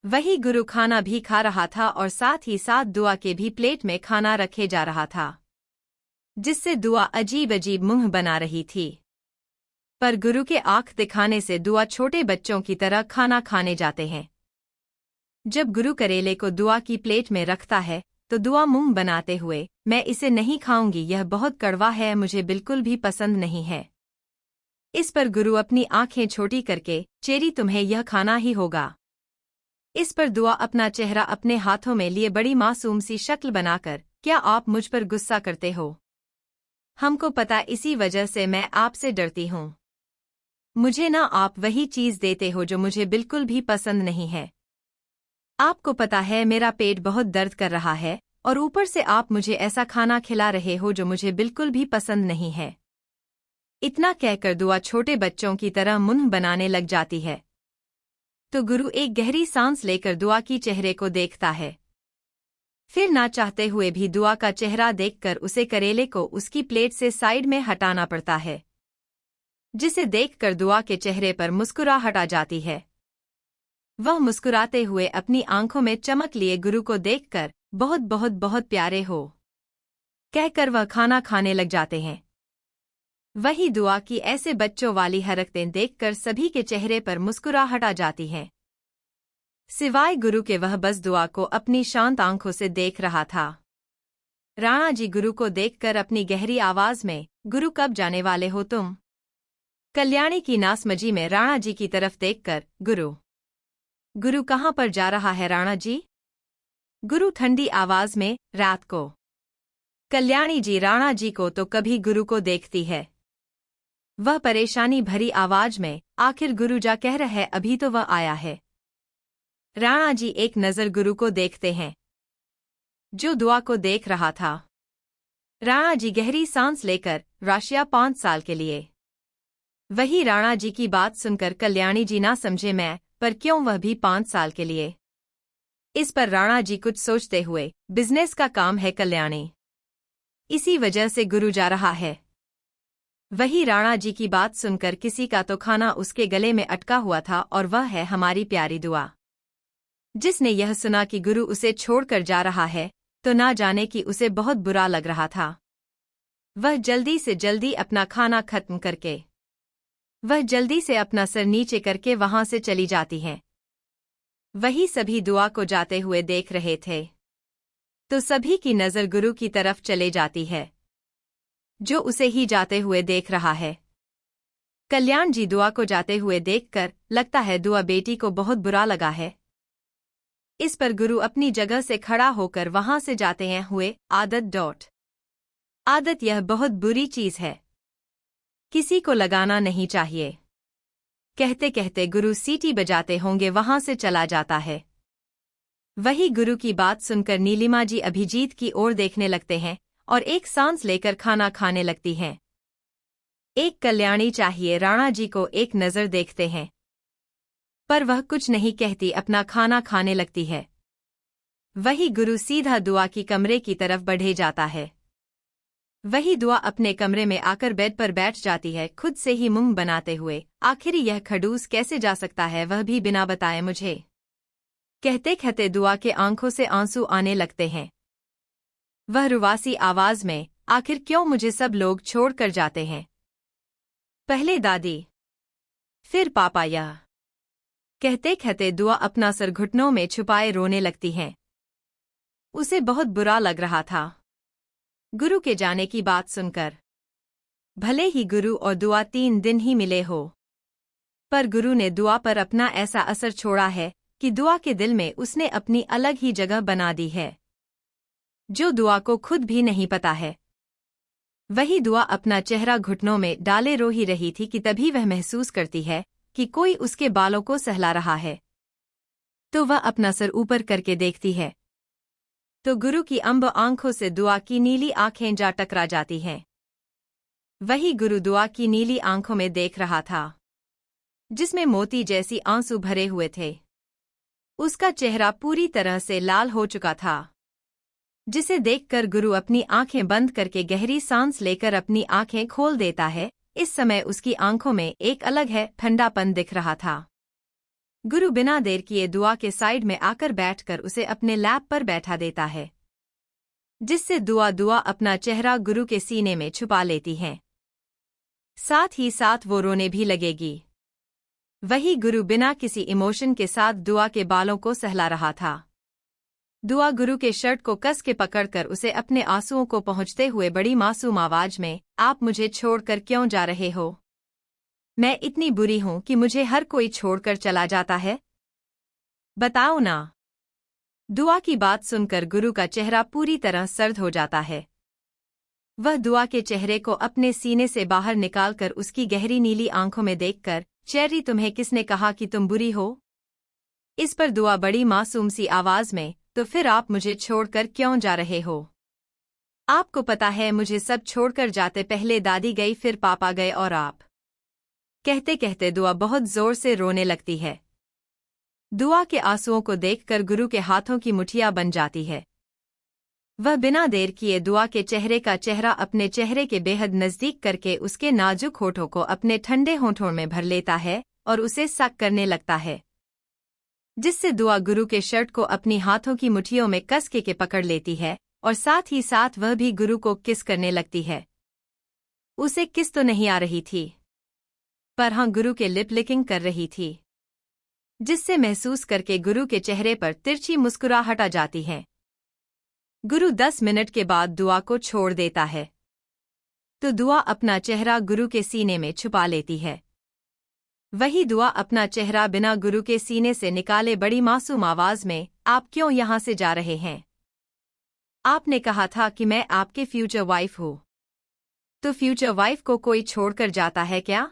वही गुरु खाना भी खा रहा था और साथ ही साथ दुआ के भी प्लेट में खाना रखे जा रहा था, जिससे दुआ अजीब अजीब मुंह बना रही थी। पर गुरु के आंख दिखाने से दुआ छोटे बच्चों की तरह खाना खाने जाते हैं। जब गुरु करेले को दुआ की प्लेट में रखता है तो दुआ मुंह बनाते हुए, मैं इसे नहीं खाऊंगी, यह बहुत कड़वा है, मुझे बिल्कुल भी पसंद नहीं है। इस पर गुरु अपनी आंखें छोटी करके, चेरी तुम्हें यह खाना ही होगा। इस पर दुआ अपना चेहरा अपने हाथों में लिए बड़ी मासूम सी शक्ल बनाकर, क्या आप मुझ पर गुस्सा करते हो? हमको पता, इसी वजह से मैं आपसे डरती हूँ। मुझे ना आप वही चीज़ देते हो जो मुझे बिल्कुल भी पसंद नहीं है। आपको पता है मेरा पेट बहुत दर्द कर रहा है और ऊपर से आप मुझे ऐसा खाना खिला रहे हो जो मुझे बिल्कुल भी पसंद नहीं है। इतना कहकर दुआ छोटे बच्चों की तरह मुंह बनाने लग जाती है। तो गुरु एक गहरी सांस लेकर दुआ की चेहरे को देखता है। फिर ना चाहते हुए भी दुआ का चेहरा देखकर उसे करेले को उसकी प्लेट से साइड में हटाना पड़ता है, जिसे देखकर दुआ के चेहरे पर मुस्कुराहट आ जाती है। वह मुस्कुराते हुए अपनी आंखों में चमक लिए गुरु को देखकर बहुत बहुत बहुत प्यारे हो कहकर वह खाना खाने लग जाते हैं। वही दुआ की ऐसे बच्चों वाली हरकतें देखकर सभी के चेहरे पर मुस्कुराहट आ जाती है, सिवाय गुरु के। वह बस दुआ को अपनी शांत आंखों से देख रहा था। राणा जी गुरु को देखकर अपनी गहरी आवाज में, गुरु कब जाने वाले हो तुम? कल्याणी की नासमझी में राणा जी की तरफ देखकर, गुरु कहाँ पर जा रहा है राणा जी? गुरु ठंडी आवाज में, रात को। कल्याणी जी राणा जी को तो कभी गुरु को देखती है। वह परेशानी भरी आवाज में, आखिर गुरु जा कह रहे हैं, अभी तो वह आया है। राणा जी एक नजर गुरु को देखते हैं, जो दुआ को देख रहा था। राणा जी गहरी सांस लेकर, राशिया 5 साल के लिए। वही राणा जी की बात सुनकर कल्याणी जी ना समझे, मैं पर क्यों, वह भी 5 साल के लिए? इस पर राणा जी कुछ सोचते हुए, बिजनेस का काम है कल्याणी, इसी वजह से गुरु जा रहा है। वही राणा जी की बात सुनकर किसी का तो खाना उसके गले में अटका हुआ था, और वह है हमारी प्यारी दुआ। जिसने यह सुना कि गुरु उसे छोड़कर जा रहा है, तो ना जाने कि उसे बहुत बुरा लग रहा था। वह जल्दी से जल्दी अपना खाना खत्म करके, वह जल्दी से अपना सर नीचे करके वहां से चली जाती हैं। वही सभी दुआ को जाते हुए देख रहे थे, तो सभी की नजर गुरु की तरफ चले जाती है, जो उसे ही जाते हुए देख रहा है। कल्याण जी दुआ को जाते हुए देखकर, लगता है दुआ बेटी को बहुत बुरा लगा है। इस पर गुरु अपनी जगह से खड़ा होकर वहां से जाते हैं हुए, आदत यह बहुत बुरी चीज है, किसी को लगाना नहीं चाहिए। कहते कहते गुरु सीटी बजाते होंगे वहां से चला जाता है। वही गुरु की बात सुनकर नीलिमा जी अभिजीत की ओर देखने लगते हैं और एक सांस लेकर खाना खाने लगती हैं। एक कल्याणी चाहिए राणा जी को एक नजर देखते हैं, पर वह कुछ नहीं कहती, अपना खाना खाने लगती है। वही गुरु सीधा दुआ की कमरे की तरफ बढ़े जाता है। वही दुआ अपने कमरे में आकर बेड पर बैठ जाती है, खुद से ही मुंह बनाते हुए, आखिर यह खड़ूस कैसे जा सकता है, वह भी बिना बताए मुझे। कहते कहते दुआ के आंखों से आंसू आने लगते हैं। वह रुवासी आवाज में, आखिर क्यों मुझे सब लोग छोड़कर जाते हैं? पहले दादी, फिर पापा। यह कहते कहते दुआ अपना सर घुटनों में छुपाए रोने लगती हैं। उसे बहुत बुरा लग रहा था गुरु के जाने की बात सुनकर। भले ही गुरु और दुआ 3 दिन ही मिले हो, पर गुरु ने दुआ पर अपना ऐसा असर छोड़ा है कि दुआ के दिल में उसने अपनी अलग ही जगह बना दी है, जो दुआ को खुद भी नहीं पता है। वही दुआ अपना चेहरा घुटनों में डाले रो ही रही थी कि तभी वह महसूस करती है कि कोई उसके बालों को सहला रहा है। तो वह अपना सर ऊपर करके देखती है, तो गुरु की अंब आंखों से दुआ की नीली आंखें जा टकरा जाती हैं। वही गुरु दुआ की नीली आंखों में देख रहा था, जिसमें मोती जैसी आंसू भरे हुए थे। उसका चेहरा पूरी तरह से लाल हो चुका था, जिसे देखकर गुरु अपनी आंखें बंद करके गहरी सांस लेकर अपनी आंखें खोल देता है। इस समय उसकी आंखों में एक अलग है ठंडापन दिख रहा था। गुरु बिना देर किए दुआ के साइड में आकर बैठकर उसे अपने लैप पर बैठा देता है, जिससे दुआ अपना चेहरा गुरु के सीने में छुपा लेती है। साथ ही साथ वो रोने भी लगेगी। वही गुरु बिना किसी इमोशन के साथ दुआ के बालों को सहला रहा था। दुआ गुरु के शर्ट को कस के पकड़कर उसे अपने आंसुओं को पहुंचते हुए बड़ी मासूम आवाज में, आप मुझे छोड़कर क्यों जा रहे हो? मैं इतनी बुरी हूं कि मुझे हर कोई छोड़कर चला जाता है? बताओ ना। दुआ की बात सुनकर गुरु का चेहरा पूरी तरह सर्द हो जाता है। वह दुआ के चेहरे को अपने सीने से बाहर निकालकर उसकी गहरी नीली आंखों में देखकर, चेरी तुम्हें किसने कहा कि तुम बुरी हो? इस पर दुआ बड़ी मासूम सी आवाज में, तो फिर आप मुझे छोड़कर क्यों जा रहे हो? आपको पता है मुझे सब छोड़कर जाते पहले दादी गई फिर पापा गए और आप। कहते कहते दुआ बहुत जोर से रोने लगती है। दुआ के आंसुओं को देखकर गुरु के हाथों की मुठिया बन जाती है। वह बिना देर किए दुआ के चेहरे का चेहरा अपने चेहरे के बेहद नजदीक करके उसके नाजुक होठों को अपने ठंडे होठों में भर लेता है और उसे सक करने लगता है, जिससे दुआ गुरु के शर्ट को अपनी हाथों की मुठियों में कस के पकड़ लेती है और साथ ही साथ वह भी गुरु को किस करने लगती है। उसे किस तो नहीं आ रही थी, पर हाँ गुरु के लिप लिकिंग कर रही थी, जिससे महसूस करके गुरु के चेहरे पर तिरछी मुस्कुराहट आ जाती है। गुरु 10 मिनट के बाद दुआ को छोड़ देता है, तो दुआ अपना चेहरा गुरु के सीने में छुपा लेती है। वही दुआ अपना चेहरा बिना गुरु के सीने से निकाले बड़ी मासूम आवाज में, आप क्यों यहाँ से जा रहे हैं? आपने कहा था कि मैं आपके फ्यूचर वाइफ हूँ, तो फ्यूचर वाइफ को कोई छोड़कर जाता है क्या?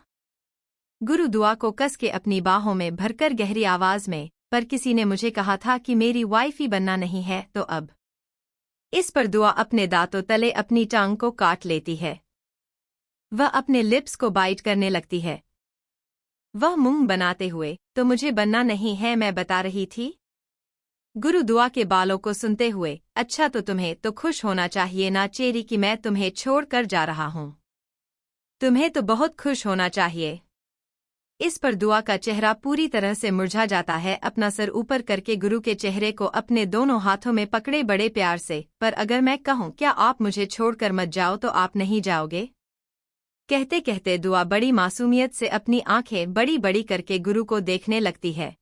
गुरु दुआ को कस के अपनी बाहों में भरकर गहरी आवाज में, पर किसी ने मुझे कहा था कि मेरी वाइफ ही बनना नहीं है, तो अब। इस पर दुआ अपने दांतों तले अपनी टांग को काट लेती है। वह अपने लिप्स को बाइट करने लगती है। वह मुंह बनाते हुए, तो मुझे बनना नहीं है मैं बता रही थी। गुरु दुआ के बालों को सुनते हुए, अच्छा तो तुम्हें तो खुश होना चाहिए ना चेरी कि मैं तुम्हें छोड़कर जा रहा हूँ। तुम्हें तो बहुत खुश होना चाहिए। इस पर दुआ का चेहरा पूरी तरह से मुरझा जाता है। अपना सर ऊपर करके गुरु के चेहरे को अपने दोनों हाथों में पकड़े बड़े प्यार से, पर अगर मैं कहूँ क्या आप मुझे छोड़कर मत जाओ तो आप नहीं जाओगे? कहते कहते दुआ बड़ी मासूमियत से अपनी आंखें बड़ी बड़ी करके गुरु को देखने लगती है।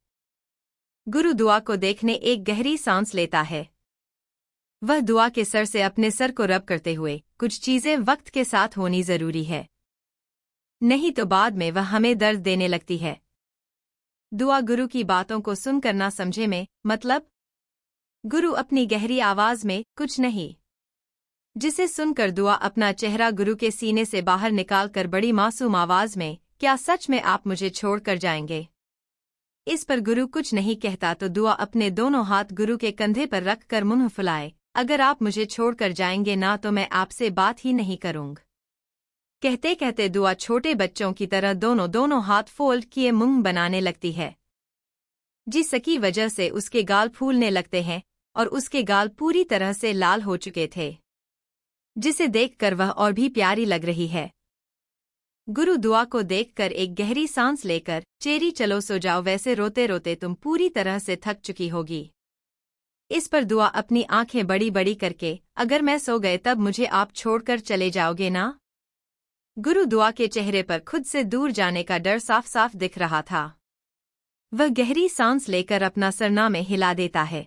गुरु दुआ को देखने एक गहरी सांस लेता है। वह दुआ के सर से अपने सर को रब करते हुए, कुछ चीजें वक्त के साथ होनी जरूरी है, नहीं तो बाद में वह हमें दर्द देने लगती है। दुआ गुरु की बातों को सुनकर ना समझे में, मतलब? गुरु अपनी गहरी आवाज में, कुछ नहीं, जिसे सुनकर दुआ अपना चेहरा गुरु के सीने से बाहर निकालकर बड़ी मासूम आवाज में, क्या सच में आप मुझे छोड़कर जाएंगे? इस पर गुरु कुछ नहीं कहता तो दुआ अपने दोनों हाथ गुरु के कंधे पर रखकर मुंह फुलाए, अगर आप मुझे छोड़कर जाएंगे ना तो मैं आपसे बात ही नहीं करूंगा। कहते कहते दुआ छोटे बच्चों की तरह दोनों हाथ फोल्ड किए मुंह बनाने लगती है, जिसकी वजह से उसके गाल फूलने लगते हैं और उसके गाल पूरी तरह से लाल हो चुके थे, जिसे देखकर वह और भी प्यारी लग रही है। गुरु दुआ को देखकर एक गहरी सांस लेकर, चेरी चलो सो जाओ, वैसे रोते रोते तुम पूरी तरह से थक चुकी होगी। इस पर दुआ अपनी आंखें बड़ी बड़ी करके, अगर मैं सो गए तब मुझे आप छोड़कर चले जाओगे ना? गुरु दुआ के चेहरे पर खुद से दूर जाने का डर साफ साफ दिख रहा था। वह गहरी सांस लेकर अपना सरना में हिला देता है,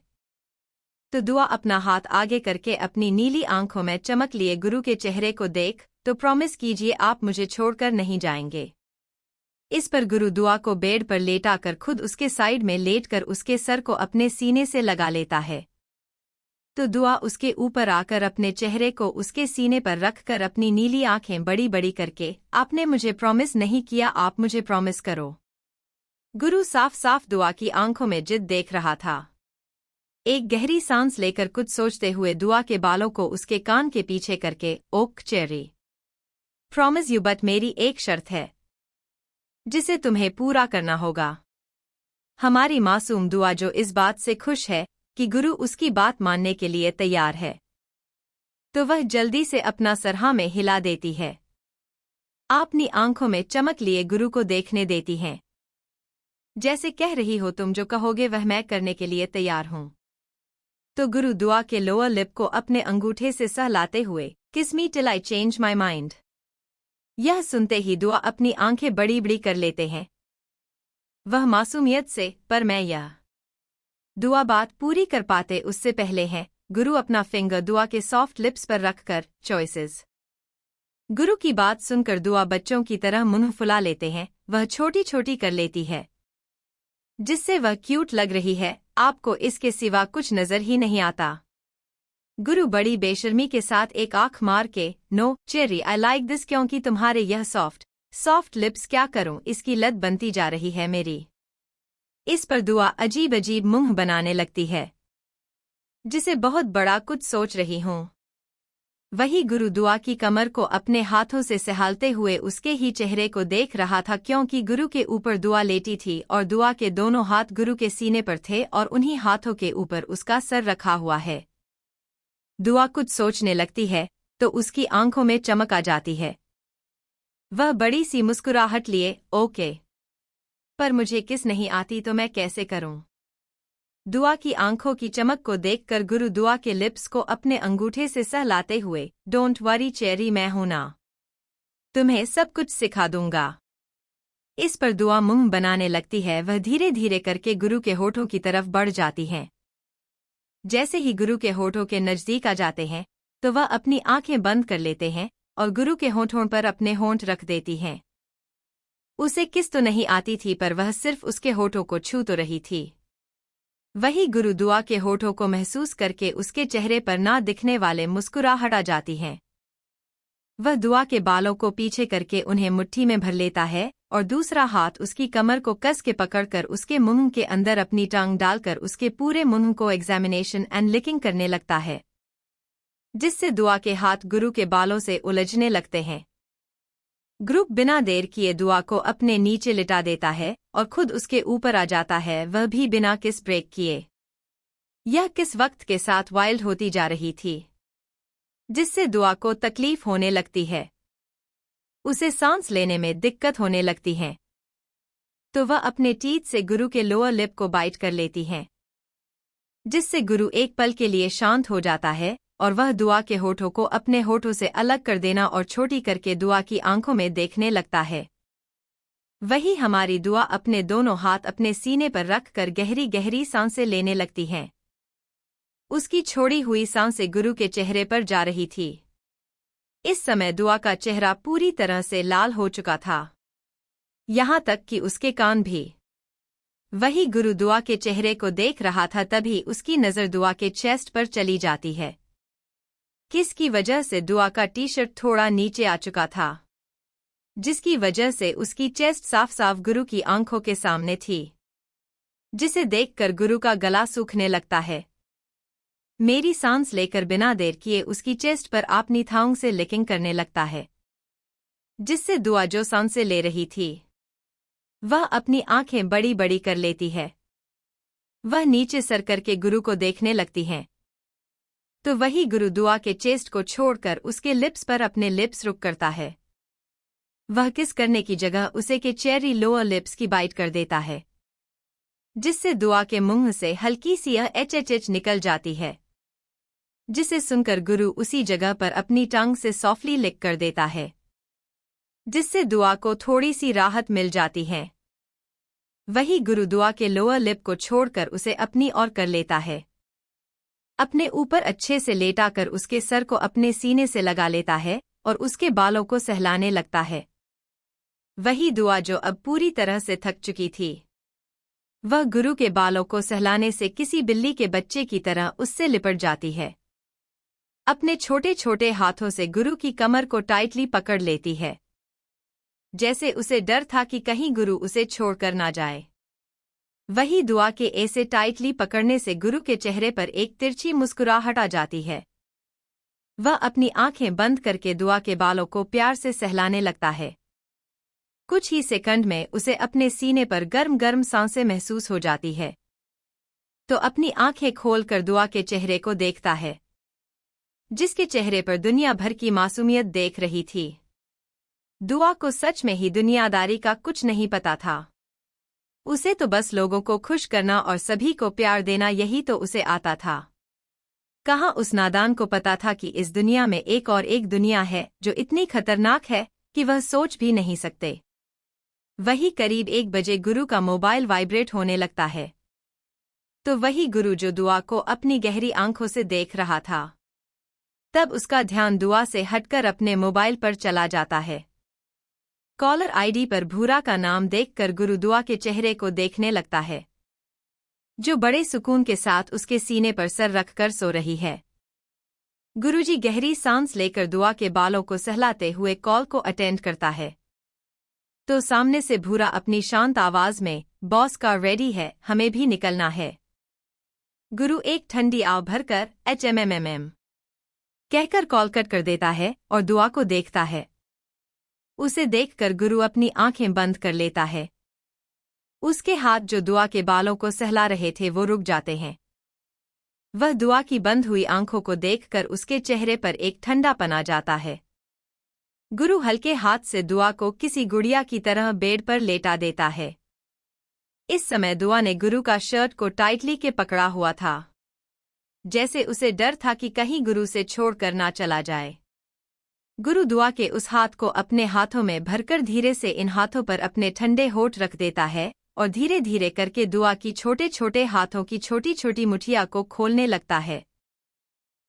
तो दुआ अपना हाथ आगे करके अपनी नीली आंखों में चमक लिए गुरु के चेहरे को देख, तो प्रॉमिस कीजिए आप मुझे छोड़कर नहीं जाएंगे। इस पर गुरु दुआ को बेड पर लेटाकर खुद उसके साइड में लेटकर उसके सर को अपने सीने से लगा लेता है, तो दुआ उसके ऊपर आकर अपने चेहरे को उसके सीने पर रखकर अपनी नीली आंखें बड़ी बड़ी करके, आपने मुझे प्रॉमिस नहीं किया, आप मुझे प्रॉमिस करो। गुरु साफ साफ दुआ की आंखों में जिद देख रहा था। एक गहरी सांस लेकर कुछ सोचते हुए दुआ के बालों को उसके कान के पीछे करके, okay Cherry, promise you, but मेरी एक शर्त है, जिसे तुम्हें पूरा करना होगा। हमारी मासूम दुआ जो इस बात से खुश है कि गुरु उसकी बात मानने के लिए तैयार है, तो वह जल्दी से अपना सरहा में हिला देती है, अपनी आंखों में चमक लिए गुरु को देखने देती हैं, जैसे कह रही हो तुम जो कहोगे वह मैं करने के लिए तैयार हूं। तो गुरु दुआ के लोअर लिप को अपने अंगूठे से सहलाते हुए, किस me till I change my mind. यह सुनते ही दुआ अपनी आंखें बड़ी बड़ी कर लेते हैं, वह मासूमियत से, पर मैं यह। दुआ बात पूरी कर पाते उससे पहले हैं, गुरु अपना फिंगर दुआ के सॉफ्ट लिप्स पर रखकर, चॉइसेस। गुरु की बात सुनकर दुआ बच्चों की तरह मुंह फुला लेते हैं, वह छोटी छोटी कर लेती है, जिससे वह क्यूट लग रही है, आपको इसके सिवा कुछ नजर ही नहीं आता। गुरु बड़ी बेशर्मी के साथ एक आंख मार के, no Cherry I like this, क्योंकि तुम्हारे यह सॉफ्ट लिप्स, क्या करूं, इसकी लत बनती जा रही है मेरी। इस पर दुआ अजीब अजीब मुंह बनाने लगती है, जिसे बहुत बड़ा कुछ सोच रही हूं। वही गुरु दुआ की कमर को अपने हाथों से सहलाते हुए उसके ही चेहरे को देख रहा था, क्योंकि गुरु के ऊपर दुआ लेटी थी और दुआ के दोनों हाथ गुरु के सीने पर थे और उन्हीं हाथों के ऊपर उसका सर रखा हुआ है। दुआ कुछ सोचने लगती है तो उसकी आंखों में चमक आ जाती है। वह बड़ी सी मुस्कुराहट लिए, ओके, पर मुझे किस नहीं आती तो मैं कैसे करूं। दुआ की आंखों की चमक को देखकर गुरु दुआ के लिप्स को अपने अंगूठे से सहलाते हुए, डोंट वरी चेरी, मैं हूं ना, तुम्हें सब कुछ सिखा दूंगा। इस पर दुआ मुंह बनाने लगती है। वह धीरे धीरे करके गुरु के होठों की तरफ बढ़ जाती है। जैसे ही गुरु के होठों के नजदीक आ जाते हैं तो वह अपनी आंखें बंद कर लेते हैं और गुरु के होठों पर अपने होंठ रख देती हैं। उसे किस तो नहीं आती थी, पर वह सिर्फ उसके होठों को छू तो रही थी। वही गुरु दुआ के होठों को महसूस करके उसके चेहरे पर ना दिखने वाले मुस्कुराहट आ जाती है। वह दुआ के बालों को पीछे करके उन्हें मुट्ठी में भर लेता है और दूसरा हाथ उसकी कमर को कस के पकड़कर उसके मुंह के अंदर अपनी टांग डालकर उसके पूरे मुंह को एग्जामिनेशन एंड लिकिंग करने लगता है, जिससे दुआ के हाथ गुरु के बालों से उलझने लगते हैं। गुरु बिना देर किए दुआ को अपने नीचे लिटा देता है और खुद उसके ऊपर आ जाता है, वह भी बिना किस ब्रेक किए। यह किस वक्त के साथ वाइल्ड होती जा रही थी, जिससे दुआ को तकलीफ होने लगती है। उसे सांस लेने में दिक्कत होने लगती है, तो वह अपने टीथ से गुरु के लोअर लिप को बाइट कर लेती है, जिससे गुरु एक पल के लिए शांत हो जाता है और वह दुआ के होठों को अपने होठों से अलग कर देना और छोटी करके दुआ की आंखों में देखने लगता है। वही हमारी दुआ अपने दोनों हाथ अपने सीने पर रखकर गहरी गहरी सांसें लेने लगती हैं। उसकी छोड़ी हुई सांसें गुरु के चेहरे पर जा रही थी। इस समय दुआ का चेहरा पूरी तरह से लाल हो चुका था, यहाँ तक कि उसके कान भी। वही गुरु दुआ के चेहरे को देख रहा था, तभी उसकी नज़र दुआ के चेस्ट पर चली जाती है, किसकी वजह से दुआ का टी शर्ट थोड़ा नीचे आ चुका था, जिसकी वजह से उसकी चेस्ट साफ साफ गुरु की आंखों के सामने थी, जिसे देखकर गुरु का गला सूखने लगता है। मेरी सांस लेकर बिना देर किए उसकी चेस्ट पर अपनी थांग से लिकिंग करने लगता है, जिससे दुआ जो सांसें ले रही थी वह अपनी आंखें बड़ी बड़ी कर लेती है। वह नीचे सर करके गुरु को देखने लगती है, तो वही गुरु दुआ के चेस्ट को छोड़कर उसके लिप्स पर अपने लिप्स रुक करता है। वह किस करने की जगह उसे के चेरी लोअर लिप्स की बाइट कर देता है, जिससे दुआ के मुंह से हल्की सी एच निकल जाती है, जिसे सुनकर गुरु उसी जगह पर अपनी टंग से सॉफ्टली लिक कर देता है, जिससे दुआ को थोड़ी सी राहत मिल जाती है। वही गुरु दुआ के लोअर लिप को छोड़कर उसे अपनी ओर कर लेता है, अपने ऊपर अच्छे से लेटाकर उसके सर को अपने सीने से लगा लेता है और उसके बालों को सहलाने लगता है। वही दुआ जो अब पूरी तरह से थक चुकी थी, वह गुरु के बालों को सहलाने से किसी बिल्ली के बच्चे की तरह उससे लिपट जाती है। अपने छोटे छोटे हाथों से गुरु की कमर को टाइटली पकड़ लेती है, जैसे उसे डर था कि कहीं गुरु उसे छोड़कर ना जाए। वही दुआ के ऐसे टाइटली पकड़ने से गुरु के चेहरे पर एक तिरछी मुस्कुराहट आ जाती है। वह अपनी आंखें बंद करके दुआ के बालों को प्यार से सहलाने लगता है। कुछ ही सेकंड में उसे अपने सीने पर गर्म गर्म सांसें महसूस हो जाती है, तो अपनी आंखें खोलकर दुआ के चेहरे को देखता है, जिसके चेहरे पर दुनिया भर की मासूमियत देख रही थी। दुआ को सच में ही दुनियादारी का कुछ नहीं पता था। उसे तो बस लोगों को खुश करना और सभी को प्यार देना, यही तो उसे आता था। कहाँ उस नादान को पता था कि इस दुनिया में एक और एक दुनिया है जो इतनी खतरनाक है कि वह सोच भी नहीं सकते। वही करीब 1 बजे गुरु का मोबाइल वाइब्रेट होने लगता है, तो वही गुरु जो दुआ को अपनी गहरी आंखों से देख रहा था, तब उसका ध्यान दुआ से हटकर अपने मोबाइल पर चला जाता है। कॉलर आईडी पर भूरा का नाम देखकर गुरु दुआ के चेहरे को देखने लगता है, जो बड़े सुकून के साथ उसके सीने पर सर रखकर सो रही है। गुरुजी गहरी सांस लेकर दुआ के बालों को सहलाते हुए कॉल को अटेंड करता है। तो सामने से भूरा अपनी शांत आवाज में, बॉस कार रेडी है, हमें भी निकलना है। गुरु एक ठंडी आव भरकर HMMMM कहकर कॉल कट कर देता है और दुआ को देखता है। उसे देखकर गुरु अपनी आंखें बंद कर लेता है। उसके हाथ जो दुआ के बालों को सहला रहे थे वो रुक जाते हैं। वह दुआ की बंद हुई आंखों को देखकर उसके चेहरे पर एक ठंडापन आ जाता है। गुरु हल्के हाथ से दुआ को किसी गुड़िया की तरह बेड पर लेटा देता है। इस समय दुआ ने गुरु का शर्ट को टाइटली के पकड़ा हुआ था, जैसे उसे डर था कि कहीं गुरु से छोड़कर ना चला जाए। गुरु दुआ के उस हाथ को अपने हाथों में भरकर धीरे से इन हाथों पर अपने ठंडे होठ रख देता है और धीरे धीरे करके दुआ की छोटे छोटे हाथों की छोटी छोटी मुठिया को खोलने लगता है।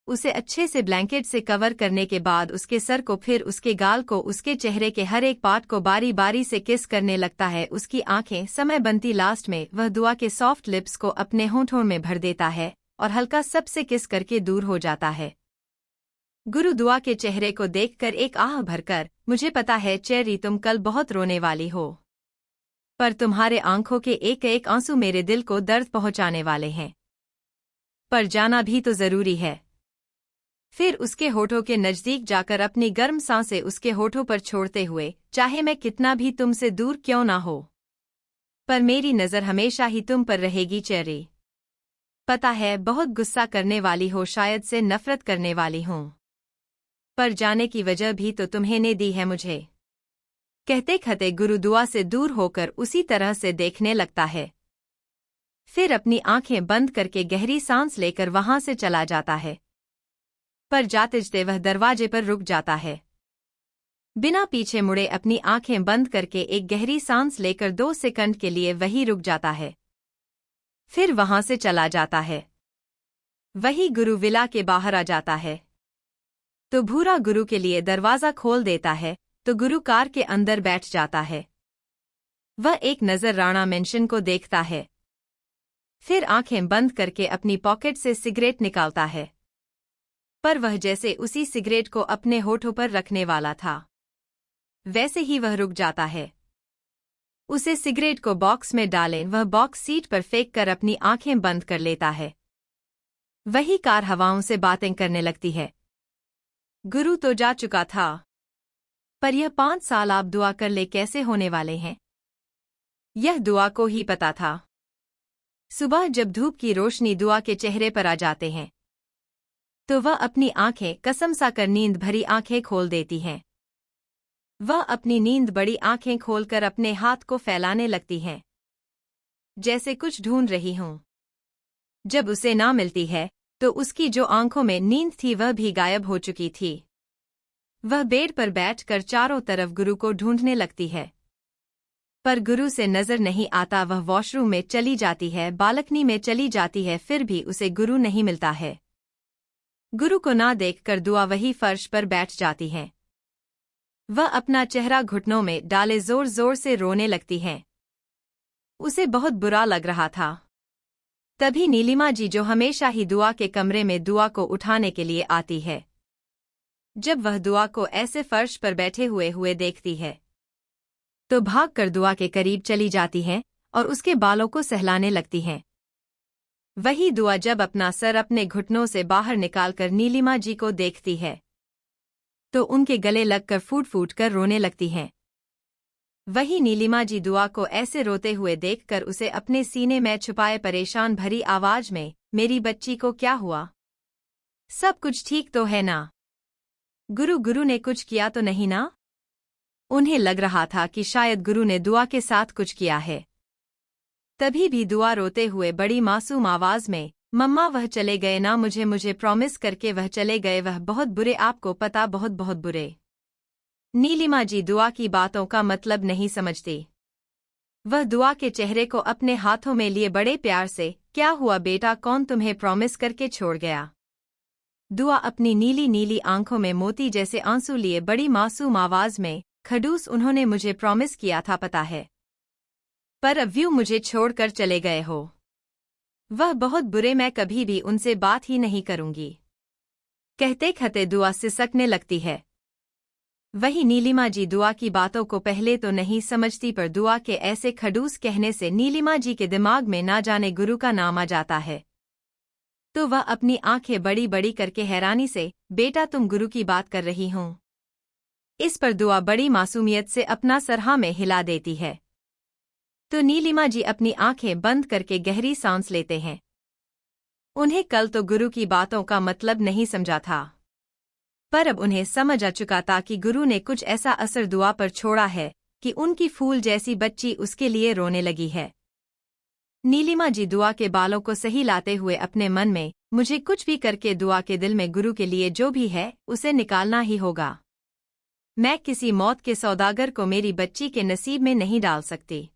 उसे अच्छे से ब्लैंकेट से कवर करने के बाद उसके सर को, फिर उसके गाल को, उसके चेहरे के हर एक पार्ट को बारी बारी से किस करने लगता है। उसकी आंखें समय बनती लास्ट में वह दुआ के सॉफ्ट लिप्स को अपने होठों में भर देता है और हल्का सबसे किस करके दूर हो जाता है। गुरु दुआ के चेहरे को देखकर एक आह भरकर, मुझे पता है चेरी तुम कल बहुत रोने वाली हो, पर तुम्हारे आंखों के एक एक आंसू मेरे दिल को दर्द पहुंचाने वाले हैं, पर जाना भी तो जरूरी है। फिर उसके होठों के नजदीक जाकर अपनी गर्म सांसें उसके होठों पर छोड़ते हुए, चाहे मैं कितना भी तुमसे दूर क्यों ना हो, पर मेरी नजर हमेशा ही तुम पर रहेगी चेरी। पता है बहुत गुस्सा करने वाली हो, शायद से नफरत करने वाली हूं, पर जाने की वजह भी तो तुम्हें ने दी है मुझे। कहते कहते गुरु दुआ से दूर होकर उसी तरह से देखने लगता है। फिर अपनी आंखें बंद करके गहरी सांस लेकर वहां से चला जाता है, पर जाते वह दरवाजे पर रुक जाता है। बिना पीछे मुड़े अपनी आंखें बंद करके एक गहरी सांस लेकर 2 सेकंड के लिए वही रुक जाता है, फिर वहां से चला जाता है। वही गुरु विला के बाहर आ जाता है तो भूरा गुरु के लिए दरवाजा खोल देता है, तो गुरु कार के अंदर बैठ जाता है। वह एक नजर राणा मेंशन को देखता है, फिर आंखें बंद करके अपनी पॉकेट से सिगरेट निकालता है, पर वह जैसे उसी सिगरेट को अपने होठों पर रखने वाला था वैसे ही वह रुक जाता है। उसे सिगरेट को बॉक्स में डालें वह बॉक्स सीट पर फेंक कर अपनी आंखें बंद कर लेता है। वही कार हवाओं से बातें करने लगती है। गुरु तो जा चुका था, पर यह 5 साल आप दुआ कर ले कैसे होने वाले हैं, यह दुआ को ही पता था। सुबह जब धूप की रोशनी दुआ के चेहरे पर आ जाते हैं तो वह अपनी आंखें कसम सा कर नींद भरी आंखें खोल देती हैं। वह अपनी नींद बड़ी आंखें खोलकर अपने हाथ को फैलाने लगती हैं, जैसे कुछ ढूंढ रही हूं। जब उसे ना मिलती है तो उसकी जो आंखों में नींद थी वह भी गायब हो चुकी थी। वह बेड पर बैठकर चारों तरफ गुरु को ढूंढने लगती है, पर गुरु से नजर नहीं आता। वह वॉशरूम में चली जाती है, बालकनी में चली जाती है, फिर भी उसे गुरु नहीं मिलता है। गुरु को ना देखकर दुआ वही फर्श पर बैठ जाती हैं। वह अपना चेहरा घुटनों में डाले जोर जोर से रोने लगती हैं। उसे बहुत बुरा लग रहा था। तभी नीलिमा जी, जो हमेशा ही दुआ के कमरे में दुआ को उठाने के लिए आती है, जब वह दुआ को ऐसे फर्श पर बैठे हुए देखती है तो भागकर दुआ के करीब चली जाती हैं और उसके बालों को सहलाने लगती हैं। वही दुआ जब अपना सर अपने घुटनों से बाहर निकालकर नीलिमा जी को देखती है तो उनके गले लगकर फूट फूट कर रोने लगती हैं। वही नीलिमा जी दुआ को ऐसे रोते हुए देखकर उसे अपने सीने में छुपाए परेशान भरी आवाज में, मेरी बच्ची को क्या हुआ, सब कुछ ठीक तो है ना, गुरु ने कुछ किया तो नहीं ना। उन्हें लग रहा था कि शायद गुरु ने दुआ के साथ कुछ किया है। तभी भी दुआ रोते हुए बड़ी मासूम आवाज में, मम्मा वह चले गए ना, मुझे प्रॉमिस करके वह चले गए, वह बहुत बुरे, आपको पता, बहुत बहुत बुरे। नीलिमा जी दुआ की बातों का मतलब नहीं समझती। वह दुआ के चेहरे को अपने हाथों में लिए बड़े प्यार से, क्या हुआ बेटा, कौन तुम्हें प्रॉमिस करके छोड़ गया। दुआ अपनी नीली नीली आंखों में मोती जैसे आंसू लिए बड़ी मासूम आवाज में, खडूस, उन्होंने मुझे प्रॉमिस किया था पता है, पर अब यूं मुझे छोड़कर चले गए हो। वह बहुत बुरे, मैं कभी भी उनसे बात ही नहीं करूंगी। कहते कहते दुआ सिसकने लगती है। वही नीलिमा जी दुआ की बातों को पहले तो नहीं समझती, पर दुआ के ऐसे खड़ूस कहने से नीलिमा जी के दिमाग में ना जाने गुरु का नाम आ जाता है। तो वह अपनी आंखें बड़ी बड़ी करके हैरानी से, बेटा तुम गुरु की बात कर रही हो? इस पर दुआ बड़ी मासूमियत से अपना सर हाँ में हिला देती है। तो नीलिमा जी अपनी आंखें बंद करके गहरी सांस लेते हैं। उन्हें कल तो गुरु की बातों का मतलब नहीं समझा था, पर अब उन्हें समझ आ चुका था कि गुरु ने कुछ ऐसा असर दुआ पर छोड़ा है कि उनकी फूल जैसी बच्ची उसके लिए रोने लगी है। नीलिमा जी दुआ के बालों को सही लाते हुए अपने मन में, मुझे कुछ भी करके दुआ के दिल में गुरु के लिए जो भी है उसे निकालना ही होगा। मैं किसी मौत के सौदागर को मेरी बच्ची के नसीब में नहीं डाल सकती।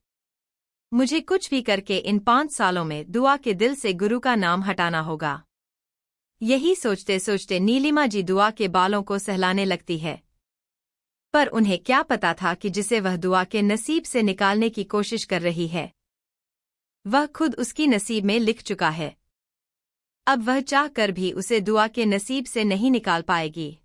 मुझे कुछ भी करके इन 5 सालों में दुआ के दिल से गुरु का नाम हटाना होगा। यही सोचते सोचते नीलिमा जी दुआ के बालों को सहलाने लगती है। पर उन्हें क्या पता था कि जिसे वह दुआ के नसीब से निकालने की कोशिश कर रही है, वह खुद उसकी नसीब में लिख चुका है। अब वह चाह कर भी उसे दुआ के नसीब से नहीं निकाल पाएगी।